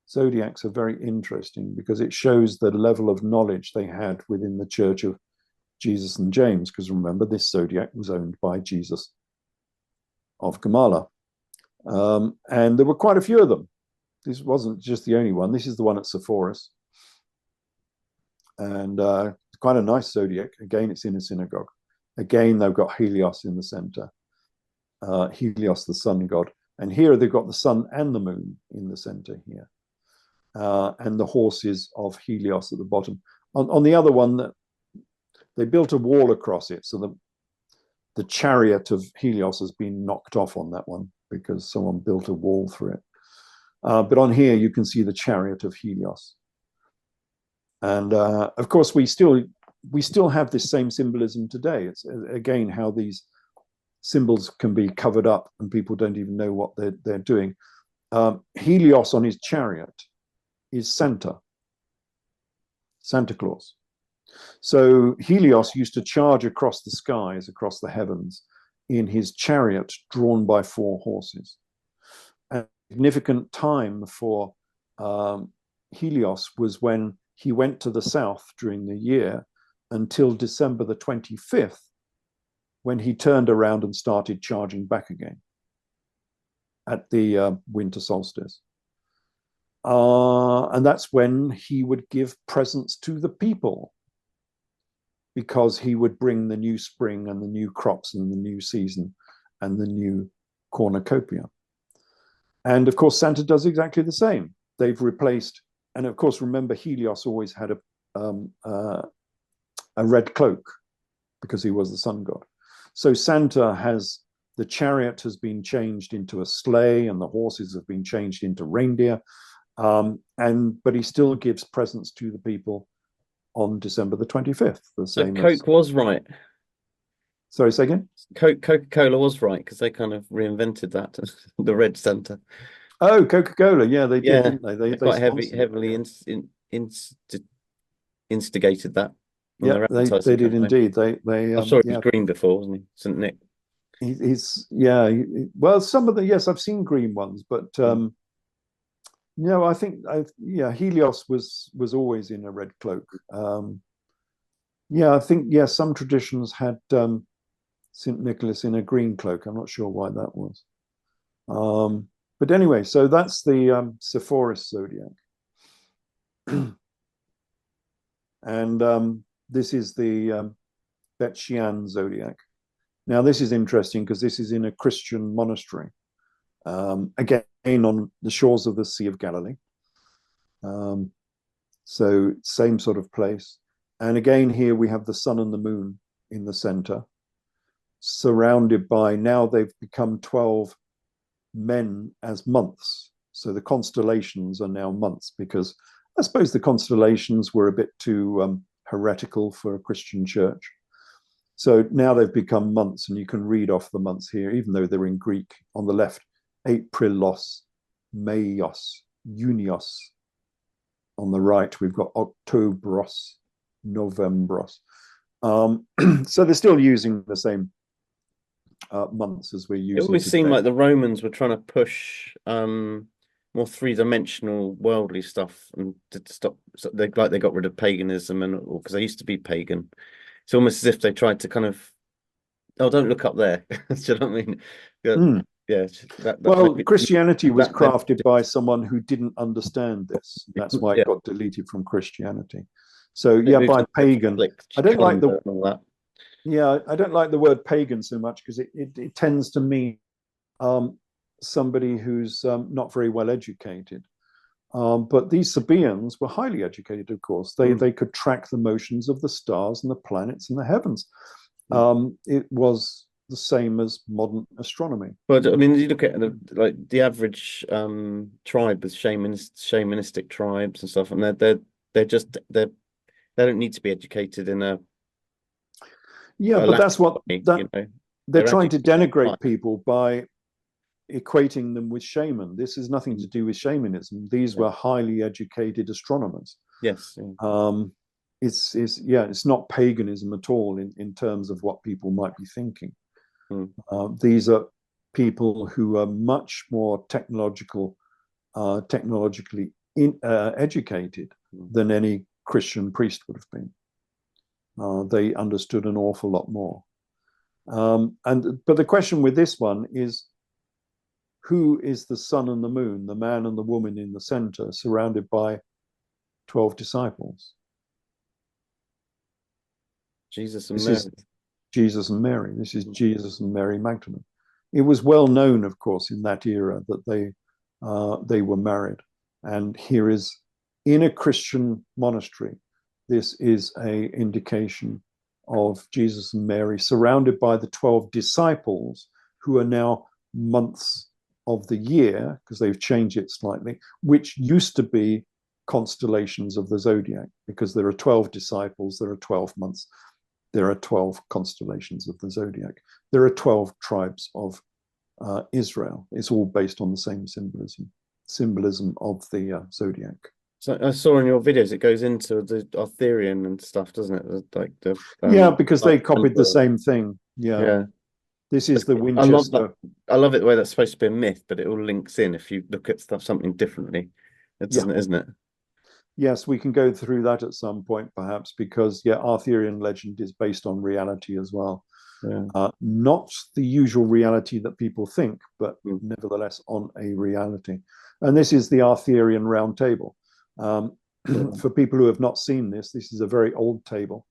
zodiacs are very interesting because it shows the level of knowledge they had within the Church of Jesus and James, because remember, this zodiac was owned by Jesus of Gamala. And there were quite a few of them. This wasn't just the only one. This is the one at Sepphoris. And quite a nice zodiac. Again, it's in a synagogue. Again, they've got Helios in the center. Helios, the sun god. And here they've got the sun and the moon in the center here. And the horses of Helios at the bottom. On the other one, they built a wall across it. So the chariot of Helios has been knocked off on that one because someone built a wall through it. But on here, you can see the chariot of Helios. And of course, we still have this same symbolism today. It's again how these symbols can be covered up and people don't even know what they're doing. Helios on his chariot is Santa Claus. So Helios used to charge across the skies, across the heavens, in his chariot drawn by 4 horses. A significant time for Helios was when he went to the south during the year until December the 25th, when he turned around and started charging back again at the winter solstice. And that's when he would give presents to the people, because he would bring the new spring and the new crops and the new season and the new cornucopia. And of course, Santa does exactly the same. They've replaced, and of course, remember, Helios always had a red cloak because he was the sun god. So Santa the chariot has been changed into a sleigh and the horses have been changed into reindeer. But he still gives presents to the people on December the 25th. The same. So Coke was right. Sorry, say again? Coca-Cola was right because they kind of reinvented that, the red Santa. Oh, Coca-Cola, yeah, they did, didn't they? They quite heavily instigated that. Yeah, they did indeed. I'm sure he was green before, wasn't he? St. Nick. Well, some of the, yes, I've seen green ones, but no, I think Helios was always in a red cloak. I think some traditions had St. Nicholas in a green cloak. I'm not sure why that was. But anyway, so that's the Sepphoris zodiac. And this is the Bet Shean zodiac. Now, this is interesting because this is in a Christian monastery, again, on the shores of the Sea of Galilee. So same sort of place. And again, here we have the sun and the moon in the center, surrounded by, now they've become 12 men as months. So the constellations are now months, because I suppose the constellations were a bit too heretical for a Christian church. So now they've become months, and you can read off the months here, even though they're in Greek. On the left, Aprilos, Maios, Junios. On the right, we've got Octobros, Novembros. So they're still using the same months as we're using. It always seemed like the Romans were trying to push more three-dimensional worldly stuff, and to stop, they got rid of paganism, and because they used to be pagan. It's almost as if they tried to kind of, don't look up there. Do you know what I mean? Well, Christianity was crafted by someone who didn't understand this. That's why it got deleted from Christianity. So by pagan. I don't like the Yeah, I don't like the word pagan so much because it tends to mean somebody who's not very well educated. But these Sabaeans were highly educated, of course. They could track the motions of the stars and the planets and the heavens. It was the same as modern astronomy. But I mean, you look at like the average tribe with shamanistic tribes and stuff, and they're just they don't need to be educated in Yeah, a but Latin that's what way, that you know. they're They're trying to educated. denigrate people by equating them with shaman. This is nothing to do with shamanism. These Yeah. were highly educated astronomers. Yes. Yeah. It's not paganism at all in terms of what people might be thinking. Mm. These are people who are much more technologically educated than any Christian priest would have been. They understood an awful lot more. But the question with this one is, who is the sun and the moon, the man and the woman in the center, surrounded by 12 disciples? Jesus and This Mary. is Jesus and Mary. This is Jesus and Mary Magdalene. It was well known, of course, in that era that they were married. And here is, in a Christian monastery, this is a indication of Jesus and Mary surrounded by the 12 disciples, who are now months of the year, because they've changed it slightly, which used to be constellations of the zodiac, because there are 12 disciples, there are 12 months, there are 12 constellations of the zodiac, there are 12 tribes of Israel. It's all based on the same symbolism of the zodiac. So I saw in your videos it goes into the Arthurian and stuff, doesn't it? Like the Yeah, because they copied the same thing. Yeah, yeah. this is the I love that. Winchester. I love it the way that's supposed to be a myth, but it all links in if you look at stuff something differently. It Yeah, doesn't, isn't it? yes, we can go through that at some point, perhaps, because yeah, Arthurian legend is based on reality as well. Yeah. Not the usual reality that people think, but Mm. nevertheless on a reality. And this is the Arthurian Round Table. For people who have not seen this, this is a very old table.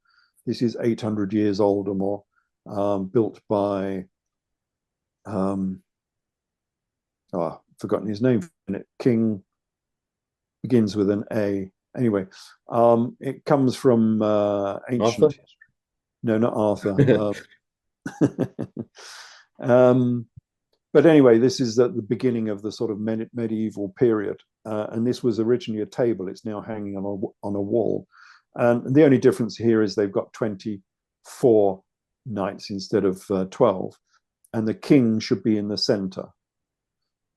This is 800 years old or more, built by, I've forgotten his name, King, begins with an A. Anyway, it comes from ancient Arthur? history. No, not Arthur. But anyway, this is at the beginning of the sort of medieval period. And this was originally a table. It's now hanging on a wall. And the only difference here is they've got 24 knights instead of 12. And the king should be in the center,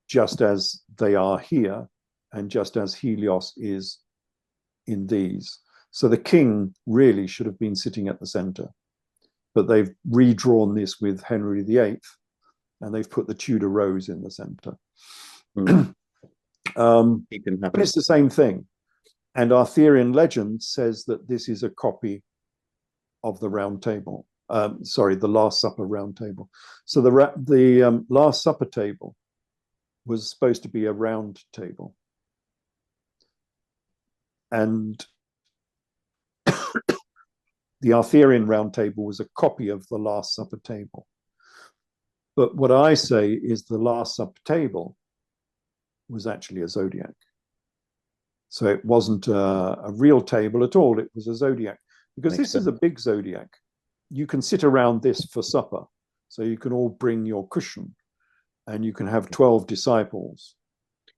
just as they are here, and just as Helios is in these. So the king really should have been sitting at the center. But they've redrawn this with Henry VIII, and they've put the Tudor rose in the center. Mm. But it's the same thing. And Arthurian legend says that this is a copy of the Round Table. The Last Supper Round Table. So the Last Supper table was supposed to be a round table. And the Arthurian Round Table was a copy of the Last Supper table. But what I say is the Last Supper table was actually a zodiac. So it wasn't a real table at all. It was a zodiac, because this is a big zodiac. You can sit around this for supper. So you can all bring your cushion, and you can have 12 disciples.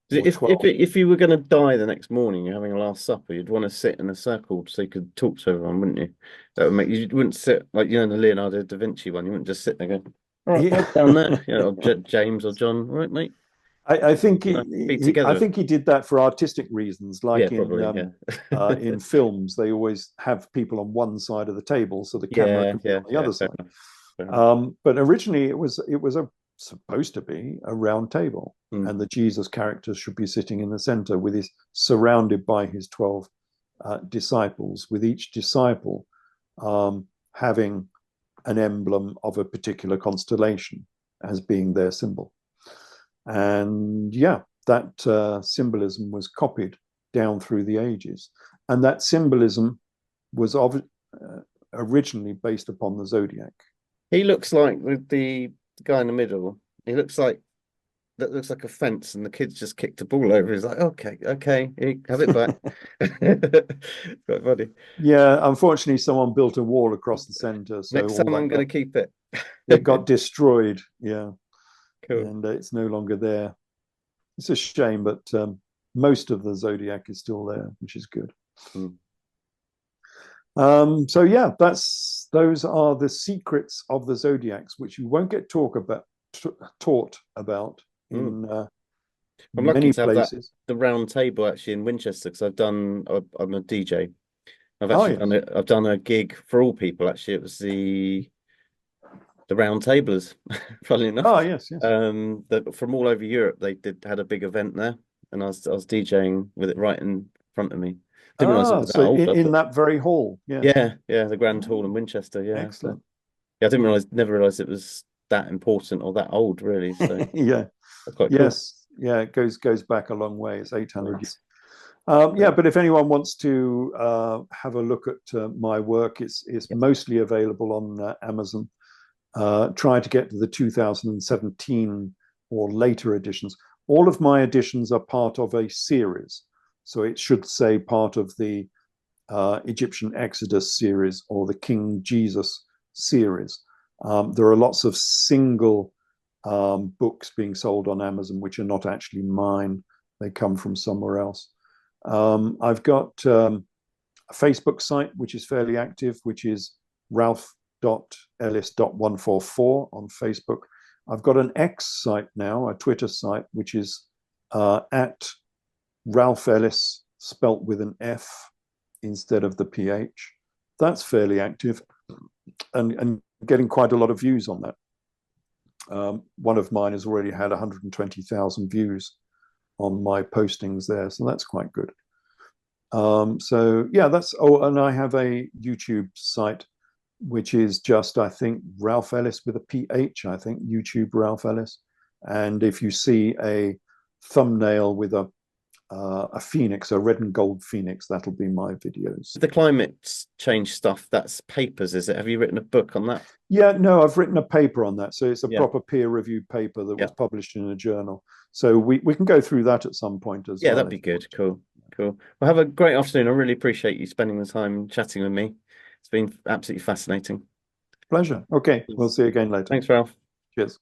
If you were going to die the next morning, you're having a last supper, you'd want to sit in a circle so you could talk to everyone, wouldn't you? That would make you wouldn't sit like the Leonardo da Vinci one. You wouldn't just sit there going, "All right, Yeah. right down there," or James or John, all right, mate. I think Be together. I think he did that for artistic reasons, like probably, in films. They always have people on one side of the table, so the camera yeah, can be on the other side. enough. But originally, it was supposed to be a round table, and the Jesus character should be sitting in the center, with his surrounded by his 12 disciples, with each disciple having an emblem of a particular constellation as being their symbol. And yeah, that symbolism was copied down through the ages, and that symbolism was originally based upon the zodiac. He looks like the guy in the middle. He looks like that looks like a fence, and the kid's just kicked a ball over. He's like, okay, okay, have it back. Quite funny. Yeah, unfortunately, someone built a wall across the center, so Next all time I'm that going to keep it. it got destroyed. Yeah, Cool. and it's no longer there. It's a shame, but most of the zodiac is still there, which is good. Mm. So yeah, those are the secrets of the zodiacs, which you won't get taught about in I'm lucky many to have that places. the round table actually in Winchester because I'm a DJ. I've Oh actually yes. I've done a gig for all people actually. It was the round tablers, funnily enough. Oh yes, yes. From all over Europe they had a big event there, and I was DJing with it right in front of me. Didn't realize it Ah, was that so old. I in thought, that very hall. Yeah. yeah, the Grand Hall in Oh, Winchester. Yeah, so excellent. yeah, never realize it was that important or that old, really. So Yeah. that's quite cool. Yes. Yeah. It goes back a long way. It's 800 years. Nice. Yeah, but if anyone wants to have a look at my work, it's Yeah. mostly available on Amazon. Try to get to the 2017 or later editions. All of my editions are part of a series. So it should say part of the Egyptian Exodus series or the King Jesus series. There are lots of single books being sold on Amazon, which are not actually mine. They come from somewhere else. I've got a Facebook site, which is fairly active, which is ralph.ellis.144 on Facebook. I've got an X site now, a Twitter site, which is at Ralph Ellis, spelt with an F instead of the PH. That's fairly active and getting quite a lot of views on that. One of mine has already had 120,000 views on my postings there, so that's quite good. So yeah, and I have a YouTube site which is just, I think, Ralph Ellis with a PH, I think, YouTube Ralph Ellis. And if you see a thumbnail with a phoenix, a red and gold phoenix, that'll be my videos. The climate change stuff, that's papers, is it? Have you written a book on that? Yeah, no, I've written a paper on that. So it's a Yeah. proper peer-reviewed paper that was published in a journal. So we can go through that at some point as well. Yeah, that'd be good. Cool. Cool. Well, have a great afternoon. I really appreciate you spending the time chatting with me. It's been absolutely fascinating. Pleasure. Okay, we'll see you again later. Thanks, Ralph. Cheers.